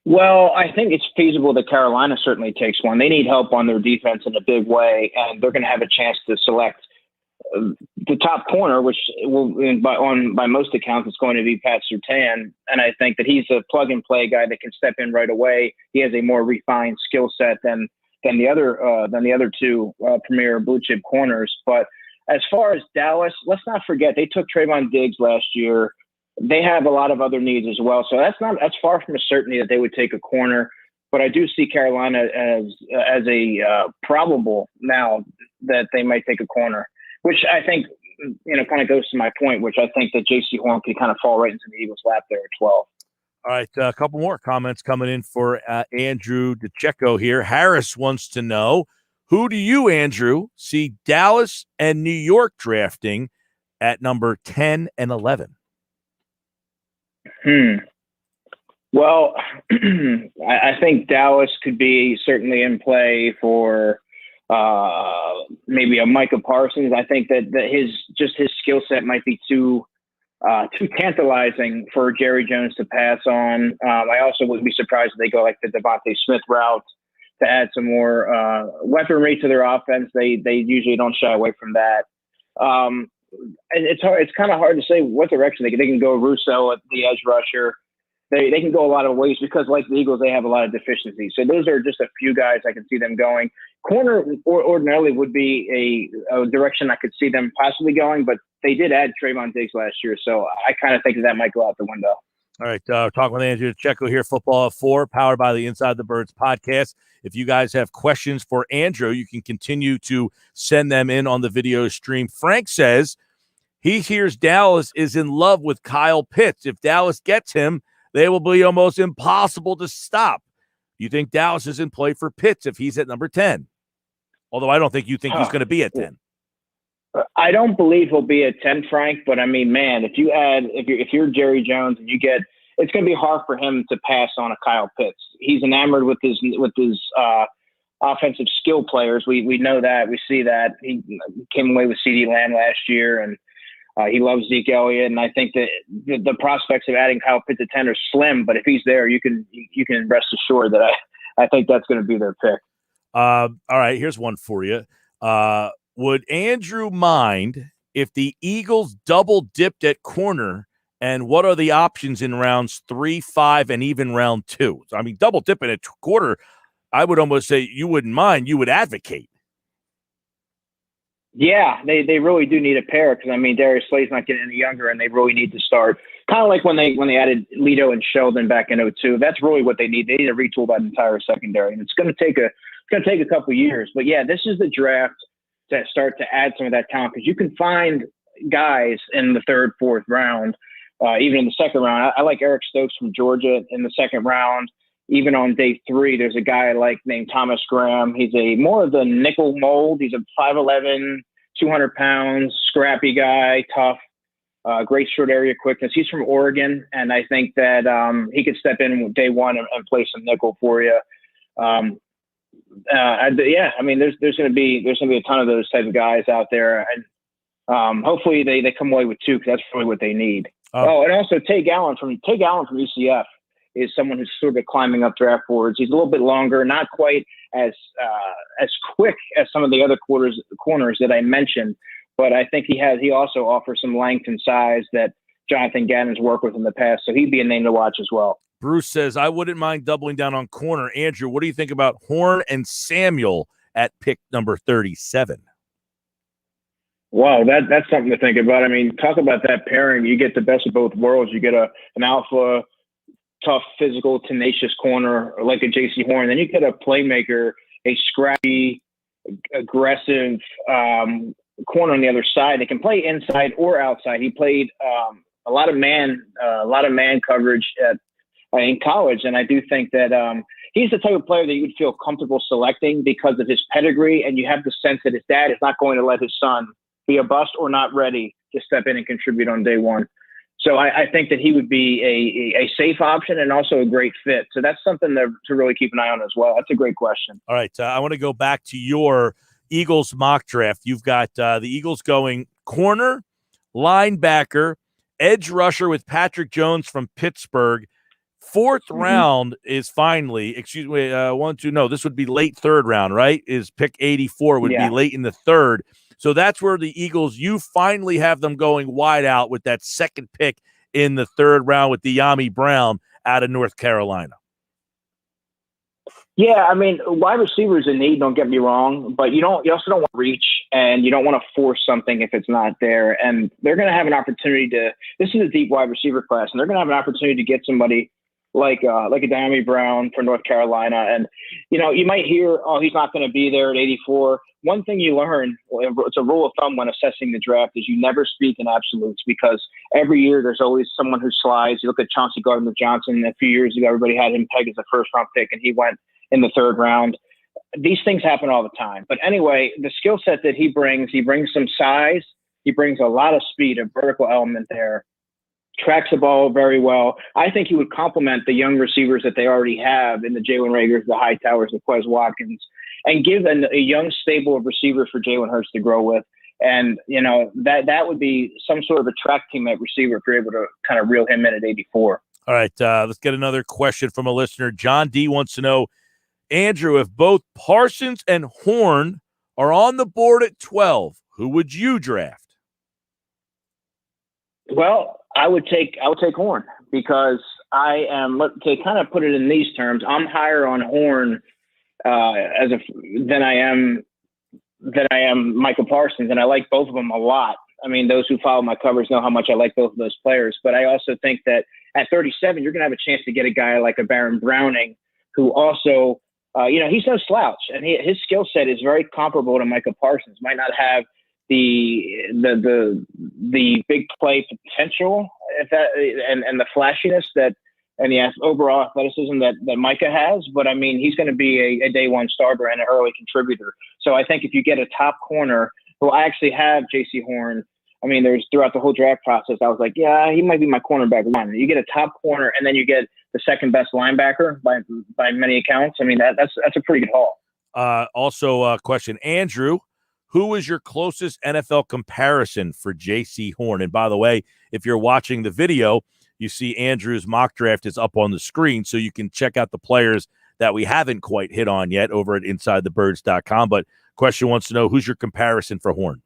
Well, I think it's feasible that Carolina certainly takes one. They need help on their defense in a big way, and they're going to have a chance to select the top corner, which will, by most accounts, it's going to be Pat Surtain. And I think that he's a plug-and-play guy that can step in right away. He has a more refined skill set than the other two premier blue-chip corners. But as far as Dallas, let's not forget they took Trayvon Diggs last year. They have a lot of other needs as well. So that's far from a certainty that they would take a corner. But I do see Carolina as a probable now that they might take a corner, which I think, kind of goes to my point, which I think that J.C. Horn could kind of fall right into the Eagles' lap there at 12. All right, a couple more comments coming in for Andrew DiCecco here. Harris wants to know, who do you, Andrew, see Dallas and New York drafting at number 10 and 11? Well, I think Dallas could be certainly in play for maybe a Micah Parsons. I think that his skill set might be too tantalizing for Jerry Jones to pass on. I also wouldn't be surprised if they go like the Devontae Smith route to add some more weaponry to their offense. They usually don't shy away from that. It's kind of hard to say what direction they can go. Russo at the edge rusher. They can go a lot of ways because, like the Eagles, they have a lot of deficiencies. So those are just a few guys I can see them going. Corner ordinarily would be a direction I could see them possibly going, but they did add Trayvon Diggs last year, so I kind of think that might go out the window. All right, talking with Andrew DiCecco here, Football at 4, powered by the Inside the Birds podcast. If you guys have questions for Andrew, you can continue to send them in on the video stream. Frank says he hears Dallas is in love with Kyle Pitts. If Dallas gets him, they will be almost impossible to stop. You think Dallas is in play for Pitts if he's at number 10? Although I don't think you think he's going to be at 10. I don't believe he'll be at 10, Frank. But I mean, man, if you're Jerry Jones and it's going to be hard for him to pass on a Kyle Pitts. He's enamored with his offensive skill players. We know that. We see that. He came away with CeeDee Lamb last year, and he loves Zeke Elliott. And I think that the prospects of adding Kyle Pitts at 10 are slim. But if he's there, you can rest assured that I think that's going to be their pick. All right, here's one for you. Would Andrew mind if the Eagles double dipped at corner? And what are the options in rounds 3, 5, and even round 2? So, I mean, double dipping at quarter, I would almost say you wouldn't mind. You would advocate. Yeah, they really do need a pair because, I mean, Darius Slay's not getting any younger, and they really need to start. Kind of like when they added Lito and Sheldon back in 2002. That's really what they need. They need to retool that entire secondary, and it's going to take a couple years. But, yeah, this is the draft to start to add some of that talent because you can find guys in the 3rd, 4th round. Even in the 2nd round, I like Eric Stokes from Georgia in the 2nd round. even on day 3, there's a guy named Thomas Graham. He's more of the nickel mold. He's a 5'11", 200 pounds, scrappy guy, tough, great short area quickness. He's from Oregon, and I think that he could step in day 1 and play some nickel for you. I mean, there's going to be a ton of those type of guys out there, and hopefully they come away with 2, because that's really what they need. And also Tate Allen from UCF is someone who's sort of climbing up draft boards. He's a little bit longer, not quite as quick as some of the other corners that I mentioned, but I think he also offers some length and size that Jonathan Gannon's worked with in the past, so he'd be a name to watch as well. Bruce says, I wouldn't mind doubling down on corner. Andrew, what do you think about Horn and Samuel at pick number 37? Wow, that's something to think about. I mean, talk about that pairing. You get the best of both worlds. You get an alpha, tough, physical, tenacious corner like a J.C. Horn. Then you get a playmaker, a scrappy, aggressive corner on the other side. They can play inside or outside. He played a lot of man coverage in college, and I do think that he's the type of player that you would feel comfortable selecting because of his pedigree, and you have the sense that his dad is not going to let his son be a bust or not ready to step in and contribute on day 1. So I think that he would be a safe option and also a great fit. So that's something to really keep an eye on as well. That's a great question. All right. I want to go back to your Eagles mock draft. You've got the Eagles going corner, linebacker, edge rusher with Patrick Jones from Pittsburgh. 4th round is finally, this would be late 3rd round, right? Is pick 84 would be late in the 3rd. So that's where the Eagles, you finally have them going wide out with that 2nd pick in the 3rd round with De'Ami Brown out of North Carolina. Yeah, I mean, wide receivers in need, don't get me wrong, but you also don't want to reach, and you don't want to force something if it's not there. And they're going to have an opportunity this is a deep wide receiver class, and they're going to have an opportunity to get somebody like a De'Ami Brown for North Carolina. And, you might hear, he's not going to be there at 84. One thing you learn, it's a rule of thumb when assessing the draft, is you never speak in absolutes, because every year there's always someone who slides. You look at Chauncey Gardner-Johnson. A few years ago, everybody had him pegged as a 1st-round pick, and he went in the 3rd round. These things happen all the time. But anyway, the skill set that he brings some size. He brings a lot of speed, a vertical element there. Tracks the ball very well. I think he would complement the young receivers that they already have in the Jalen Reagors, the Hightowers, the Quez Watkins, and give a young stable of receivers for Jalen Hurts to grow with. And, that would be some sort of a track team at receiver if you're able to kind of reel him in at 84. All right, let's get another question from a listener. John D. wants to know, Andrew, if both Parsons and Horn are on the board at 12, who would you draft? Well, I would take Horn, because I am, to kind of put it in these terms, I'm higher on Horn than I am Michael Parsons, and I like both of them a lot. I mean, those who follow my covers know how much I like both of those players, but I also think that at 37, you're going to have a chance to get a guy like a Baron Browning, who also, he's no slouch, and his skill set is very comparable to Michael Parsons. Might not have the big play potential, and the flashiness and the overall athleticism that Micah has, but I mean, he's going to be a day 1 starter and an early contributor. So I think if you get a top corner, who I actually have J.C. Horn. I mean, throughout the whole draft process, I was like, yeah, he might be my cornerback 1. You get a top corner, and then you get the 2nd best linebacker by many accounts. I mean, that's a pretty good haul. Also, a question, Andrew. Who is your closest NFL comparison for J.C. Horn? And by the way, if you're watching the video, you see Andrew's mock draft is up on the screen, so you can check out the players that we haven't quite hit on yet over at InsideTheBirds.com. But question wants to know, who's your comparison for Horn?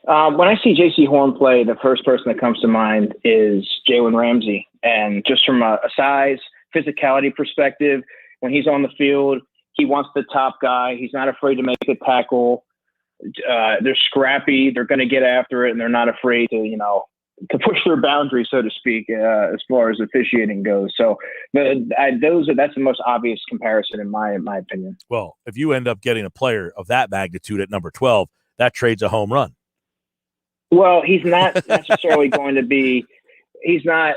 When I see J.C. Horn play, the first person that comes to mind is Jalen Ramsey. And just from a size, physicality perspective, when he's on the field, he wants the top guy. He's not afraid to make a tackle. They're scrappy. They're going to get after it, and they're not afraid to push their boundaries, so to speak, as far as officiating goes. So that's the most obvious comparison in my opinion. Well, if you end up getting a player of that magnitude at number 12, that trade's a home run. Well, he's not necessarily going to be he's not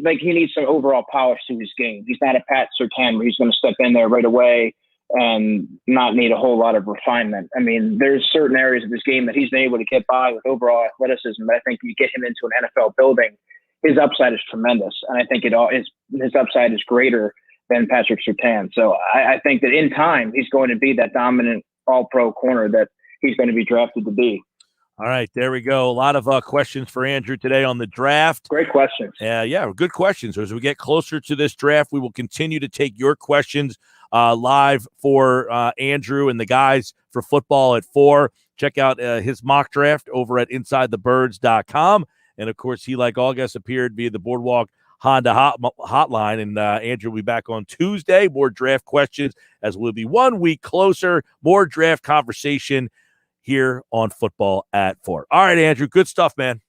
like he needs some overall polish to his game. He's not a Pat Surtain where he's going to step in there right away and not need a whole lot of refinement. I mean, there's certain areas of his game that he's been able to get by with overall athleticism. But I think you get him into an NFL building, his upside is tremendous, and I think his upside is greater than Patrick Surtain. So I think that in time he's going to be that dominant All-Pro corner that he's going to be drafted to be. All right, there we go. A lot of questions for Andrew today on the draft. Great questions. Yeah, good questions. As we get closer to this draft, we will continue to take your questions live for Andrew and the guys for Football at 4. Check out his mock draft over at InsideTheBirds.com. And, of course, he, like all guests, appeared via the Boardwalk Honda hotline. And Andrew will be back on Tuesday. More draft questions as we'll be 1 week closer. More draft conversation here on Football at 4. All right, Andrew, good stuff, man.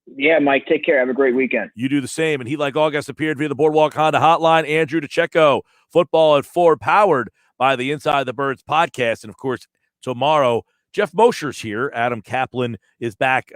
Yeah, Mike, take care. Have a great weekend. You do the same. And he, like all guests, appeared via the Boardwalk Honda hotline. Andrew DiCecco, Football at 4, powered by the Inside the Birds podcast. And, of course, tomorrow, Jeff Mosher's here. Adam Kaplan is back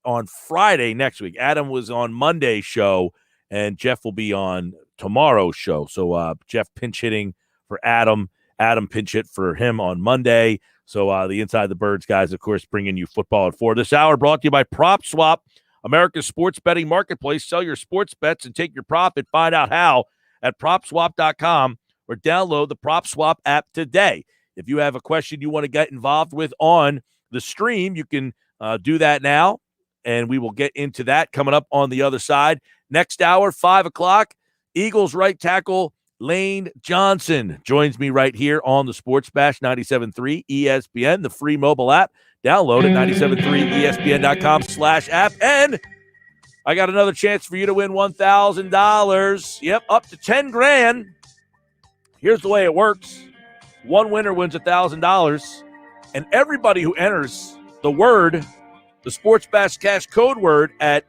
on Friday next week. Adam was on Monday's show, and Jeff will be on tomorrow's show. So Jeff pinch hitting for Adam. Adam pinch hit for him on Monday. So the Inside the Birds guys, of course, bringing you Football at 4. This hour brought to you by PropSwap, America's sports betting marketplace. Sell your sports bets and take your profit. Find out how at PropSwap.com or download the PropSwap app today. If you have a question you want to get involved with on the stream, you can do that now, and we will get into that coming up on the other side. Next hour, 5 o'clock, Eagles right tackle Lane Johnson joins me right here on the Sports Bash 97.3 ESPN, the free mobile app. Download at 973ESPN.com/app. And I got another chance for you to win $1,000. Yep, up to 10 grand. Here's the way it works. One winner wins $1,000. And everybody who enters the Sports Bash Cash code word at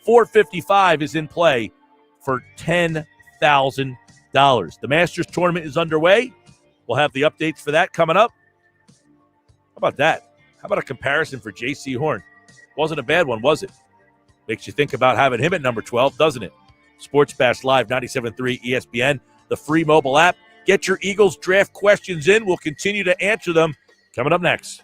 455 is in play for $10,000. The Masters tournament is underway. We'll have the updates for that coming up. How about that? How about a comparison for J.C. Horn? Wasn't a bad one, was it? Makes you think about having him at number 12, doesn't it? Sports Bash Live, 97.3 ESPN, the free mobile app. Get your Eagles draft questions in. We'll continue to answer them coming up next.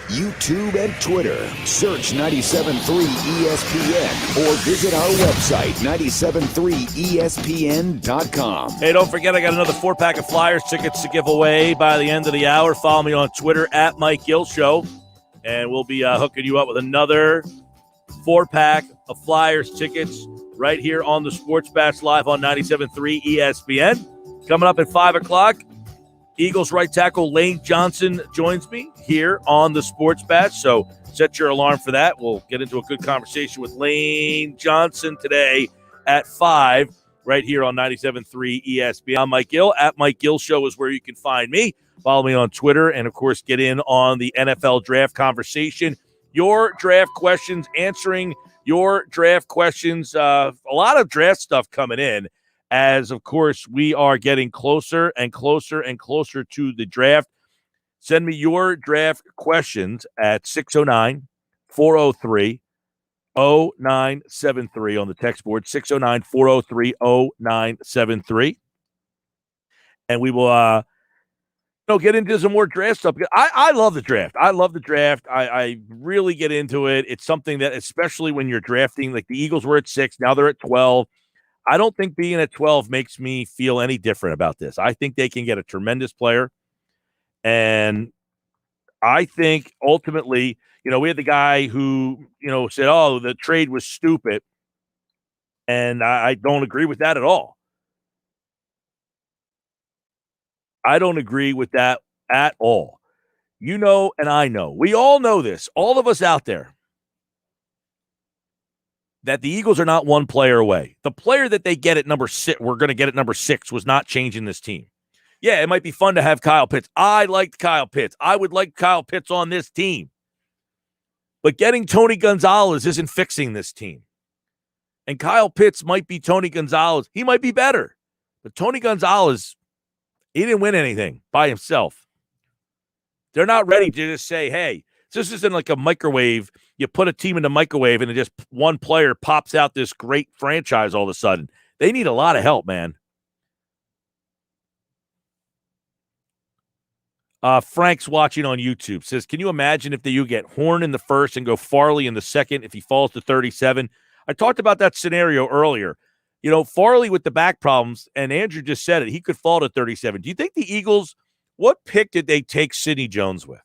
YouTube, and Twitter. Search 97.3 ESPN or visit our website, 973ESPN.com. Hey, don't forget, I got another 4-pack of Flyers tickets to give away by the end of the hour. Follow me on Twitter at Mike Gill Show, and we'll be hooking you up with another 4-pack of Flyers tickets right here on the Sports Bash Live on 97.3 ESPN. Coming up at 5 o'clock, Eagles right tackle Lane Johnson joins me here on the Sports Bash, so set your alarm for that. We'll get into a good conversation with Lane Johnson today at 5 right here on 97.3 ESPN. I'm Mike Gill. At Mike Gill Show is where you can find me. Follow me on Twitter and, of course, get in on the NFL draft conversation. Your draft questions, answering your draft questions. A lot of draft stuff coming in as, of course, we are getting closer and closer and closer to the draft. Send me your draft questions at 609-403-0973 on the text board, 609-403-0973. And we will get into some more draft stuff. I love the draft. I love the draft. I really get into it. It's something that, especially when you're drafting, like the Eagles were at 6, now they're at 12. I don't think being at 12 makes me feel any different about this. I think they can get a tremendous player. And I think ultimately, we had the guy who, said, oh, the trade was stupid. And I don't agree with that at all. I don't agree with that at all. And I know. We all know this. All of us out there. That the Eagles are not one player away. The player that they get at number 6, we're going to get at number 6, was not changing this team. Yeah, it might be fun to have Kyle Pitts. I liked Kyle Pitts. I would like Kyle Pitts on this team. But getting Tony Gonzalez isn't fixing this team. And Kyle Pitts might be Tony Gonzalez. He might be better. But Tony Gonzalez, he didn't win anything by himself. They're not ready to just say, hey, this isn't like a microwave. You put a team in the microwave and just one player pops out this great franchise all of a sudden. They need a lot of help, man. Frank's watching on YouTube. Says, can you imagine if you get Horn in the first and go Farley in the second if he falls to 37? I talked about that scenario earlier. Farley with the back problems, and Andrew just said it, he could fall to 37. Do you think the Eagles, what pick did they take Sidney Jones with?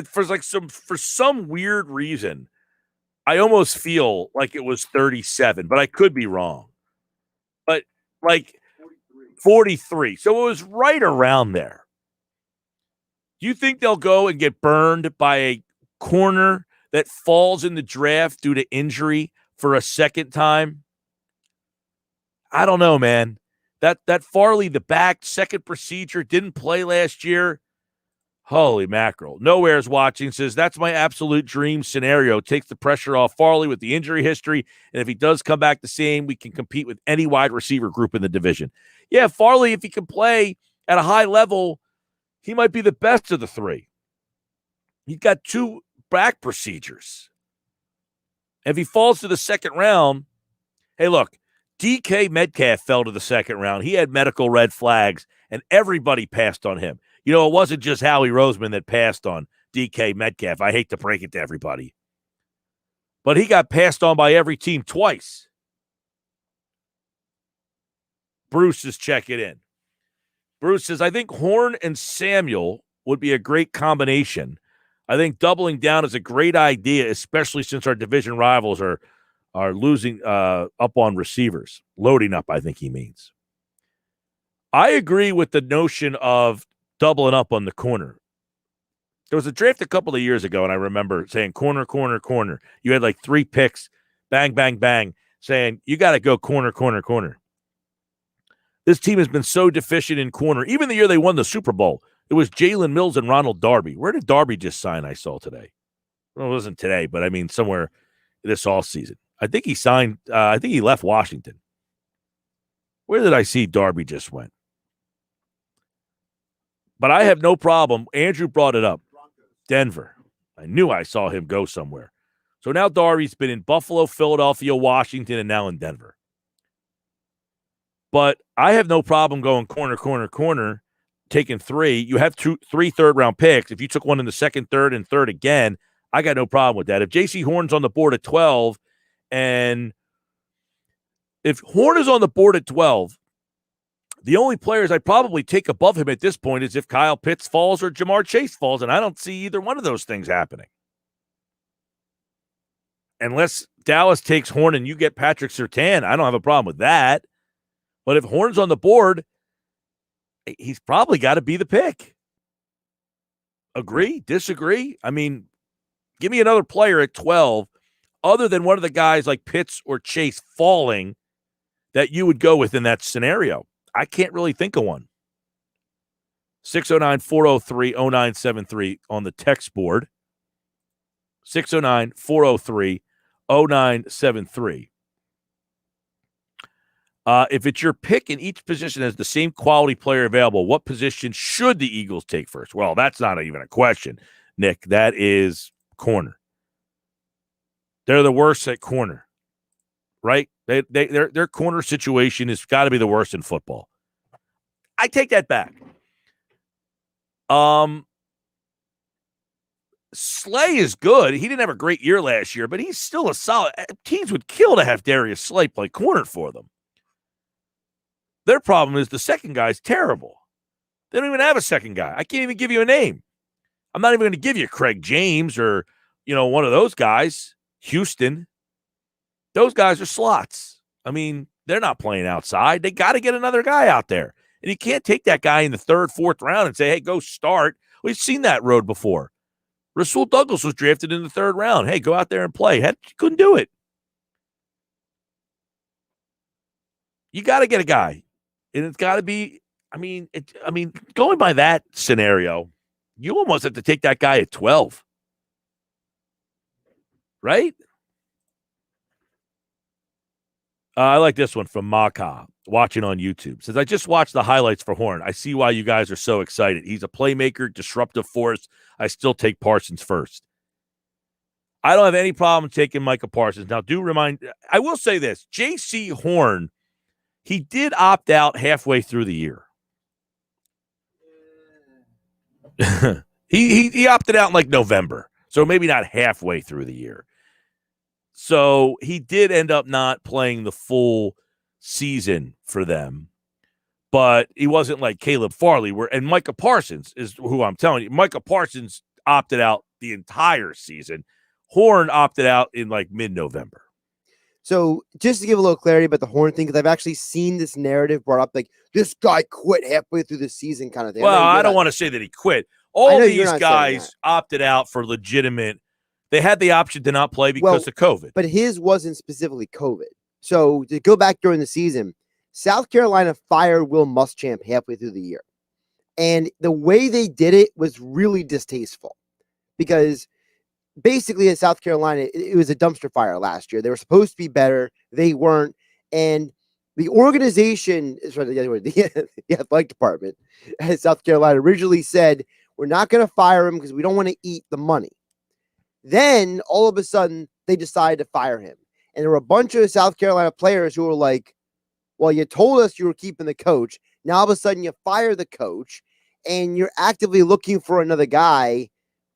For some weird reason, I almost feel like it was 37, but I could be wrong. But 43. So it was right around there. Do you think they'll go and get burned by a corner that falls in the draft due to injury for a second time? I don't know, man. That Farley, the back, second procedure, didn't play last year. Holy mackerel. Nowhere's watching, says, that's my absolute dream scenario. Takes the pressure off Farley with the injury history, and if he does come back the same, we can compete with any wide receiver group in the division. Yeah, Farley, if he can play at a high level, he might be the best of the 3. He's got 2 back procedures. If he falls to the second round, hey, look, DK Metcalf fell to the second round. He had medical red flags, and everybody passed on him. It wasn't just Howie Roseman that passed on DK Metcalf. I hate to break it to everybody. But he got passed on by every team twice. Bruce is checking in. Bruce says, I think Horn and Samuel would be a great combination. I think doubling down is a great idea, especially since our division rivals are losing up on receivers. Loading up, I think he means. I agree with the notion of doubling up on the corner. There was a draft a couple of years ago, and I remember saying corner, corner, corner. You had like 3 picks, bang, bang, bang, saying you got to go corner, corner, corner. This team has been so deficient in corner. Even the year they won the Super Bowl, it was Jalen Mills and Ronald Darby. Where did Darby just sign, I saw today? Well, it wasn't today, but I mean somewhere this offseason. I think he signed, I think he left Washington. Where did I see Darby just went? But I have no problem. Andrew brought it up. Denver. I knew I saw him go somewhere. So now Darby's been in Buffalo, Philadelphia, Washington, and now in Denver. But I have no problem going corner, corner, corner. taking 3. You have 3 third-round picks. If you took one in the second, third, and third again, I got no problem with that. If J.C. Horn's on the board at 12, and if Horn is on the board at 12, the only players I'd probably take above him at this point is if Kyle Pitts falls or Jamar Chase falls, and I don't see either one of those things happening. Unless Dallas takes Horn and you get Patrick Surtain, I don't have a problem with that. But if Horn's on the board, he's probably got to be the pick. Agree? Disagree? I mean, give me another player at 12 other than one of the guys like Pitts or Chase falling that you would go with in that scenario. I can't really think of one. 609-403-0973 on the text board. 609-403-0973. If it's your pick and each position has the same quality player available, what position should the Eagles take first? Well, that's not even a question, Nick. That is corner. They're the worst at corner, right? Their corner situation has got to be the worst in football. I take that back. Slay is good. He didn't have a great year last year, but he's still a solid. Teams would kill to have Darius Slay play corner for them. Their problem is the second guy's terrible. They don't even have a second guy. I can't even give you a name. I'm not even going to give you Craig James or, one of those guys. Houston. Those guys are slots. I mean, they're not playing outside. They got to get another guy out there. And you can't take that guy in the third, fourth round and say, hey, go start. We've seen that road before. Rasul Douglas was drafted in the third round. Hey, go out there and play. Couldn't do it. You got to get a guy. And it's got to be, going by that scenario, you almost have to take that guy at 12. Right? I like this one from Maka, watching on YouTube. Says, I just watched the highlights for Horn. I see why you guys are so excited. He's a playmaker, disruptive force. I still take Parsons first. I don't have any problem taking Micah Parsons. Now, I will say this. J.C. Horn, he did opt out halfway through the year. he opted out in like November, so maybe not halfway through the year. So he did end up not playing the full season for them, but he wasn't like Caleb Farley. And Micah Parsons is who I'm telling you. Micah Parsons opted out the entire season. Horn opted out in like mid-November. So just to give a little clarity about the Horn thing, because I've actually seen this narrative brought up, like this guy quit halfway through the season kind of thing. Well, I don't want to say that he quit. All these guys opted out for legitimate. They had the option to not play because of COVID. But his wasn't specifically COVID. So to go back during the season, South Carolina fired Will Muschamp halfway through the year. And the way they did it was really distasteful because basically at South Carolina, it was a dumpster fire last year. They were supposed to be better. They weren't. And the organization, the athletic department at South Carolina originally said, we're not going to fire him because we don't want to eat the money. Then all of a sudden they decided to fire him. And there were a bunch of South Carolina players who were like, well, you told us you were keeping the coach. Now all of a sudden you fire the coach and you're actively looking for another guy.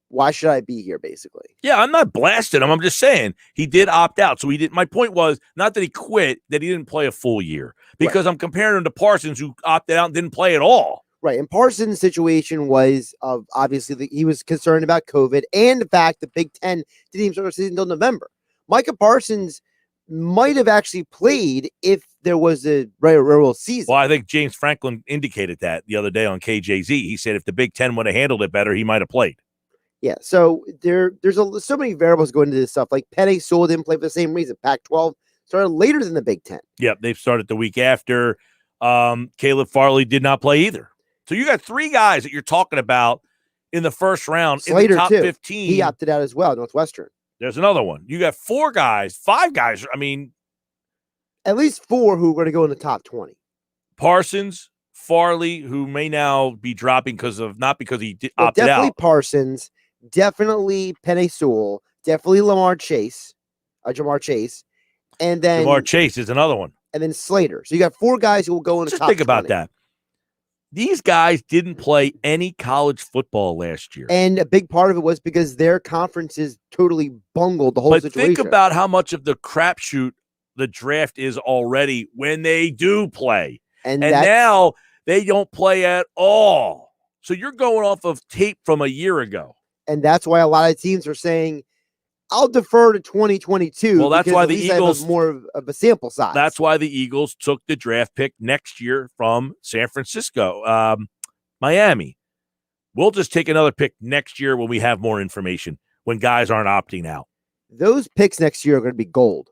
Why should I be here, basically? Yeah, I'm not blasting him. I'm just saying he did opt out. So he did. My point was not that he quit, that he didn't play a full year. Because I'm comparing him to Parsons, who opted out and didn't play at all. Right. And Parsons' situation was obviously he was concerned about COVID and the fact that Big Ten didn't even start the season until November. Micah Parsons might have actually played if there was a regular season. Well, I think James Franklin indicated that the other day on KJZ. He said if the Big Ten would have handled it better, he might have played. Yeah, so there's so many variables going into this stuff. Like Penei Sewell didn't play for the same reason. Pac-12 started later than the Big Ten. Yep, they've started the week after. Caleb Farley did not play either. So you got 3 guys that you're talking about in the first round Slater, in the top too. 15. He opted out as well, Northwestern. There's another one. You got 4 guys, 5 guys. I mean, at least 4 who are going to go in the top 20. Parsons, Farley, who may now be dropping not because he opted definitely out. Parsons, definitely Penei Sewell, definitely Jamar Chase, and then Jamar Chase is another one. And then Slater. So you got 4 guys who will go in the top 20. Just think about that. These guys didn't play any college football last year. And a big part of it was because their conferences totally bungled the whole situation. Think about how much of the crapshoot the draft is already when they do play. And now they don't play at all. So you're going off of tape from a year ago. And that's why a lot of teams are saying, I'll defer to 2022. Well, that's why the Eagles have more of a sample size. That's why the Eagles took the draft pick next year from San Francisco, Miami. We'll just take another pick next year when we have more information, when guys aren't opting out. Those picks next year are going to be gold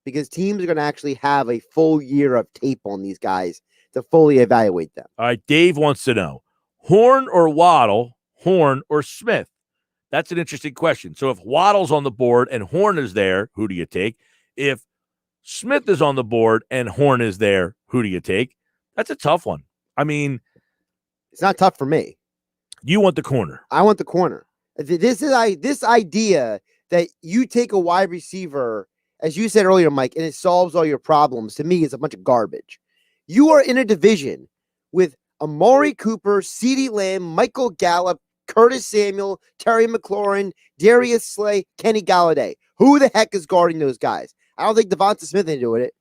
because teams are going to actually have a full year of tape on these guys to fully evaluate them. All right, Dave wants to know, Horn or Waddle, Horn or Smith? That's an interesting question. So if Waddle's on the board and Horn is there, who do you take? If Smith is on the board and Horn is there, who do you take? That's a tough one. I mean, it's not tough for me. You want the corner. I want the corner. This idea that you take a wide receiver, as you said earlier, Mike, and it solves all your problems, to me is a bunch of garbage. You are in a division with Amari Cooper, CeeDee Lamb, Michael Gallup, Curtis Samuel, Terry McLaurin, Darius Slay, Kenny Galladay. Who the heck is guarding those guys? I don't think Devonta Smith is doing it.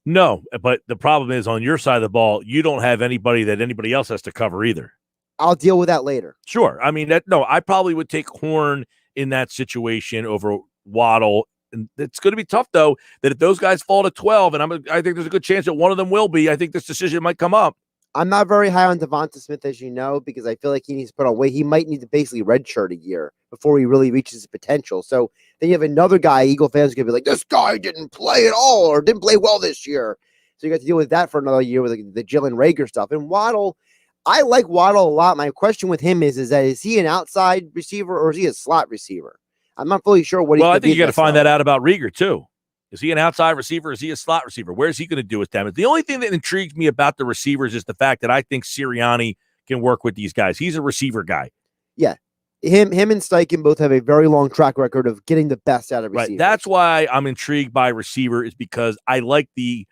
No, but the problem is on your side of the ball, you don't have anybody that anybody else has to cover either. I'll deal with that later. Sure. I mean, I probably would take Horn in that situation over Waddle. And it's going to be tough, though, that if those guys fall to 12, and I think there's a good chance that one of them will be, I think this decision might come up. I'm not very high on Devonta Smith, as you know, because I feel like he needs to put on weight. He might need to basically redshirt a year before he really reaches his potential. So then you have another guy, Eagle fans are going to be like, this guy didn't play at all or didn't play well this year. So you got to deal with that for another year with the Gill and Rager stuff. And Waddle, I like Waddle a lot. My question with him is he an outside receiver or is he a slot receiver? I'm not fully sure what. Well, I think you got to find that out about Rager too. Is he an outside receiver? Is he a slot receiver? Where's he going to do his damage? The only thing that intrigues me about the receivers is the fact that I think Sirianni can work with these guys. He's a receiver guy. Yeah. Him and Steichen both have a very long track record of getting the best out of receivers. Right. That's why I'm intrigued by receiver, is because I like the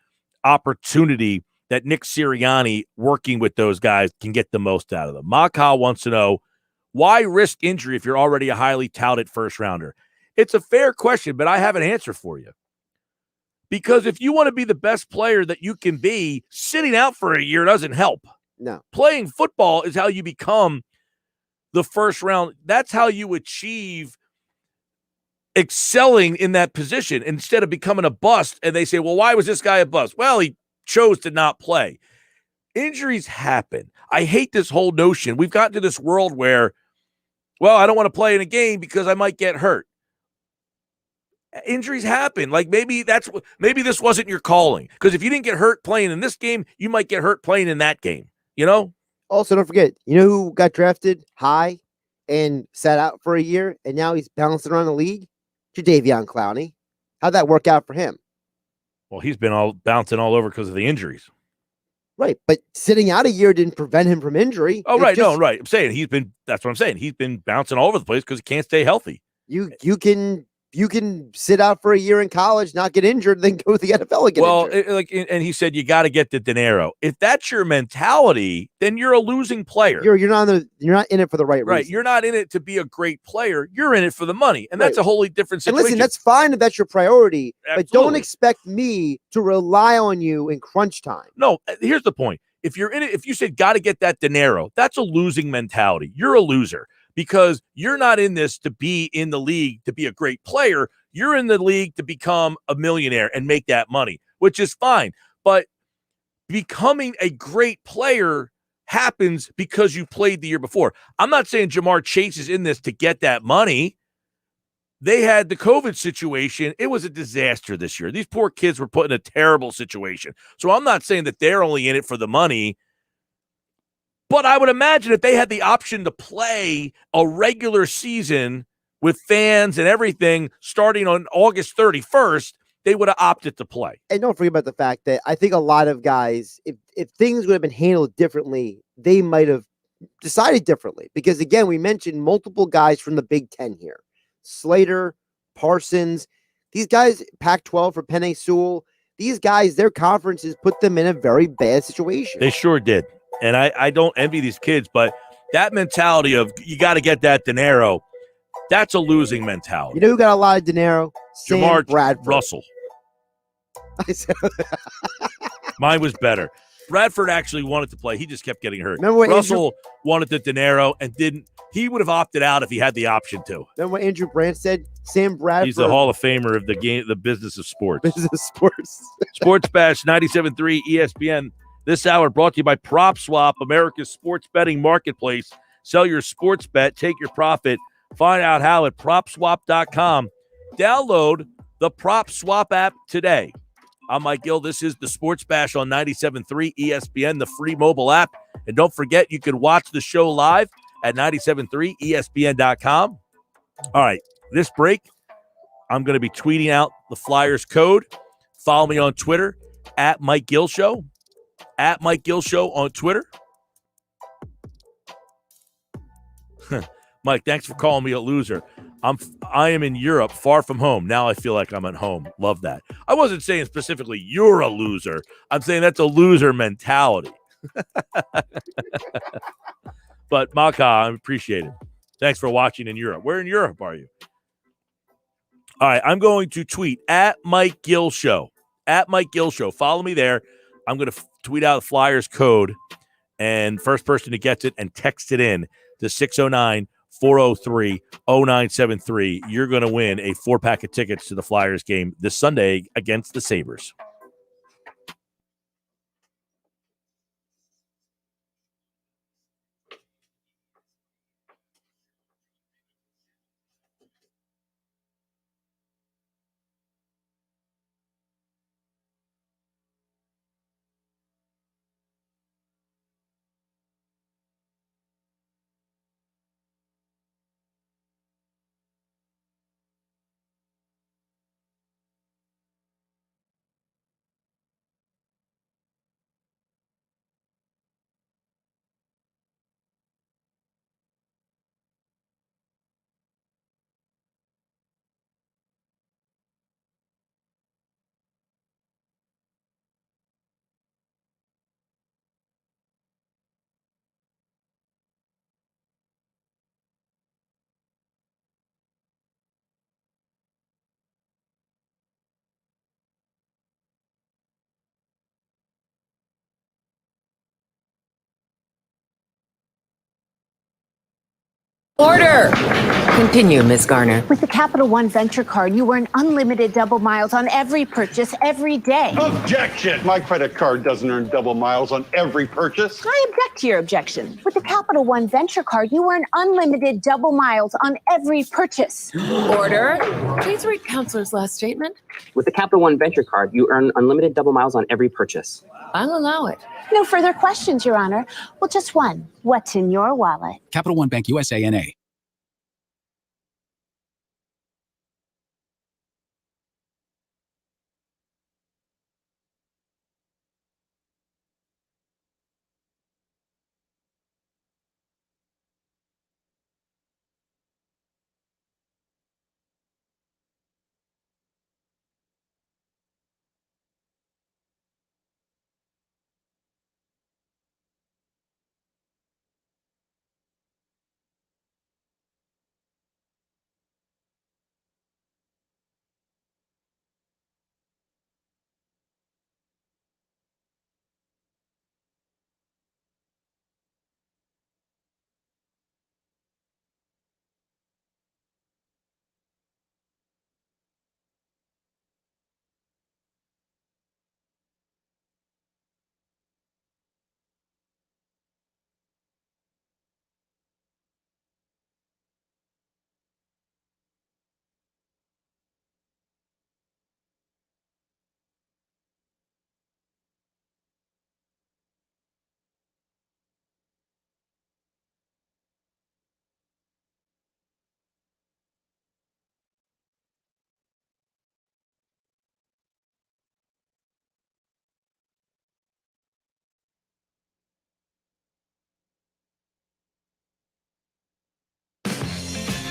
opportunity that Nick Sirianni working with those guys can get the most out of them. Makha wants to know, why risk injury if you're already a highly touted first rounder? It's a fair question, but I have an answer for you. Because if you want to be the best player that you can be, sitting out for a year doesn't help. No. Playing football is how you become the first round. That's how you achieve excelling in that position instead of becoming a bust. And they say, well, why was this guy a bust? Well, he chose to not play. Injuries happen. I hate this whole notion. We've gotten to this world where, well, I don't want to play in a game because I might get hurt. Injuries happen. Like maybe this wasn't your calling, because if you didn't get hurt playing in this game, you might get hurt playing in that game, you know? Also, don't forget, you know who got drafted high and sat out for a year and now he's bouncing around the league? Jadeveon Clowney. How'd that work out for him? Well, he's been bouncing all over because of the injuries. Right, but sitting out a year didn't prevent him from injury. Oh, right, no, right. I'm saying that's what I'm saying. He's been bouncing all over the place because he can't stay healthy. You can sit out for a year in college, not get injured, then go to the NFL again. Well, and he said you got to get the dinero. If that's your mentality, then you're a losing player. You're not in it for the right reason. Right, you're not in it to be a great player. You're in it for the money, and that's a wholly different situation. And listen, that's fine if that's your priority, Absolutely. but don't expect me to rely on you in crunch time. No, here's the point. If you're in it, if you said got to get that dinero, that's a losing mentality. You're a loser. Because you're not in this to be in the league to be a great player. You're in the league to become a millionaire and make that money, which is fine. But becoming a great player happens because you played the year before. I'm not saying Jamar Chase is in this to get that money. They had the COVID situation. It was a disaster this year. These poor kids were put in a terrible situation. So I'm not saying that they're only in it for the money. But I would imagine if they had the option to play a regular season with fans and everything starting on August 31st, they would have opted to play. And don't forget about the fact that I think a lot of guys, if things would have been handled differently, they might have decided differently. Because, again, we mentioned multiple guys from the Big Ten here. Slater, Parsons, these guys, Pac-12 for Penei Sewell, these guys, their conferences put them in a very bad situation. They sure did. And I don't envy these kids, but that mentality of you got to get that dinero, that's a losing mentality. You know who got a lot of dinero? Sam Jamar Bradford. Russell. Mine was better. Bradford actually wanted to play. He just kept getting hurt. Remember when Russell wanted the dinero and didn't. He would have opted out if he had the option to. Remember what Andrew Brandt said? Sam Bradford. He's the Hall of Famer of the game, the business of sports. Business of sports. Sports Bash 97.3 ESPN. This hour brought to you by PropSwap, America's sports betting marketplace. Sell your sports bet, take your profit. Find out how at PropSwap.com. Download the PropSwap app today. I'm Mike Gill. This is the Sports Bash on 97.3 ESPN, the free mobile app. And don't forget, you can watch the show live at 97.3ESPN.com. All right, this break, I'm going to be tweeting out the Flyers code. Follow me on Twitter, at Mike Gill Show. At Mike Gill Show on Twitter. Mike, thanks for calling me a loser. I am in Europe, far from home. Now I feel like I'm at home. Love that. I wasn't saying specifically you're a loser. I'm saying that's a loser mentality. But Maka, I appreciate it. Thanks for watching in Europe. Where in Europe are you? All right, I'm going to tweet at Mike Gill Show. At Mike Gill Show. Follow me there. I'm going to tweet out the Flyers code, and first person who gets it and text it in to 609-403-0973, you're going to win a 4-pack of tickets to the Flyers game this Sunday against the Sabres. Order! Continue, Ms. Garner. With the Capital One Venture Card, you earn unlimited double miles on every purchase every day. Objection! My credit card doesn't earn double miles on every purchase. I object to your objection. With the Capital One Venture Card, you earn unlimited double miles on every purchase. Order! Please read Counselor's last statement. With the Capital One Venture Card, you earn unlimited double miles on every purchase. I'll allow it. No further questions, Your Honor. Well, just one. What's in your wallet? Capital One Bank USA, N.A.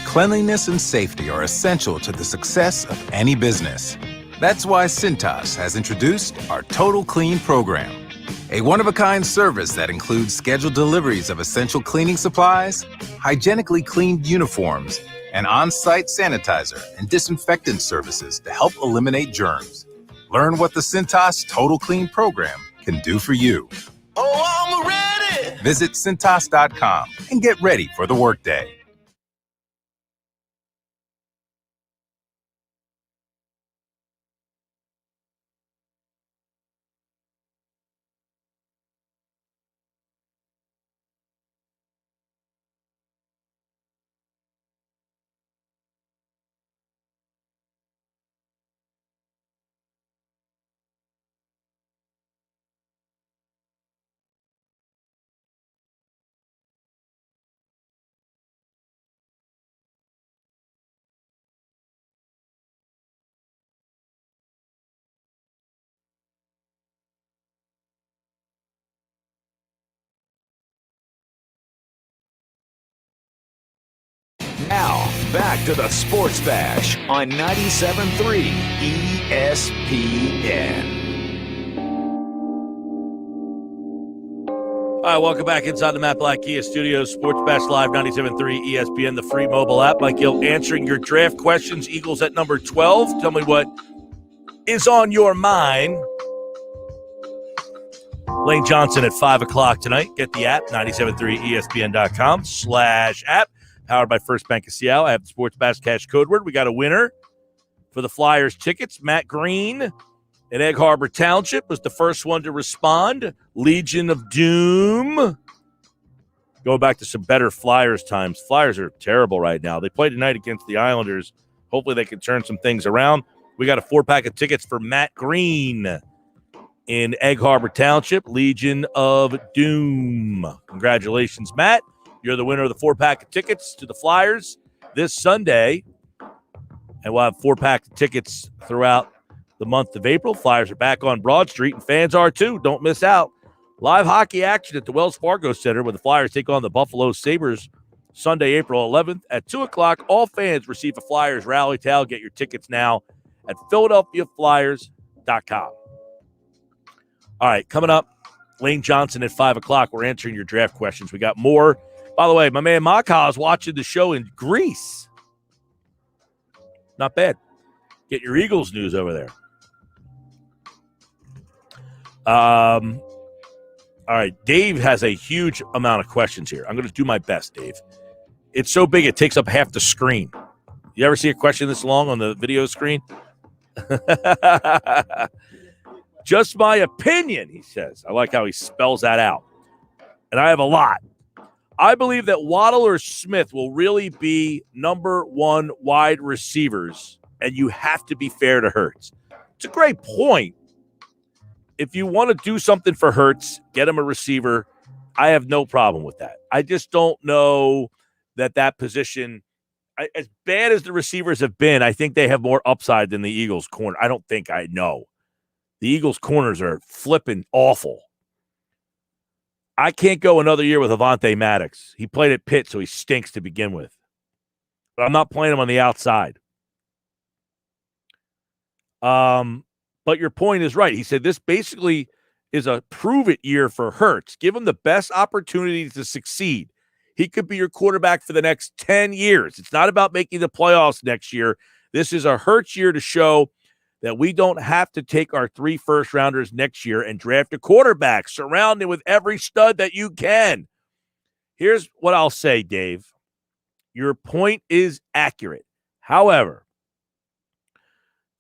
Cleanliness and safety are essential to the success of any business. That's why Cintas has introduced our Total Clean program, A one-of-a-kind service that includes scheduled deliveries of essential cleaning supplies, hygienically cleaned uniforms, and on-site sanitizer and disinfectant services to help eliminate germs. Learn what the Cintas Total Clean program can do for you. Oh, I'm ready! Visit Cintas.com and get ready for the workday. Now, back to the Sports Bash on 97.3 ESPN. All right, welcome back inside the Matt Black Kia Studios, Sports Bash Live, 97.3 ESPN, the free mobile app. Mike Gill answering your draft questions. Eagles at number 12. Tell me what is on your mind. Lane Johnson at 5 o'clock tonight. Get the app, 973ESPN.com/app. Powered by First Bank of Seattle. I have the Sports Bash Cash code word. We got a winner for the Flyers tickets. Matt Green in Egg Harbor Township was the first one to respond. Legion of Doom. Going back to some better Flyers times. Flyers are terrible right now. They play tonight against the Islanders. Hopefully they can turn some things around. We got a 4-pack of tickets for Matt Green in Egg Harbor Township. Legion of Doom. Congratulations, Matt. You're the winner of the 4-pack of tickets to the Flyers this Sunday. And we'll have 4-pack of tickets throughout the month of April. Flyers are back on Broad Street, and fans are too. Don't miss out. Live hockey action at the Wells Fargo Center where the Flyers take on the Buffalo Sabres Sunday, April 11th at 2 o'clock. All fans receive a Flyers rally towel. Get your tickets now at PhiladelphiaFlyers.com. All right, coming up, Lane Johnson at 5 o'clock. We're answering your draft questions. We got more. By the way, my man Maka is watching the show in Greece. Not bad. Get your Eagles news over there. All right, Dave has a huge amount of questions here. I'm going to do my best, Dave. It's so big it takes up half the screen. You ever see a question this long on the video screen? Just my opinion, he says. I like how he spells that out. And I have a lot. I believe that Waddle or Smith will really be number one wide receivers, and you have to be fair to Hurts. It's a great point. If you want to do something for Hurts, get him a receiver. I have no problem with that. I just don't know that position, as bad as the receivers have been, I think they have more upside than the Eagles' corner. I don't think I know. The Eagles' corners are flipping awful. I can't go another year with Avonte Maddox. He played at Pitt, so he stinks to begin with. But I'm not playing him on the outside. But your point is right. He said this basically is a prove-it year for Hurts. Give him the best opportunity to succeed. He could be your quarterback for the next 10 years. It's not about making the playoffs next year. This is a Hurts year to show that we don't have to take our 3 first-rounders next year and draft a quarterback. Surround him with every stud that you can. Here's what I'll say, Dave. Your point is accurate. However,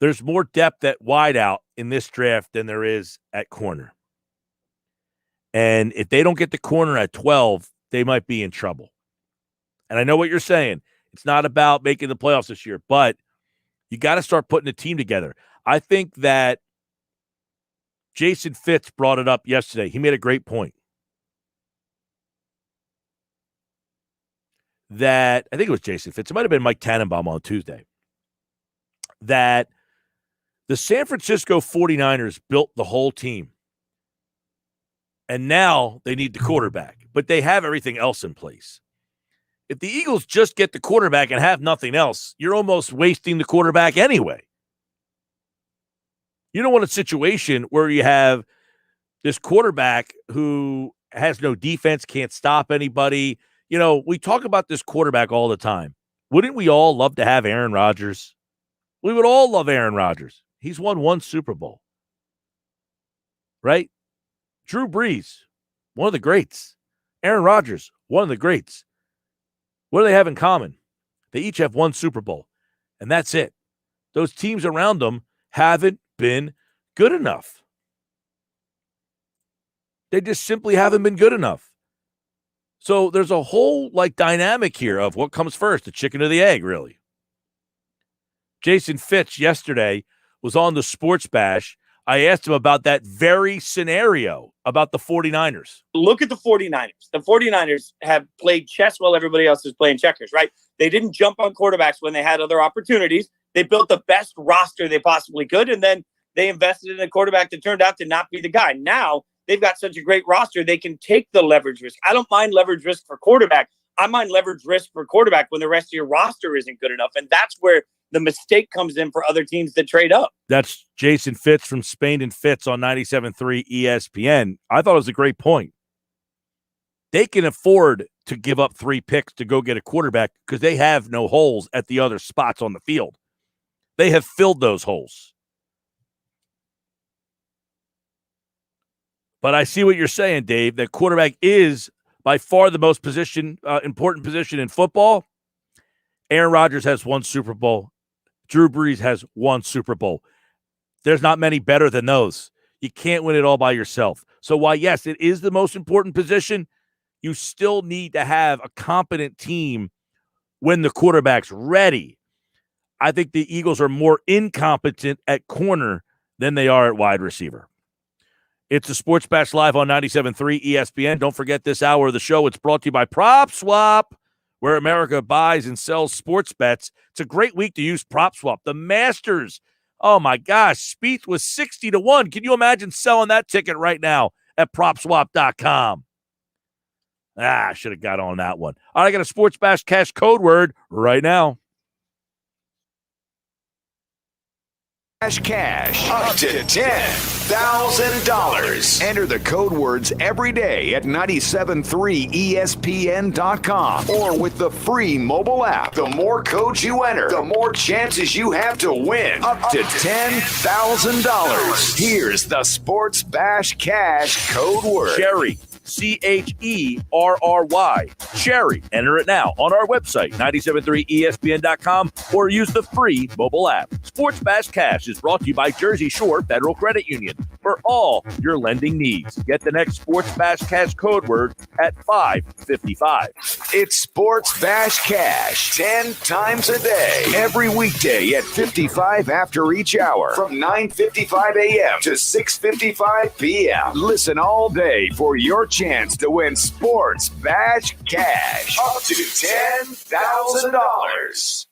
there's more depth at wideout in this draft than there is at corner. And if they don't get the corner at 12, they might be in trouble. And I know what you're saying. It's not about making the playoffs this year, but you got to start putting a team together. I think that Jason Fitz brought it up yesterday. He made a great point. That, I think it was Jason Fitz. It might have been Mike Tannenbaum on Tuesday. That the San Francisco 49ers built the whole team. And now they need the quarterback. But they have everything else in place. If the Eagles just get the quarterback and have nothing else, you're almost wasting the quarterback anyway. You don't want a situation where you have this quarterback who has no defense, can't stop anybody. You know, we talk about this quarterback all the time. Wouldn't we all love to have Aaron Rodgers? We would all love Aaron Rodgers. He's won 1 Super Bowl, right? Drew Brees, one of the greats. Aaron Rodgers, one of the greats. What do they have in common? They each have 1 Super Bowl, and that's it. Those teams around them haven't been good enough. They just simply haven't been good enough. So there's a whole dynamic here of what comes first, the chicken or the egg, really. Jason Fitz yesterday was on the Sports Bash. I asked him about that very scenario about the 49ers. Look at the 49ers. The 49ers have played chess while everybody else is playing checkers, right? They didn't jump on quarterbacks when they had other opportunities. They built the best roster they possibly could, and then they invested in a quarterback that turned out to not be the guy. Now they've got such a great roster, they can take the leverage risk. I don't mind leverage risk for quarterback. I mind leverage risk for quarterback when the rest of your roster isn't good enough, and that's where the mistake comes in for other teams that trade up. That's Jason Fitz from Spain and Fitz on 97.3 ESPN. I thought it was a great point. They can afford to give up 3 picks to go get a quarterback because they have no holes at the other spots on the field. They have filled those holes. But I see what you're saying, Dave, that quarterback is by far the most important position in football. Aaron Rodgers has 1 Super Bowl. Drew Brees has 1 Super Bowl. There's not many better than those. You can't win it all by yourself. So while, yes, it is the most important position, you still need to have a competent team when the quarterback's ready. I think the Eagles are more incompetent at corner than they are at wide receiver. It's a Sports Bash Live on 97.3 ESPN. Don't forget this hour of the show. It's brought to you by PropSwap, where America buys and sells sports bets. It's a great week to use PropSwap. The Masters, oh my gosh, Spieth was 60-1. Can you imagine selling that ticket right now at PropSwap.com? I should have got on that one. All right, I got a Sports Bash cash code word right now. Cash up to $10,000. Enter the code words every day at 973ESPN.com or with the free mobile app. The more codes you enter, the more chances you have to win up to $10,000. Here's the Sports Bash Cash code word. Cherry. Cherry. Cherry. Enter it now on our website, 973ESPN.com, or use the free mobile app. Sports Bash Cash is brought to you by Jersey Shore Federal Credit Union for all your lending needs. Get the next Sports Bash Cash code word at 5:55. It's Sports Bash Cash 10 times a day, every weekday at 55 after each hour from 9:55 a.m. to 6:55 p.m. Listen all day for your chance to win Sports Bash Cash up to $10,000.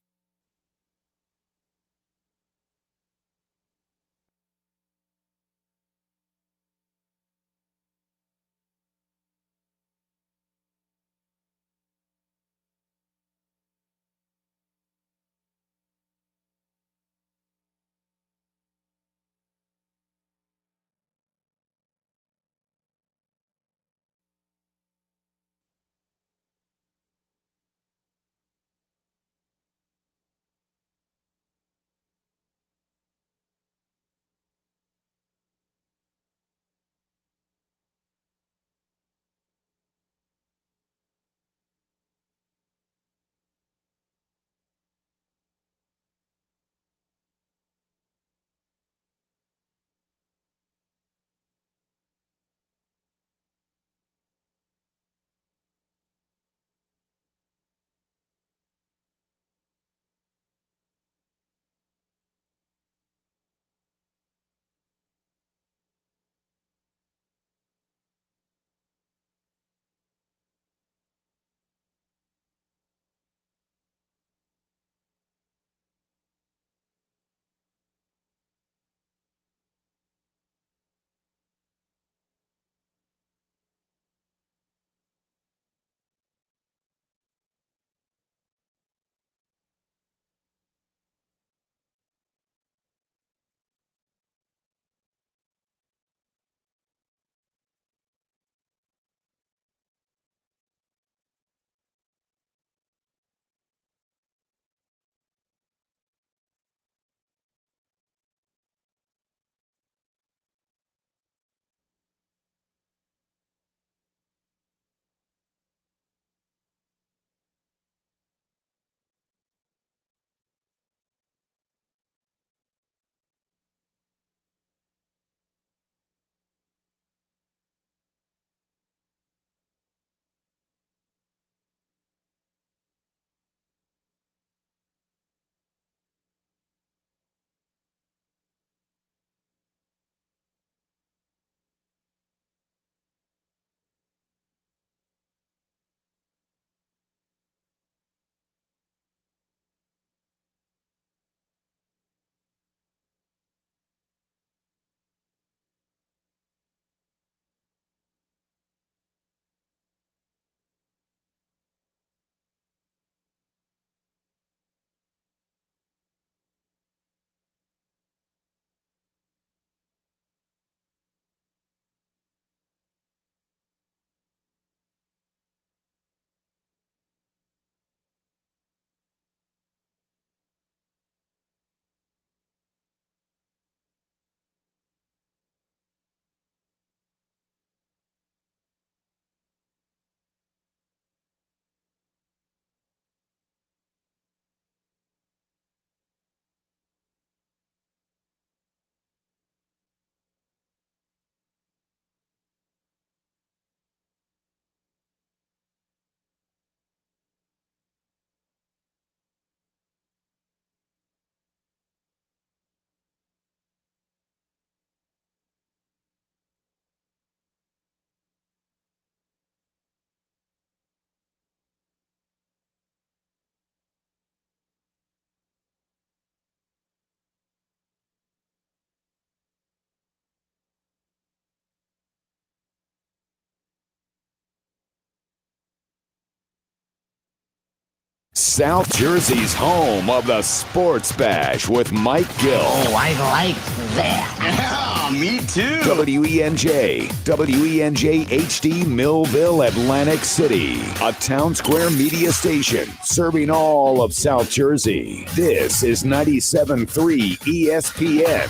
South Jersey's home of the Sports Bash with Mike Gill. Oh, I like that. Yeah, me too. WENJ HD Millville, Atlantic City. A Town Square media station serving all of South Jersey. This is 97.3 ESPN.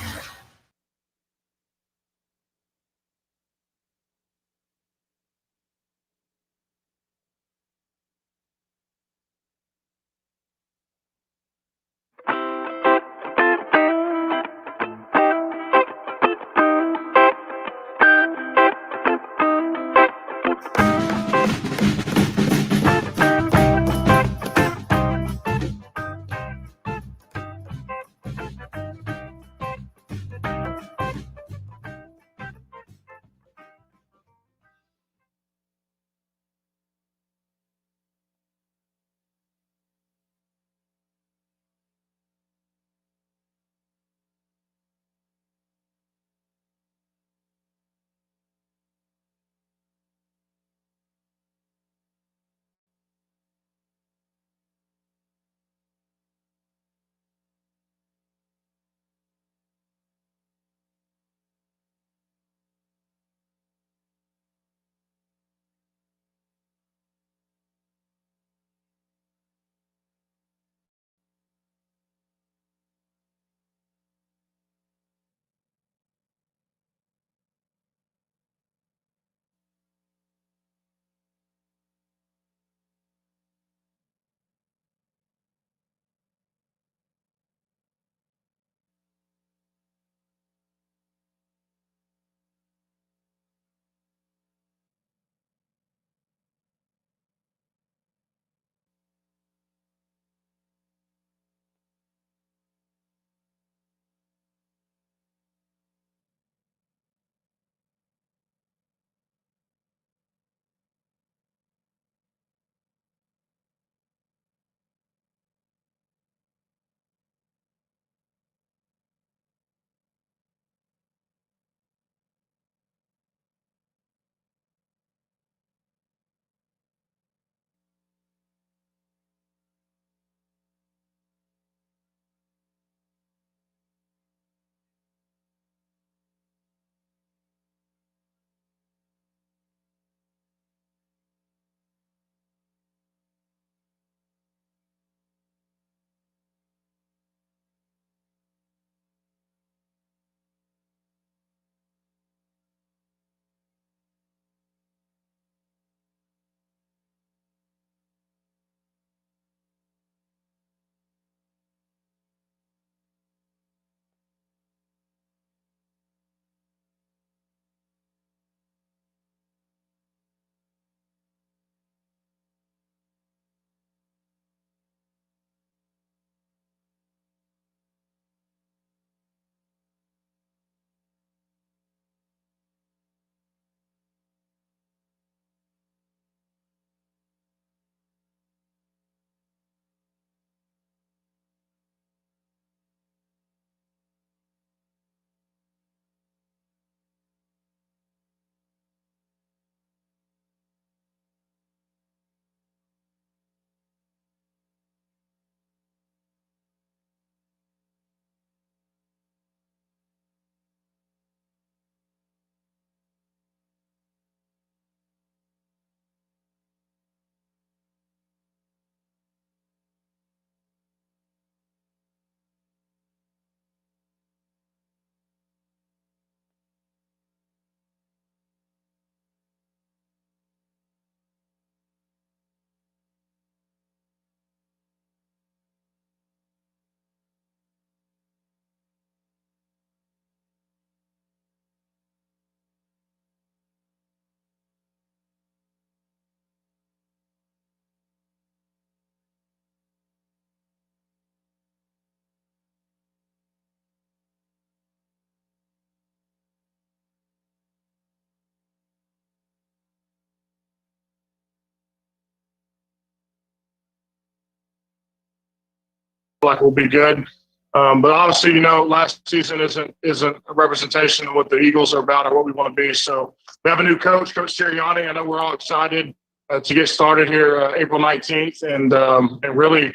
like we'll be good. But obviously, last season isn't a representation of what the Eagles are about or what we want to be. So we have a new coach, Coach Sirianni. I know we're all excited. to get started here April 19th and really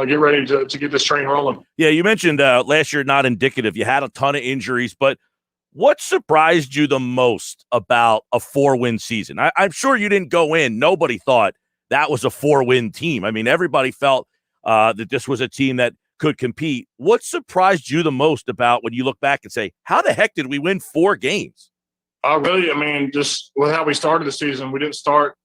get ready to get this train rolling. Yeah, you mentioned last year not indicative. You had a ton of injuries, but what surprised you the most about a 4-win season? I'm sure you didn't go in. Nobody thought that was a 4-win team. I mean, everybody felt that this was a team that could compete. What surprised you the most about when you look back and say, how the heck did we win 4 games? Really, I mean, just with how we started the season, we didn't start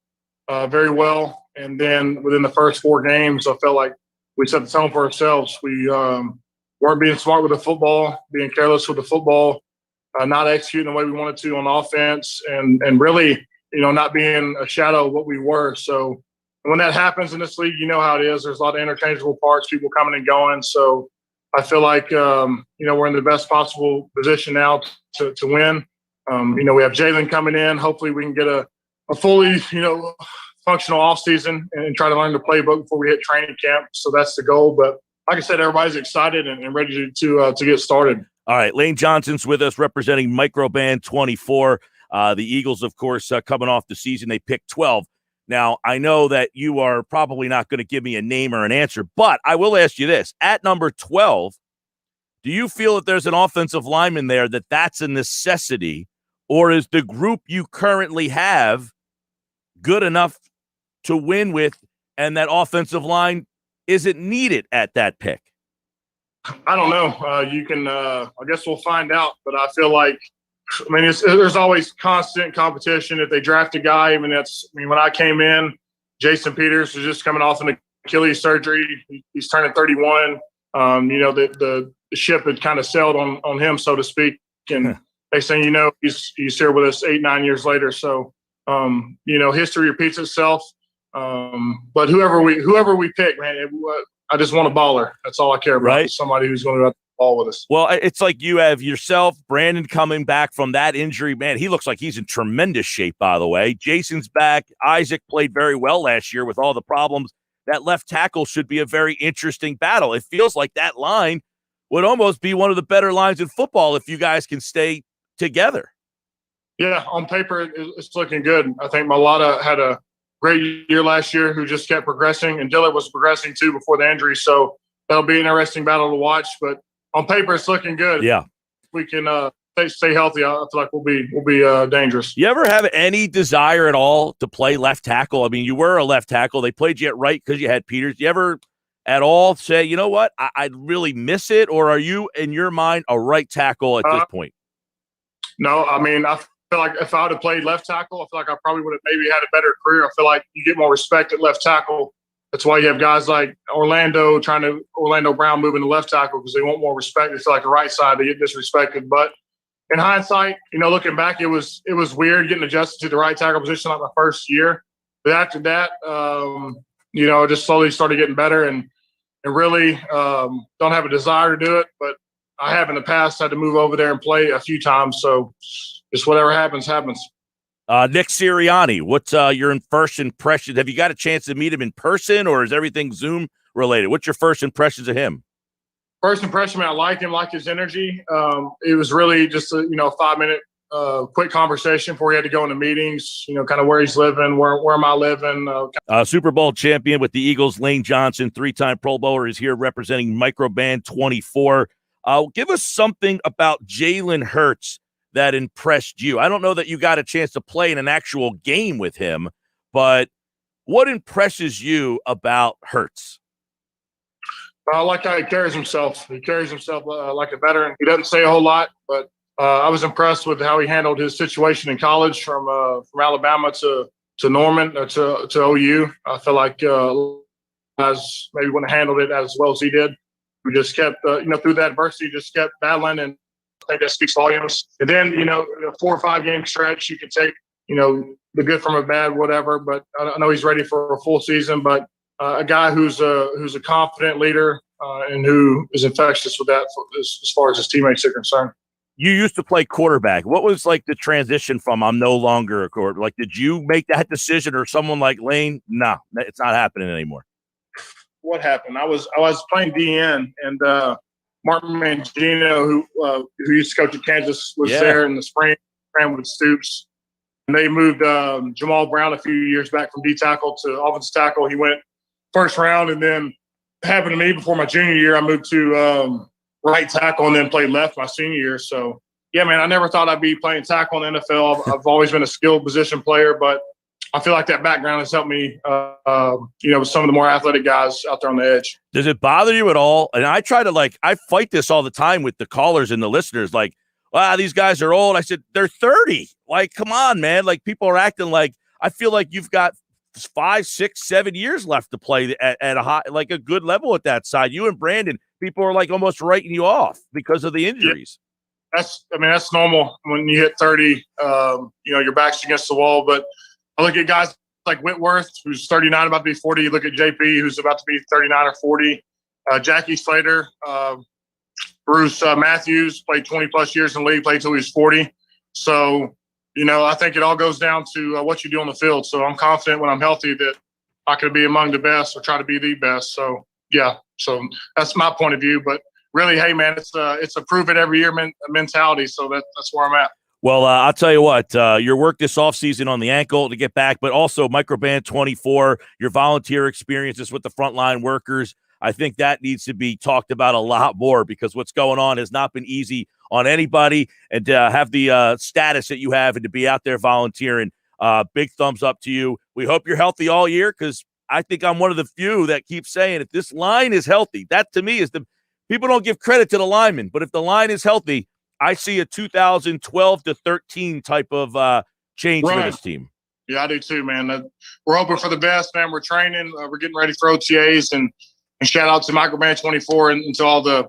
very well. And then within the first 4 games, I felt like we set the tone for ourselves. We weren't being smart with the football, being careless with the football, not executing the way we wanted to on offense, and really, not being a shadow of what we were. So when that happens in this league, you know how it is. There's a lot of interchangeable parts, people coming and going. So I feel like, we're in the best possible position now to win. We have Jalen coming in. Hopefully we can get a fully, functional offseason and try to learn the playbook before we hit training camp. So that's the goal. But like I said, everybody's excited and ready to get started. All right, Lane Johnson's with us representing Microband 24. The Eagles, of course, coming off the season, they picked 12. Now, I know that you are probably not going to give me a name or an answer, but I will ask you this. At number 12, do you feel that there's an offensive lineman there that's a necessity, or is the group you currently have good enough to win with, and that offensive line isn't needed at that pick? I don't know. You can, I guess we'll find out. But I feel like, there's always constant competition. If they draft a guy, when I came in, Jason Peters was just coming off an Achilles surgery. He's turning 31. The ship had kind of sailed on him, so to speak. And they say, he's here with us 8-9 years later. So, history repeats itself. But whoever we pick, man, I just want a baller. That's all I care about. Right. Somebody who's going to ball with us. Well, it's like you have yourself, Brandon coming back from that injury. Man, he looks like he's in tremendous shape, by the way. Jason's back. Isaac played very well last year with all the problems. That left tackle should be a very interesting battle. It feels like that line would almost be one of the better lines in football if you guys can stay together. Yeah, on paper, it's looking good. I think Malata had a great year last year who just kept progressing, and Dillard was progressing too before the injury. So that'll be an interesting battle to watch. But on paper, it's looking good. Yeah. We can stay healthy. I feel like we'll be dangerous. You ever have any desire at all to play left tackle? I mean, you were a left tackle. They played you at right because you had Peters. You ever at all say, you know what, I'd really miss it? Or are you, in your mind, a right tackle at this point? No, I feel like if I would have played left tackle, I feel like I probably would have maybe had a better career. I feel like you get more respect at left tackle. That's why you have guys like Orlando Brown moving to left tackle because they want more respect. It's like the right side, they get disrespected. But in hindsight, looking back, it was weird getting adjusted to the right tackle position like my first year. But after that, I just slowly started getting better and really don't have a desire to do it. But I have in the past had to move over there and play a few times. So just whatever happens, happens. Nick Sirianni, what's your first impression? Have you got a chance to meet him in person, or is everything Zoom related? What's your first impressions of him? First impression, I like him, like his energy. It was really just a 5-minute quick conversation before he had to go into meetings, kind of where he's living, where am I living. Super Bowl champion with the Eagles, Lane Johnson, 3-time Pro Bowler, is here representing Microband 24. Give us something about Jalen Hurts that impressed you. I don't know that you got a chance to play in an actual game with him, but what impresses you about Hurts? I like how he carries himself. He carries himself like a veteran. He doesn't say a whole lot, but I was impressed with how he handled his situation in college from Alabama to Norman to OU. I feel like guys maybe wouldn't have handled it as well as he did. We just kept, through that adversity, just kept battling, and I think that speaks volumes. And then, a 4 or 5 game stretch, you can take, the good from a bad, whatever. But I know he's ready for a full season. But a guy who's a confident leader and who is infectious with that as far as his teammates are concerned. You used to play quarterback. What was like the transition from I'm no longer a quarterback? Like, did you make that decision, or someone like Lane? No, it's not happening anymore. What happened? I was playing DN, and Martin Mangino, who used to coach at Kansas, was there in the spring, ran with Stoops. they moved Jamal Brown a few years back from D tackle to offensive tackle. He went first round, and then happened to me before my junior year. I moved to right tackle and then played left my senior year. So, yeah, man, I never thought I'd be playing tackle in the NFL. I've always been a skilled position player, but I feel like that background has helped me, with some of the more athletic guys out there on the edge. Does it bother you at all? And I try to I fight this all the time with the callers and the listeners. Like, wow, these guys are old. I said, they're 30. Like, come on, man. Like, people are acting like, I feel like you've got 5, 6, 7 years left to play at a high, like a good level at that side. You and Brandon, people are like almost writing you off because of the injuries. Yeah. That's normal when you hit 30. Your back's against the wall. But I look at guys like Whitworth, who's 39, about to be 40. You look at JP, who's about to be 39 or 40. Jackie Slater, Bruce Matthews played 20-plus years in the league, played till he was 40. So, I think it all goes down to what you do on the field. So I'm confident when I'm healthy that I could be among the best or try to be the best. So, yeah, so that's my point of view. But really, hey, man, it's a prove it every year mentality. So that's where I'm at. Well, I'll tell you what, your work this offseason on the ankle to get back, but also Microband 24, your volunteer experiences with the frontline workers, I think that needs to be talked about a lot more because what's going on has not been easy on anybody. And to have the status that you have and to be out there volunteering, big thumbs up to you. We hope you're healthy all year because I think I'm one of the few that keeps saying if this line is healthy, that to me is people don't give credit to the linemen, but if the line is healthy, I see a 2012 to 13 type of change for this team. Yeah, I do too, man. We're hoping for the best, man. We're training. We're getting ready for OTAs, and shout out to Microband 24 and to all the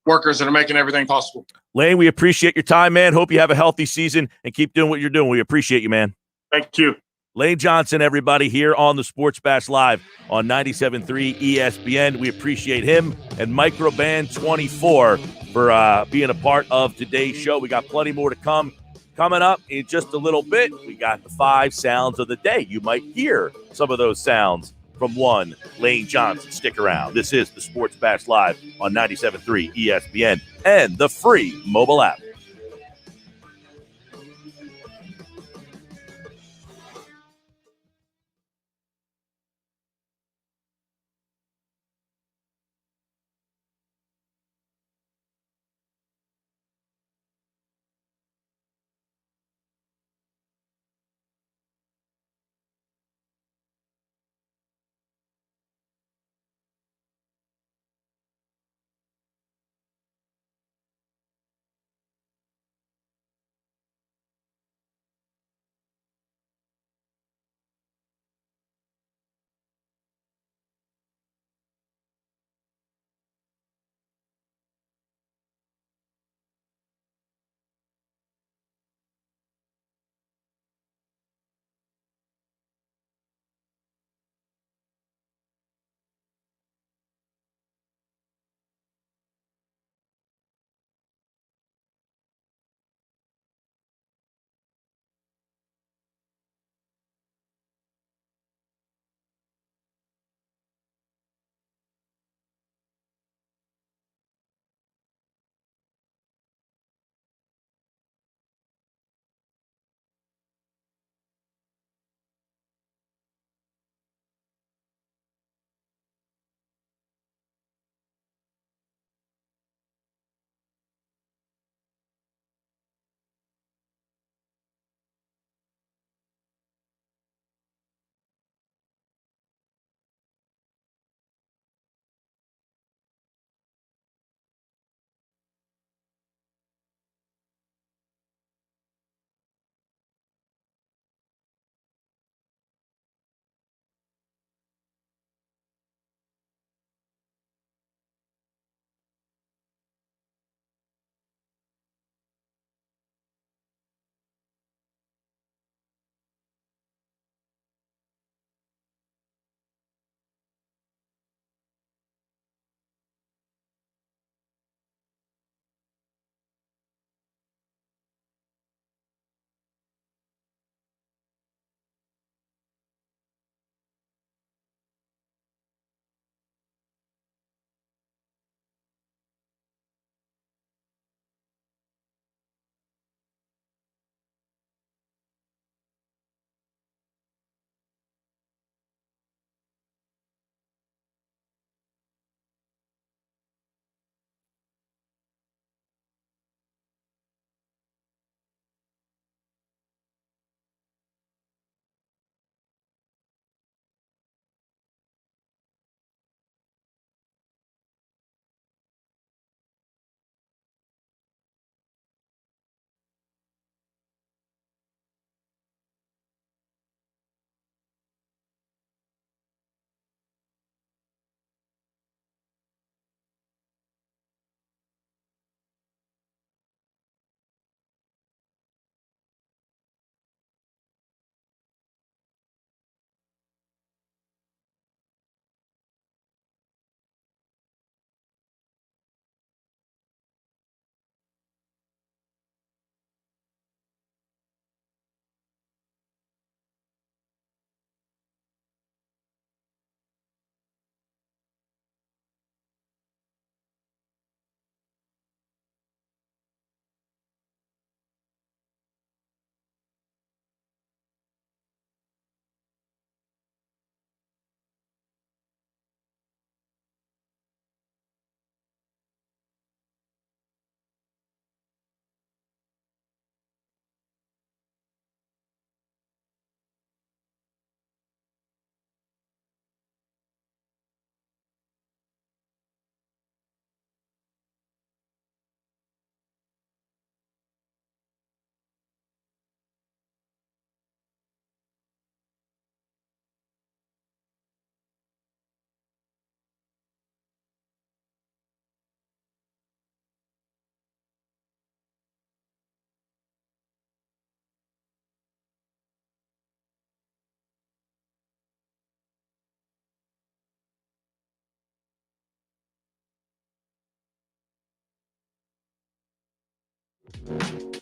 workers that are making everything possible. Lane, we appreciate your time, man. Hope you have a healthy season and keep doing what you're doing. We appreciate you, man. Thank you. Lane Johnson, everybody, here on the Sports Bash Live on 97.3 ESPN. We appreciate him and Microband 24 for being a part of today's show. We got plenty more to come. Coming up in just a little bit, we got the 5 sounds of the day. You might hear some of those sounds from one Lane Johnson. Stick around. This is the Sports Bash Live on 97.3 ESPN and the free mobile app.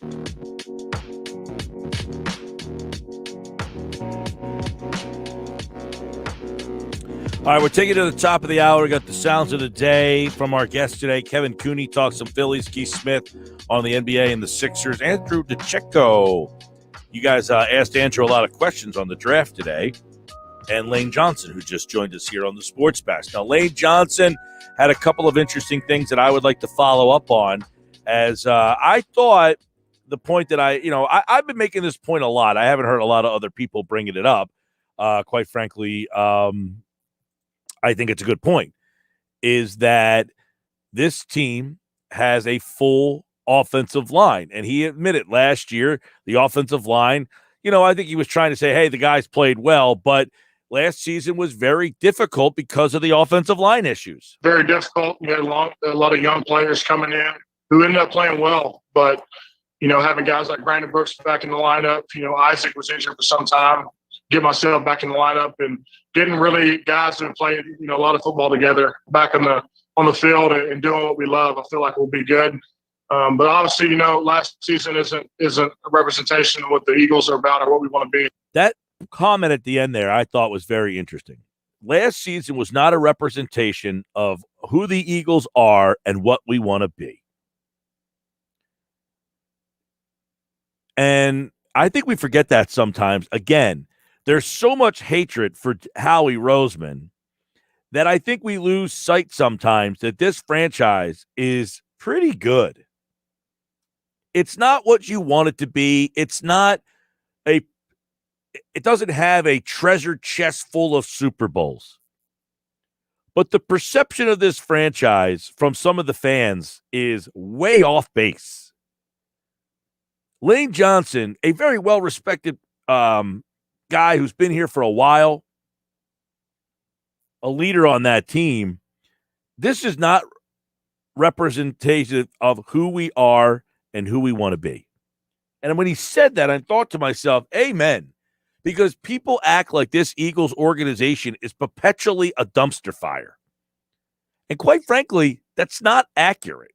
All right, we're taking it to the top of the hour. We got the sounds of the day from our guest today. Kevin Cooney talks some Phillies. Keith Smith on the NBA and the Sixers. Andrew DiCecco. You guys asked Andrew a lot of questions on the draft today. And Lane Johnson, who just joined us here on the Sports Bash. Now, Lane Johnson had a couple of interesting things that I would like to follow up on, as I thought the point that I've been making this point a lot. I haven't heard a lot of other people bringing it up. Quite frankly, I think it's a good point, is that this team has a full offensive line. And he admitted last year, the offensive line, I think he was trying to say, hey, the guys played well, but last season was very difficult because of the offensive line issues. Very difficult. You had a lot of young players coming in who ended up playing well, but, having guys like Brandon Brooks back in the lineup, Isaac was injured for some time, get myself back in the lineup and getting really guys who played, a lot of football together back on the field and doing what we love. I feel like we'll be good. But obviously, last season isn't a representation of what the Eagles are about or what we want to be. That comment at the end there I thought was very interesting. Last season was not a representation of who the Eagles are and what we want to be. And I think we forget that sometimes. Again, there's so much hatred for Howie Roseman that I think we lose sight sometimes that this franchise is pretty good. It's not what you want it to be. It doesn't have a treasure chest full of Super Bowls. But the perception of this franchise from some of the fans is way off base. Lane Johnson, a very well-respected guy who's been here for a while, a leader on that team, this is not representation of who we are and who we want to be. And when he said that, I thought to myself, amen, because people act like this Eagles organization is perpetually a dumpster fire. And quite frankly, that's not accurate.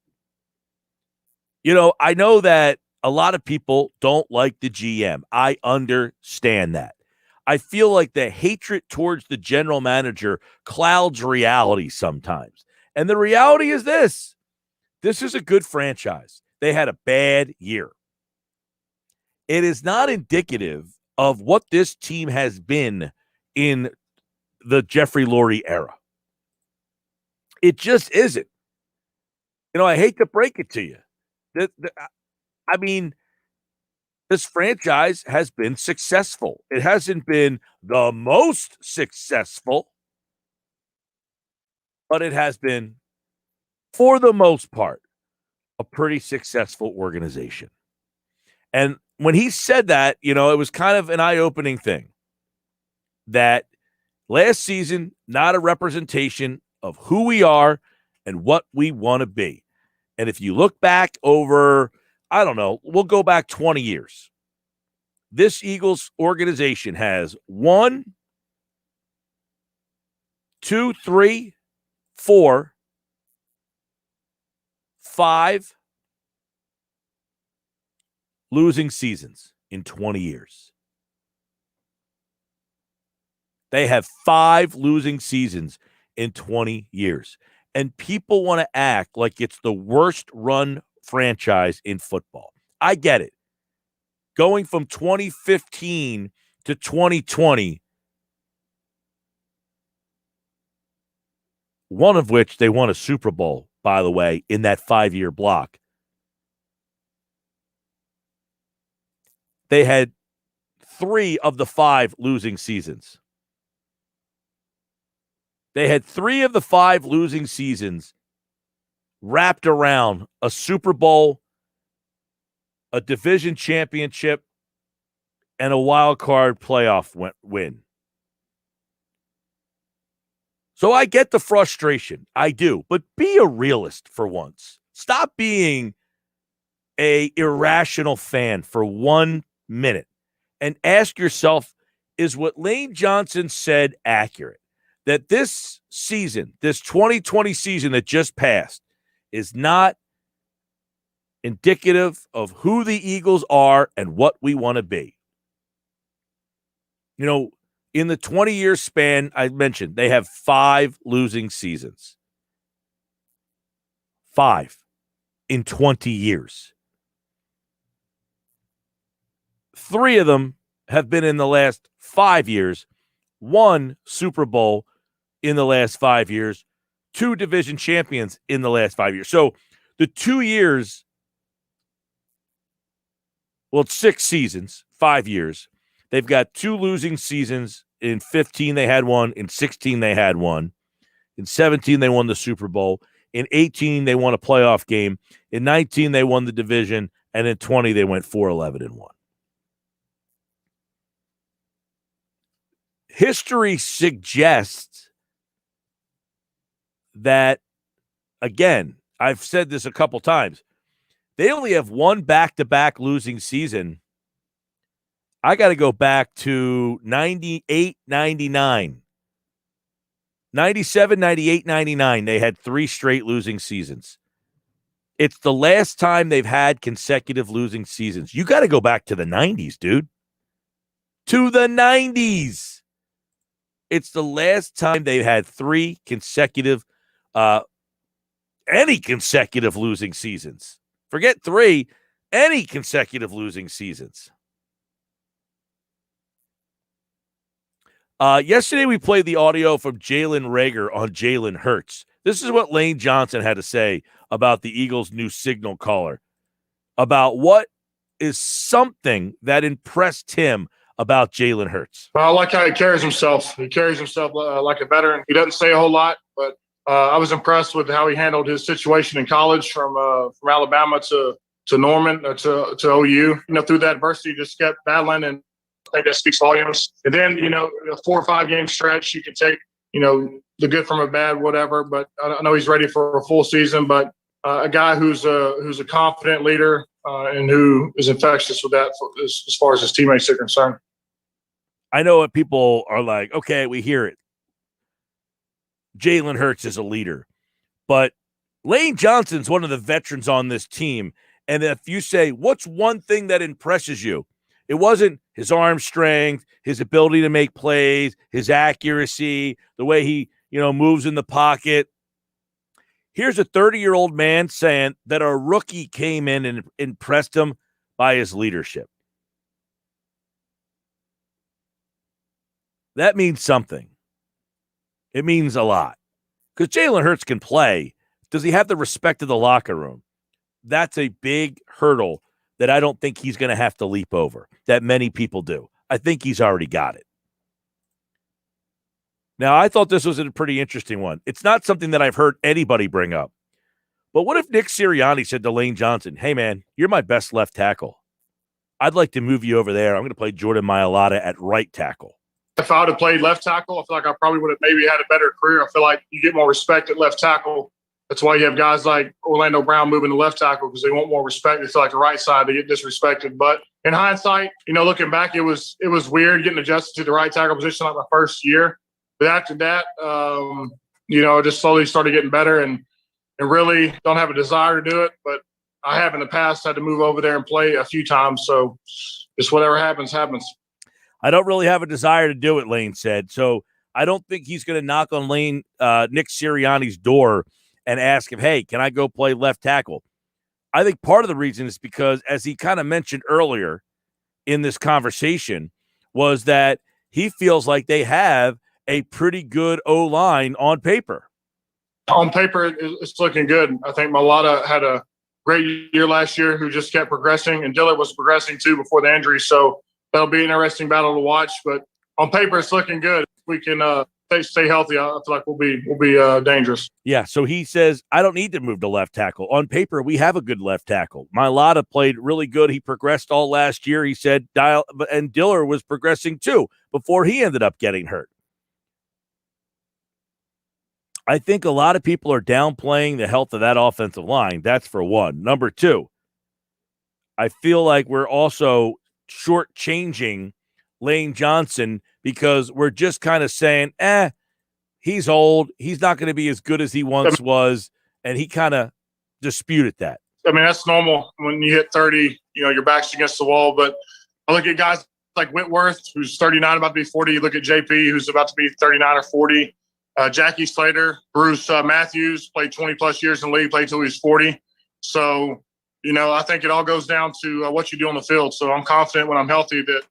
I know that a lot of people don't like the GM. I understand that. I feel like the hatred towards the general manager clouds reality sometimes. And the reality is this. This is a good franchise. They had a bad year. It is not indicative of what this team has been in the Jeffrey Lurie era. It just isn't. I hate to break it to you. This franchise has been successful. It hasn't been the most successful, but it has been, for the most part, a pretty successful organization. And when he said that, it was kind of an eye-opening thing that last season, not a representation of who we are and what we want to be. And if you look back over, I don't know, we'll go back 20 years. This Eagles organization has 1, 2, 3, 4, 5 losing seasons in 20 years. They have 5 losing seasons in 20 years. And people want to act like it's the worst run franchise in football. I get it. Going from 2015 to 2020, one of which they won a Super Bowl, by the way, in that 5-year block. They had 3 of the 5 losing seasons. They had 3 of the 5 losing seasons wrapped around a Super Bowl, a division championship, and a wild card playoff win. So I get the frustration. I do. But be a realist for once. Stop being a irrational fan for 1 minute and ask yourself, is what Lane Johnson said accurate? That this season, this 2020 season that just passed, is not indicative of who the Eagles are and what we want to be. You know, in the 20-year span I mentioned, they have 5 losing seasons. 5 in 20 years. 3 of them have been in the last 5 years. 1 Super Bowl in the last 5 years. 2 division champions in the last 5 years. So the 2 years, well, it's 6 seasons, 5 years. They've got 2 losing seasons. In 15, they had 1. In 16, they had 1. In 17, they won the Super Bowl. In 18, they won a playoff game. In 19, they won the division. And in 20, they went 4-11-1. History suggests that, again, I've said this a couple times, they only have 1 back-to-back losing season. I got to go back to 98, 99. 97, 98, 99. They had 3 straight losing seasons. It's the last time they've had consecutive losing seasons. You got to go back to the 90s, dude. To the 90s. It's the last time they've had 3 consecutive, any consecutive losing seasons. Forget 3, any consecutive losing seasons. Yesterday, we played the audio from Jalen Reagor on Jalen Hurts. This is what Lane Johnson had to say about the Eagles' new signal caller, about what is something that impressed him about Jalen Hurts. I like how he carries himself. He carries himself like a veteran. He doesn't say a whole lot, but I was impressed with how he handled his situation in college from Alabama to Norman to OU. You know, through that adversity, he just kept battling, and I think that speaks volumes. And then, you know, a 4 or 5 game stretch, you can take, you know, the good from a bad, whatever. But I know he's ready for a full season. But a guy who's a confident leader and who is infectious with that as far as his teammates are concerned. I know what people are like, okay, we hear it. Jalen Hurts is a leader. But Lane Johnson's one of the veterans on this team. And if you say, what's one thing that impresses you? It wasn't his arm strength, his ability to make plays, his accuracy, the way he, you know, moves in the pocket. Here's a 30-year-old man saying that a rookie came in and impressed him by his leadership. That means something. It means a lot. Because Jalen Hurts can play. Does he have the respect of the locker room? That's a big hurdle that I don't think he's going to have to leap over, that many people do. I think he's already got it. Now, I thought this was a pretty interesting one. It's not something that I've heard anybody bring up. But what if Nick Sirianni said to Lane Johnson, hey, man, you're my best left tackle. I'd like to move you over there. I'm going to play Jordan Mailata at right tackle. If I would have played left tackle, I feel like I probably would have maybe had a better career. I feel like you get more respect at left tackle. That's why you have guys like Orlando Brown moving to left tackle, because they want more respect. They feel like the right side, they get disrespected. But in hindsight, you know, looking back, it was weird getting adjusted to the right tackle position like my first year. But after that, you know, just slowly started getting better and really don't have a desire to do it. But I have in the past had to move over there and play a few times. So just whatever happens, happens. I don't really have a desire to do it, Lane said. So I don't think he's going to knock on Nick Sirianni's door and ask him, hey, can I go play left tackle? I think part of the reason is because, as he kind of mentioned earlier in this conversation, was that he feels like they have a pretty good O-line on paper. On paper, it's looking good. I think Mailata had a great year last year who just kept progressing, and Dillard was progressing too before the injury. So that'll be an interesting battle to watch. But on paper, it's looking good. If we can stay healthy, I feel like we'll be dangerous. Yeah, so he says, I don't need to move to left tackle. On paper, we have a good left tackle. Mailata played really good. He progressed all last year. He said, and Dillard was progressing too before he ended up getting hurt. I think a lot of people are downplaying the health of that offensive line. That's for one. Number two, I feel like we're also shortchanging Lane Johnson because we're just kind of saying, he's old. He's not going to be as good as he once was. And he kind of disputed that. that's normal when you hit 30. Your back's against the wall. But I look at guys like Whitworth, who's 39, about to be 40. You look at JP, who's about to be 39 or 40. Jackie Slater, Bruce Matthews played 20-plus years in the league, played till he was 40. So, I think it all goes down to what you do on the field. So I'm confident when I'm healthy that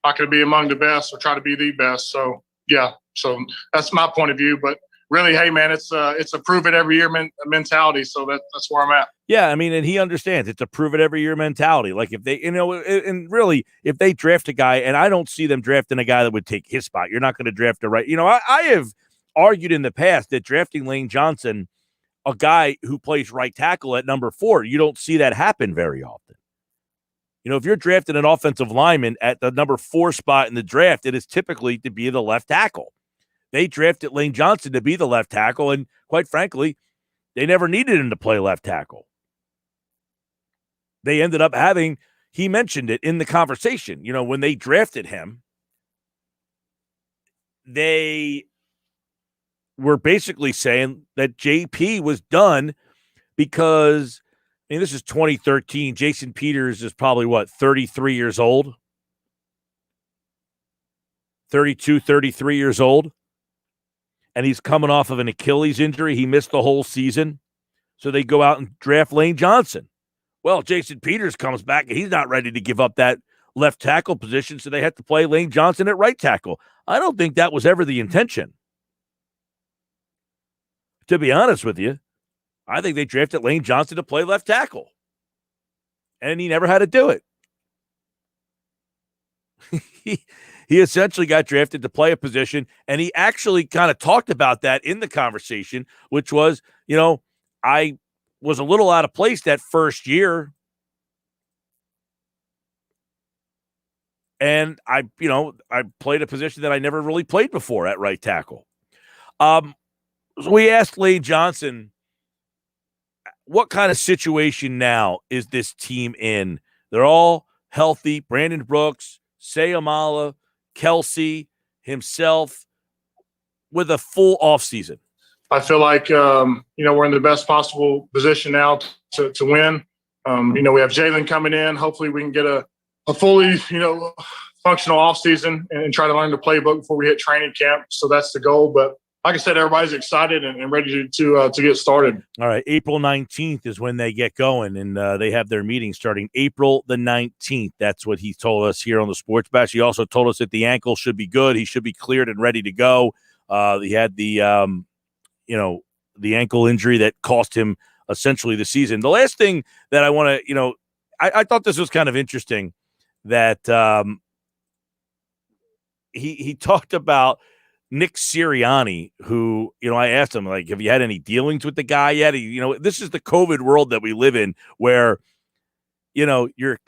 I can be among the best or try to be the best. So, yeah, so that's my point of view. But really, hey, man, it's a prove it every year mentality. So that's where I'm at. Yeah, I mean, and he understands it's a prove it every year mentality. Like if they, and really, if they draft a guy, and I don't see them drafting a guy that would take his spot, you're not going to draft a right. I have argued in the past that drafting Lane Johnson, a guy who plays right tackle at number 4, you don't see that happen very often. If you're drafting an offensive lineman at the number 4 spot in the draft, it is typically to be the left tackle. They drafted Lane Johnson to be the left tackle, and quite frankly, they never needed him to play left tackle. They ended up he mentioned it in the conversation, when they drafted him, they were basically saying that JP was done because, this is 2013. Jason Peters is probably, 33 years old? 32, 33 years old. And he's coming off of an Achilles injury. He missed the whole season. So they go out and draft Lane Johnson. Well, Jason Peters comes back, and he's not ready to give up that left tackle position, so they have to play Lane Johnson at right tackle. I don't think that was ever the intention. To be honest with you, I think they drafted Lane Johnson to play left tackle. And he never had to do it. He essentially got drafted to play a position, and he actually kind of talked about that in the conversation, which was, I was a little out of place that first year. And I played a position that I never really played before at right tackle. So we asked Lane Johnson, what kind of situation now is this team in? They're all healthy. Brandon Brooks, Sayamala, Kelsey, himself, with a full offseason. I feel like, we're in the best possible position now to win. We have Jalen coming in. Hopefully we can get a fully, functional offseason and try to learn the playbook before we hit training camp. So that's the goal. But like I said, everybody's excited and ready to get started. All right. April 19th is when they get going, and they have their meeting starting April the 19th. That's what he told us here on the Sports Bash. He also told us that the ankle should be good. He should be cleared and ready to go. He had the ankle injury that cost him essentially the season. The last thing that I want to, I thought this was kind of interesting that he talked about Nick Sirianni, who, I asked him, have you had any dealings with the guy yet? This is the COVID world that we live in where, your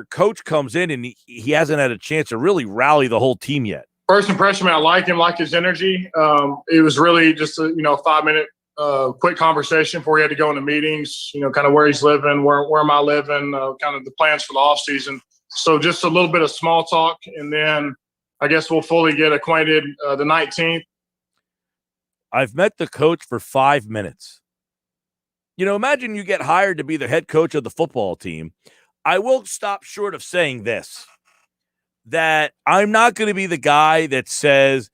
coach comes in and he hasn't had a chance to really rally the whole team yet. First impression, man, I like him, like his energy. It was really just a 5-minute quick conversation before he had to go into meetings, kind of where he's living, where am I living, kind of the plans for the offseason. So just a little bit of small talk, and then I guess we'll fully get acquainted the 19th. I've met the coach for 5 minutes. Imagine you get hired to be the head coach of the football team. I will stop short of saying this, that I'm not going to be the guy that says,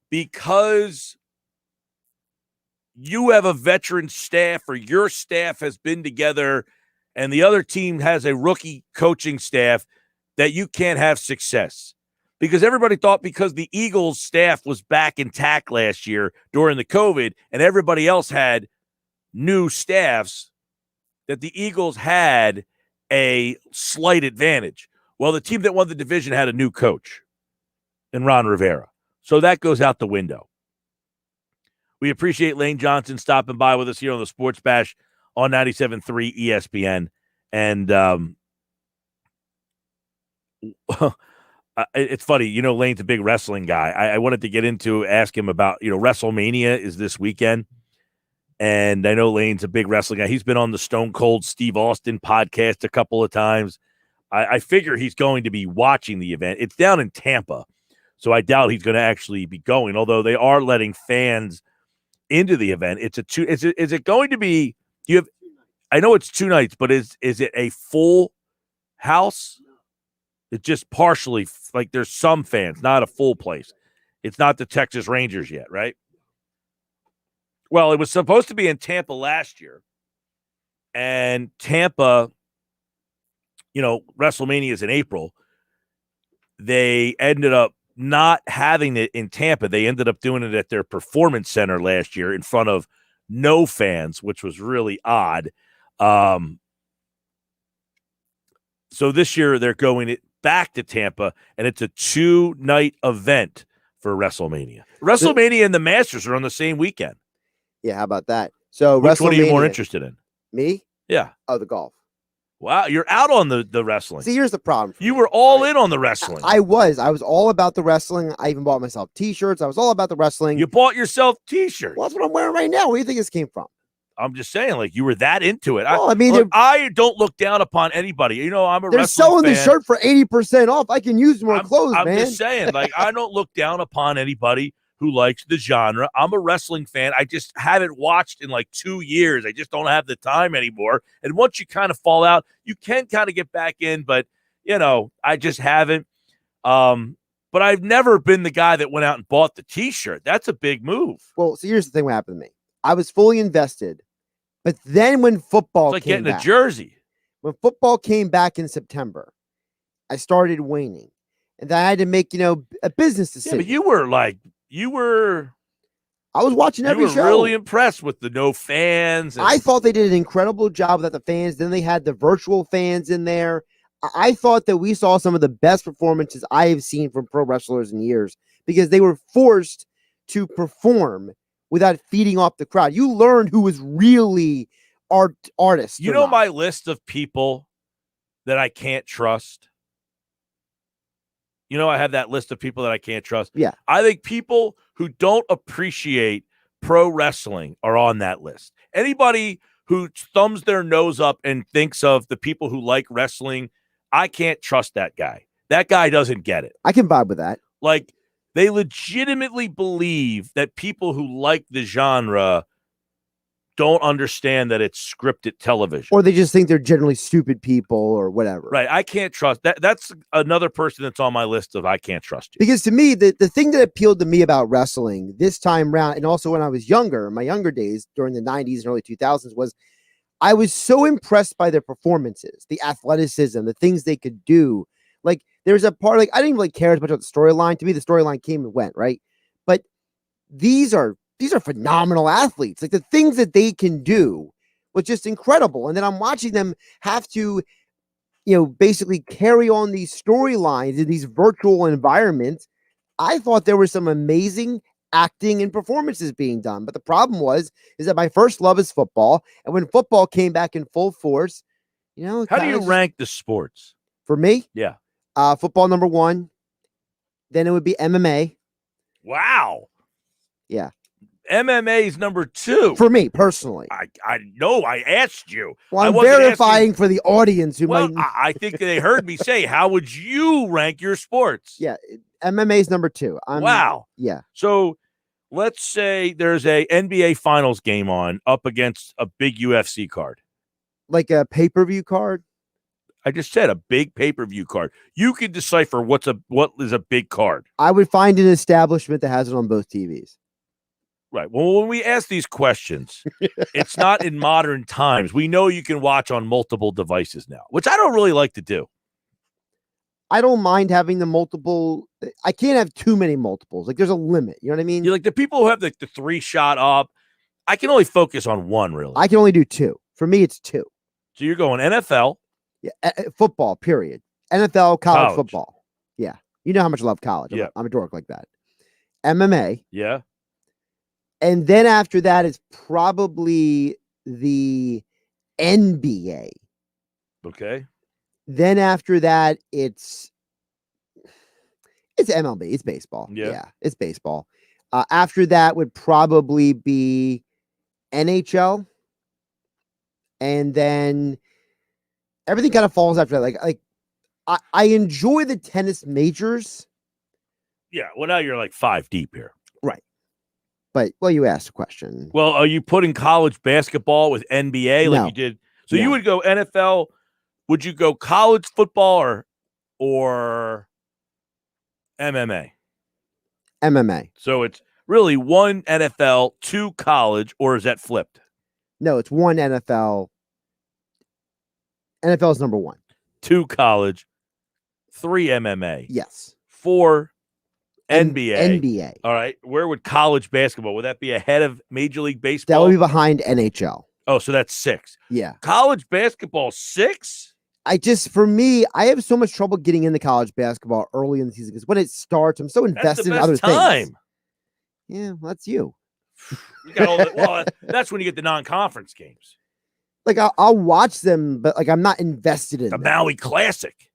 because you have a veteran staff or your staff has been together and the other team has a rookie coaching staff, that you can't have success. Because everybody thought because the Eagles staff was back intact last year during the COVID and everybody else had new staffs, that the Eagles had a slight advantage. Well, the team that won the division had a new coach in Ron Rivera. So that goes out the window. We appreciate Lane Johnson stopping by with us here on the Sports Bash on 97.3 ESPN. And it's funny, Lane's a big wrestling guy. I wanted to ask him about, WrestleMania is this weekend. And I know Lane's a big wrestling guy. He's been on the Stone Cold Steve Austin podcast a couple of times. I figure he's going to be watching the event. It's down in Tampa, so I doubt he's going to actually be going, although they are letting fans into the event. Is it going to be, I know it's 2 nights, but is it a full house? It's just partially, like there's some fans, not a full place. It's not the Texas Rangers yet, right? Well, it was supposed to be in Tampa last year. And Tampa, WrestleMania is in April. They ended up not having it in Tampa. They ended up doing it at their performance center last year in front of no fans, which was really odd. So this year they're going back to Tampa, and it's a 2-night event for WrestleMania. WrestleMania and the Masters are on the same weekend. Yeah, how about that? So which one are you more WrestleMania- interested in? Me? Yeah. Oh, the golf. Wow, you're out on the wrestling. See, here's the problem. You were all in on the wrestling. I was all about the wrestling. I even bought myself T-shirts. I was all about the wrestling. You bought yourself T-shirts. Well, that's what I'm wearing right now. Where do you think this came from? I'm just saying, like, you were that into it. Well, I mean, look, I don't look down upon anybody. I'm a they're wrestling selling fan. the shirt for 80% off. I can use more clothes, I'm man. just saying, like, I don't look down upon anybody who likes the genre. I'm a wrestling fan. I just haven't watched in like 2 years. I just don't have the time anymore. And once you kind of fall out, you can kind of get back in, but I just haven't. But I've never been the guy that went out and bought the T-shirt. That's a big move. Well, so here's the thing: what happened to me? I was fully invested, but then when football It's like came getting back, a jersey. When football came back in September, I started waning, and then I had to make a business decision. Yeah, but you were. I was watching every show. You were really impressed with the no fans. I thought they did an incredible job without the fans. Then they had the virtual fans in there. I thought that we saw some of the best performances I have seen from pro wrestlers in years because they were forced to perform without feeding off the crowd. You learned who was really artists. You know my list of people that I can't trust? I have that list of people that I can't trust. Yeah. I think people who don't appreciate pro wrestling are on that list. Anybody who thumbs their nose up and thinks of the people who like wrestling, I can't trust that guy. That guy doesn't get it. I can vibe with that. Like, they legitimately believe that people who like the genre don't understand that it's scripted television. Or they just think they're generally stupid people or whatever. Right. I can't trust that. That's another person that's on my list of I can't trust you. Because to me, the thing that appealed to me about wrestling this time around, and also when I was younger, in my younger days during the 90s and early 2000s, was I was so impressed by their performances, the athleticism, the things they could do. Like, there's a part, like, I didn't really care as much about the storyline. To me, the storyline came and went, right? But these are phenomenal athletes. Like, the things that they can do was just incredible. And then I'm watching them have to, basically carry on these storylines in these virtual environments. I thought there were some amazing acting and performances being done. But the problem is that my first love is football. And when football came back in full force, how do you rank the sports? For me? Yeah. Football number 1. Then it would be MMA. Wow. Yeah. MMA is number 2. For me, personally. I know. I asked you. Well, I'm verifying for the audience who might. I think they heard me say, how would you rank your sports? Yeah. MMA is number 2. Wow. Yeah. So let's say there's a NBA Finals game on up against a big UFC card. Like a pay-per-view card? I just said a big pay-per-view card. You can decipher what is a big card. I would find an establishment that has it on both TVs. Right. Well, when we ask these questions, it's not in modern times. We know you can watch on multiple devices now, which I don't really like to do. I don't mind having the multiple. I can't have too many multiples. Like, there's a limit. You know what I mean? You're like the people who have the 3-shot up. I can only focus on one, really. I can only do 2. For me, it's 2. So you're going NFL. Yeah, football, period. NFL, college football. Yeah. You know how much I love college. I'm a dork like that. MMA. Yeah. And then after that, it's probably the NBA. Okay. Then after that, it's MLB. It's baseball. Yeah. It's baseball. After that would probably be NHL. And then everything kind of falls after that. Like I enjoy the tennis majors. Yeah. Well, now you're like 5 deep here. Right. But, well, you asked a question. Well, are you putting college basketball with NBA like No. you did? So you would go NFL. Would you go college football or MMA? MMA. So it's really one NFL, two college, or is that flipped? No, it's one NFL. NFL is number one. Two college, three MMA. Yes. Four NBA. NBA. All right. Where would college basketball? Would that be ahead of Major League Baseball? That would be behind NHL. Oh, so that's 6. Yeah. College basketball 6? For me, I have so much trouble getting into college basketball early in the season because when it starts, I'm so invested in other things. Yeah, well, that's you. You got all that's when you get the non-conference games. Like I'll watch them, but like I'm not invested in the them. Maui Classic.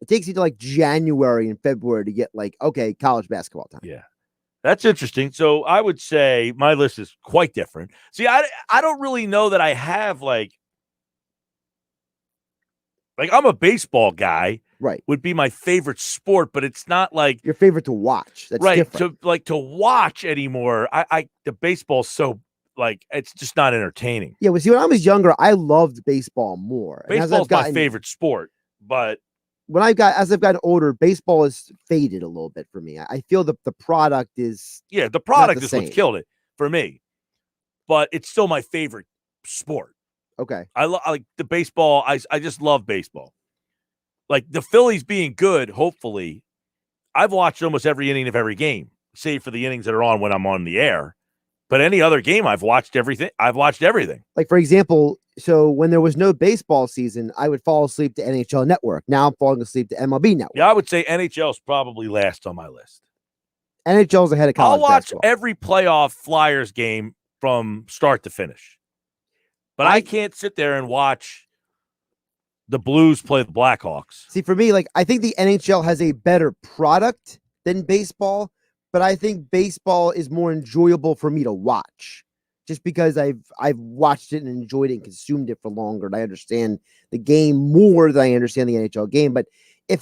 It takes you to like January and February to get like, okay, college basketball time. Yeah. That's interesting. So I would say my list is quite different. See, I don't really know that I have like I'm a baseball guy. Right. Would be my favorite sport, but it's not like your favorite to watch. That's right. different. To watch anymore. The baseball's so like it's just not entertaining. Yeah, well, see, when I was younger, I loved baseball more. Baseball's my favorite sport, but as I've gotten older, baseball has faded a little bit for me. I feel the product is the product is what's killed it for me, but it's still my favorite sport. Okay, I like the baseball. I just love baseball. Like the Phillies being good, hopefully, I've watched almost every inning of every game, save for the innings that are on when I'm on the air. But any other game, I've watched everything. Like, for example, so when there was no baseball season, I would fall asleep to NHL Network. Now I'm falling asleep to MLB Network. Yeah, I would say NHL is probably last on my list. NHL's ahead of college I'll watch basketball. every playoff Flyers game from start to finish. But I can't sit there and watch the Blues play the Blackhawks. See, for me, like I think the NHL has a better product than baseball, but I think baseball is more enjoyable for me to watch just because I've watched it and enjoyed it and consumed it for longer. And I understand the game more than I understand the NHL game. But if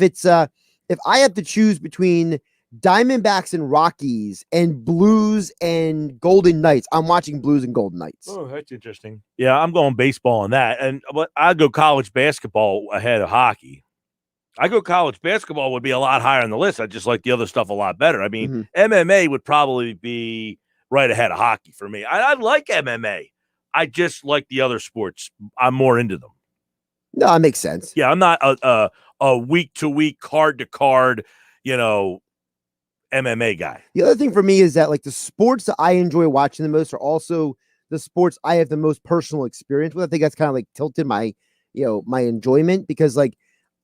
I have to choose between Diamondbacks and Rockies and Blues and Golden Knights, I'm watching Blues and Golden Knights. Oh, that's interesting. Yeah, I'm going baseball on that. But I'd go college basketball ahead of hockey. I go college basketball would be a lot higher on the list. I just like the other stuff a lot better. I mean, MMA would probably be right ahead of hockey for me. I like MMA. I just like the other sports. I'm more into them. No, that makes sense. Yeah, I'm not a week-to-week, card-to-card, MMA guy. The other thing for me is that like the sports that I enjoy watching the most are also the sports I have the most personal experience with. I think that's kind of like tilted my, my enjoyment because like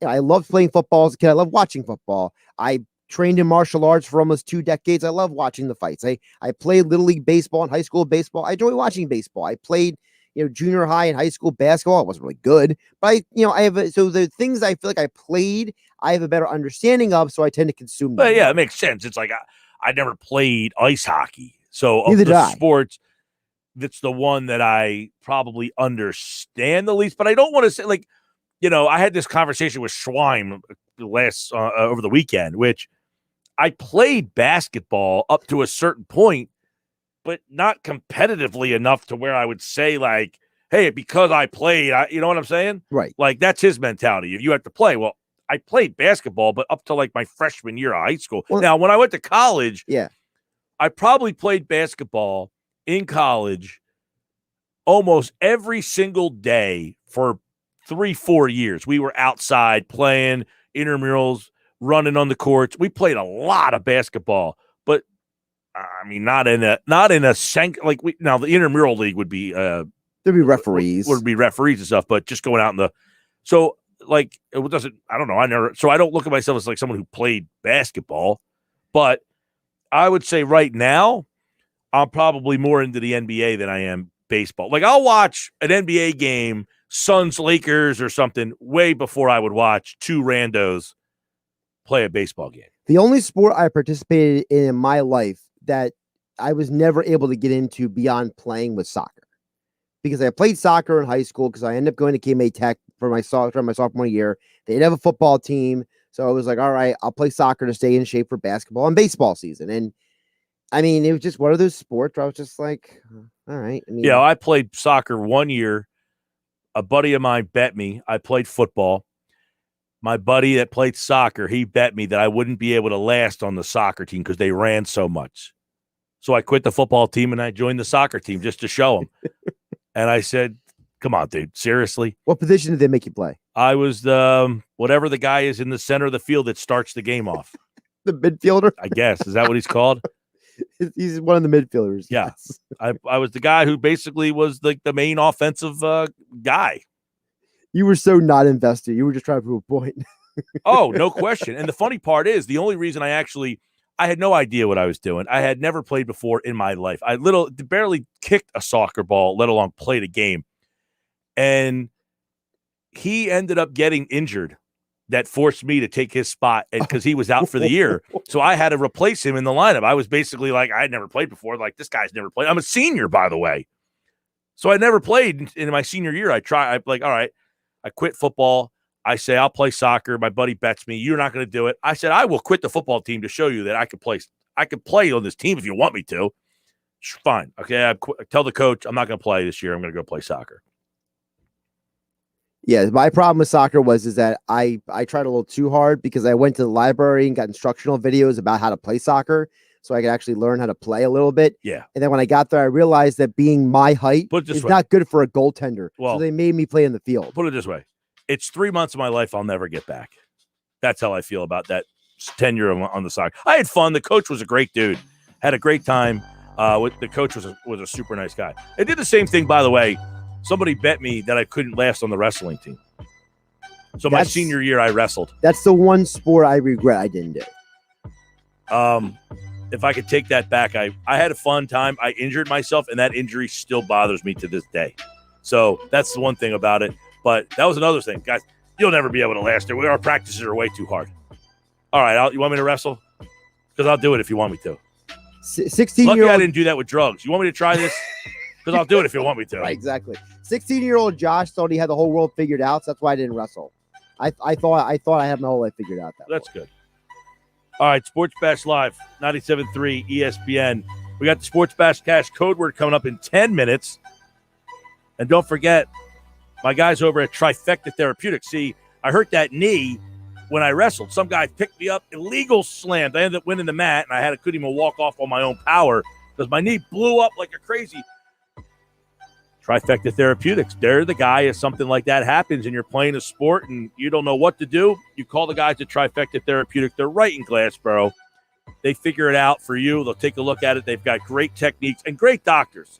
I loved playing football as a kid. I love watching football. I trained in martial arts for almost 2 decades. I love watching the fights. I played Little League baseball and high school baseball. I enjoy watching baseball. I played, junior high and high school basketball. It wasn't really good, but so the things I feel like I played, I have a better understanding of, so I tend to consume them. But yeah, it makes sense. It's like I never played ice hockey. So Neither of did the I. sports, that's the one that I probably understand the least, but I don't want to say like, I had this conversation with Schwein last over the weekend, which I played basketball up to a certain point, but not competitively enough to where I would say like, hey, because I played, you know what I'm saying? Right. Like that's his mentality. If you have to play, well, I played basketball, but up to like my freshman year of high school. Well, now, when I went to college, yeah, I probably played basketball in college almost every single day for 3-4 years. We were outside playing intramurals, running on the courts. We played a lot of basketball, but I mean, not in a now the intramural league would be there'd be referees, would be referees and stuff, but just going out in the so like it doesn't. I don't know. I don't look at myself as like someone who played basketball, but I would say right now I'm probably more into the NBA than I am baseball. Like I'll watch an NBA game, Suns Lakers or something, way before I would watch 2 randos play a baseball game. The only sport I participated in my life that I was never able to get into beyond playing was soccer, because I played soccer in high school because I ended up going to KMA Tech for my sophomore year. They didn't have a football team, so I was like, all right, I'll play soccer to stay in shape for basketball and baseball season. And I mean, it was just one of those sports where I was just like, all right. I mean, I played soccer 1 year a buddy of mine bet me. I played football. My buddy that played soccer, he bet me that I wouldn't be able to last on the soccer team because they ran so much. So I quit the football team and I joined the soccer team just to show him. And I said, come on, dude, seriously? What position did they make you play? I was the whatever the guy is in the center of the field that starts the game off. The midfielder? I guess. Is that what he's called? He's one of the midfielders. Yeah. Yes. I was the guy who basically was like the main offensive guy. You were so not invested. You were just trying to prove a point. Oh, no question. And the funny part is the only reason I had no idea what I was doing. I had never played before in my life. I barely kicked a soccer ball, let alone played a game. And he ended up getting injured. That forced me to take his spot because he was out for the year. So I had to replace him in the lineup. I was basically like, I had never played before. Like, this guy's never played. I'm a senior, by the way. So I never played in my senior year. I'm like, all right, I quit football. I say, I'll play soccer. My buddy bets me, you're not going to do it. I said, I will quit the football team to show you that I could play on this team if you want me to. Fine. Okay. I tell the coach, I'm not going to play this year. I'm going to go play soccer. Yeah, my problem with soccer is that I tried a little too hard because I went to the library and got instructional videos about how to play soccer so I could actually learn how to play a little bit. Yeah. And then when I got there, I realized that being my height is not good for a goaltender. Well, so they made me play in the field. Put it this way. It's 3 months of my life I'll never get back. That's how I feel about that tenure on the soccer. I had fun. The coach was a great dude. Had a great time. The coach was a super nice guy. I did the same thing, by the way. Somebody bet me that I couldn't last on the wrestling team. So my senior year, I wrestled. That's the one sport I regret I didn't do. If I could take that back, I had a fun time. I injured myself, and that injury still bothers me to this day. So that's the one thing about it. But that was another thing. Guys, you'll never be able to last there. Our practices are way too hard. All right, you want me to wrestle? Because I'll do it if you want me to. 16-year-old. Lucky I didn't do that with drugs. You want me to try this? Because I'll do it if you want me to. Right, exactly. 16-year-old Josh thought he had the whole world figured out. So that's why I didn't wrestle. I thought I had my whole life figured out. That's good. All right, Sports Bash Live, 97.3 ESPN. We got the Sports Bash Cash code word coming up in 10 minutes. And don't forget, my guys over at Trifecta Therapeutics. See, I hurt that knee when I wrestled. Some guy picked me up, illegal slammed. I ended up winning the mat, and I couldn't even walk off on my own power because my knee blew up like a crazy. Trifecta Therapeutics. They're the guy if something like that happens and you're playing a sport and you don't know what to do, you call the guys at Trifecta Therapeutics. They're right in Glassboro. They figure it out for you. They'll take a look at it. They've got great techniques and great doctors.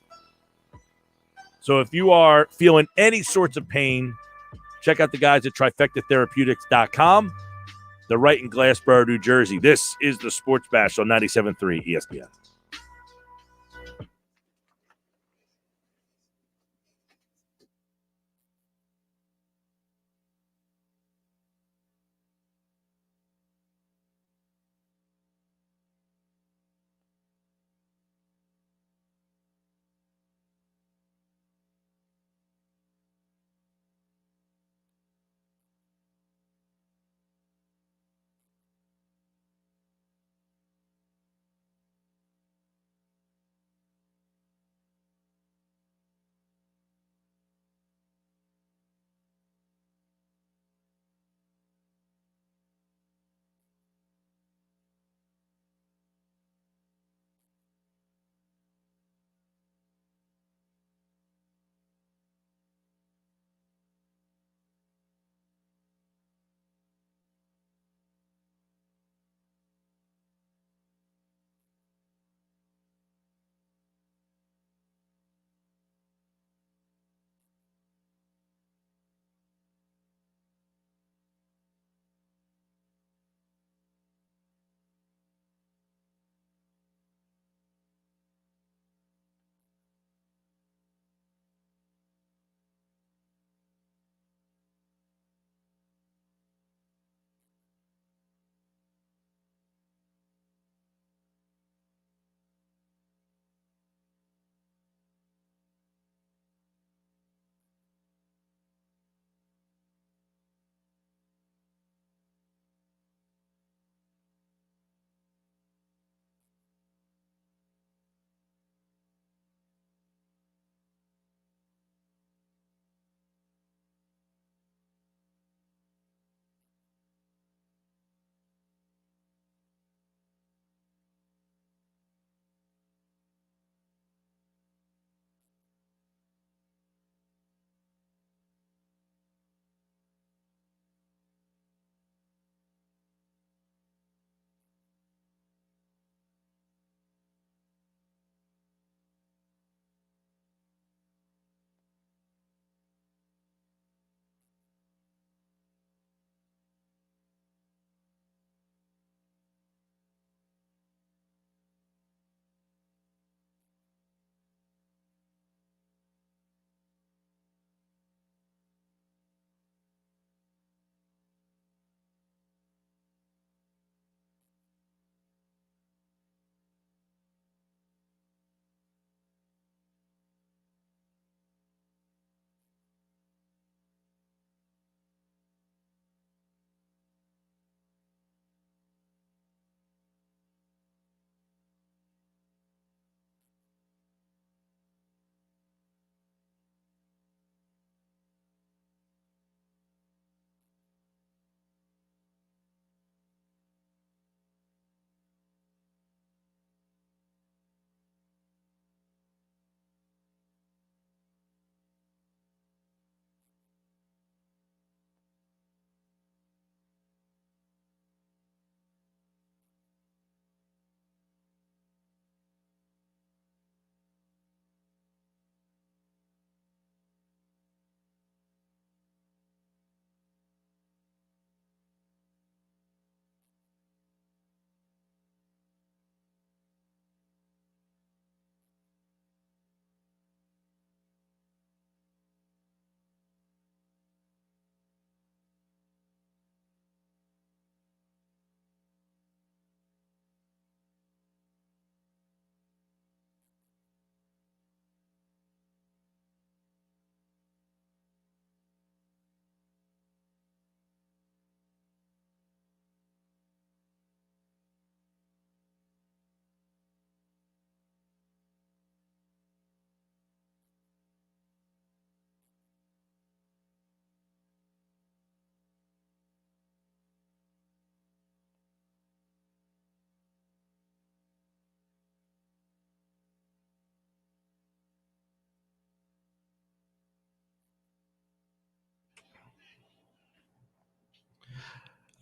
So if you are feeling any sorts of pain, check out the guys at trifectatherapeutics.com. They're right in Glassboro, New Jersey. This is the Sports Bash on 97.3 ESPN.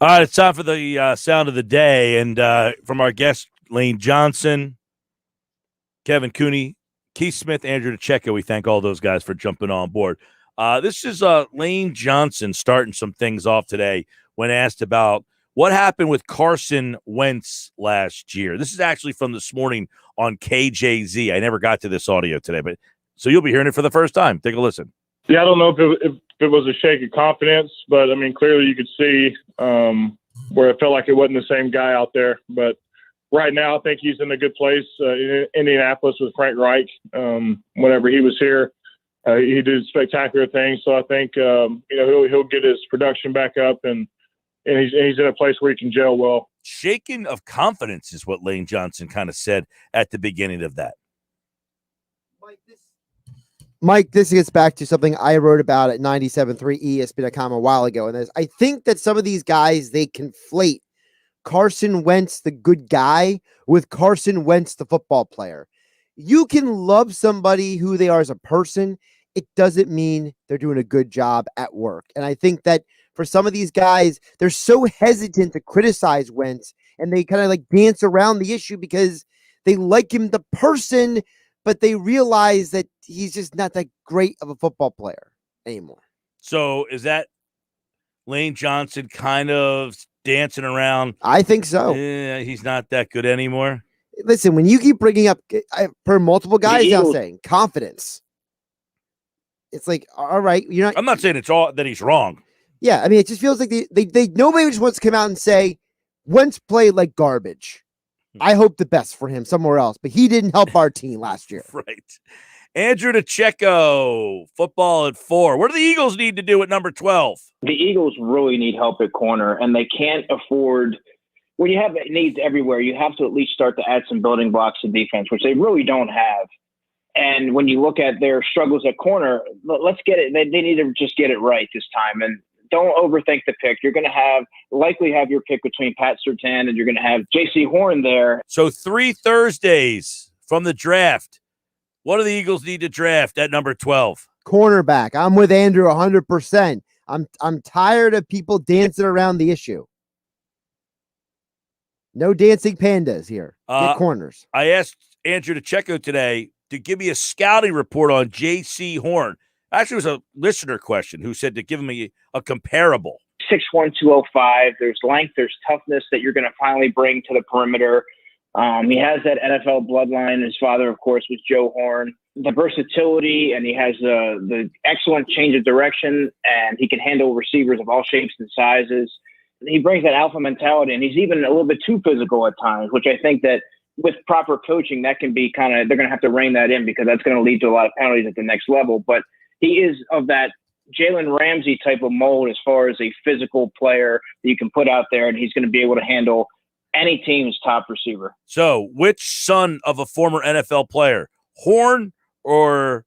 All right, it's time for the sound of the day. And from our guests, Lane Johnson, Kevin Cooney, Keith Smith, Andrew DiCecco, we thank all those guys for jumping on board. This is Lane Johnson starting some things off today when asked about what happened with Carson Wentz last year. This is actually from this morning on KJZ. I never got to this audio today, but so you'll be hearing it for the first time. Take a listen. Yeah, I don't know if it was a shake of confidence, but I mean, clearly you could see where it felt like it wasn't the same guy out there. But right now, I think he's in a good place in Indianapolis with Frank Reich. Whenever he was here, he did spectacular things. So I think he'll get his production back up, and he's in a place where he can gel well. Shaking of confidence is what Lane Johnson kind of said at the beginning of that. Mike, this gets back to something I wrote about at 97.3 ESPN.com a while ago. And I think that some of these guys, they conflate Carson Wentz, the good guy, with Carson Wentz, the football player. You can love somebody who they are as a person. It doesn't mean they're doing a good job at work. And I think that for some of these guys, they're so hesitant to criticize Wentz, and they kind of like dance around the issue because they like him, the person, but they realize that he's just not that great of a football player anymore. So is that Lane Johnson kind of dancing around? I think so. He's not that good anymore. Listen, when you keep bringing up per multiple guys now saying confidence, it's like, all right, you're not. I'm not saying it's all that he's wrong. Yeah, I mean, it just feels like they nobody just wants to come out and say Wentz played like garbage. I hope the best for him somewhere else, but he didn't help our team last year. Right. Andrew DiCecco, football at 4. What do the Eagles need to do at number 12? The Eagles really need help at corner, and they can't afford – when you have needs everywhere, you have to at least start to add some building blocks to defense, which they really don't have. And when you look at their struggles at corner, let's get it – they need to just get it right this time. And don't overthink the pick. You're going to likely have your pick between Pat Surtain and you're going to have J.C. Horn there. So 3 Thursdays from the draft. What do the Eagles need to draft at number 12? Cornerback. I'm with Andrew 100%. I'm tired of people dancing around the issue. No dancing pandas here. Get corners. I asked Andrew DiCecco today to give me a scouting report on J.C. Horn. Actually, it was a listener question who said to give me a comparable. 6'1", 205. There's length, there's toughness that you're going to finally bring to the perimeter. He has that NFL bloodline. His father, of course, was Joe Horn. The versatility, and he has the excellent change of direction, and he can handle receivers of all shapes and sizes. He brings that alpha mentality, and he's even a little bit too physical at times, which I think that with proper coaching, that can be they're going to have to rein that in because that's going to lead to a lot of penalties at the next level. But he is of that Jalen Ramsey type of mold as far as a physical player that you can put out there, and he's going to be able to handle any team's top receiver. So which son of a former NFL player, Horn or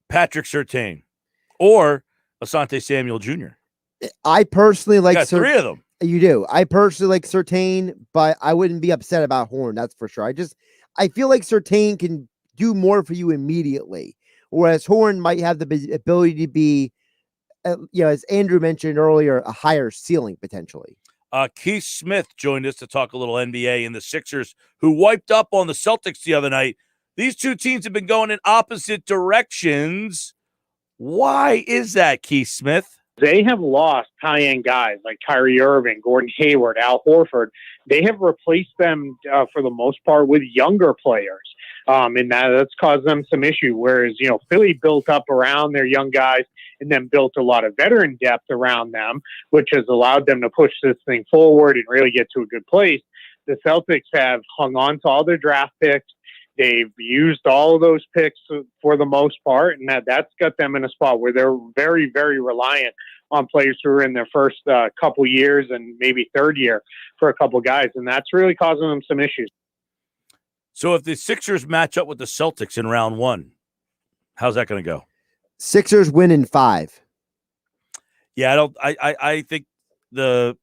Patrick Surtain or Asante Samuel Jr.? I personally like three of them. You do. I personally like Surtain, but I wouldn't be upset about Horn. That's for sure. I feel like Surtain can do more for you immediately, whereas Horn might have the ability to be, as Andrew mentioned earlier, a higher ceiling potentially. Keith Smith joined us to talk a little NBA and the Sixers, who wiped up on the Celtics the other night. These two teams have been going in opposite directions. Why is that, Keith Smith? They have lost high-end guys like Kyrie Irving, Gordon Hayward, Al Horford. They have replaced them for the most part with younger players. And that's caused them some issue. Whereas, Philly built up around their young guys and then built a lot of veteran depth around them, which has allowed them to push this thing forward and really get to a good place. The Celtics have hung on to all their draft picks. They've used all of those picks for the most part, and that's got them in a spot where they're very, very reliant on players who are in their first couple years and maybe third year for a couple guys, and that's really causing them some issues. So if the Sixers match up with the Celtics in round 1, how's that going to go? Sixers win in 5. Yeah, I think Danny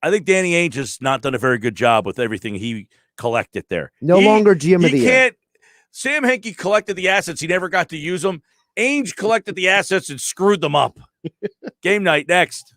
Ainge has not done a very good job with everything he collected there. No longer GM of the year. Sam Hinkie collected the assets. He never got to use them. Ainge collected the assets and screwed them up. Game night next.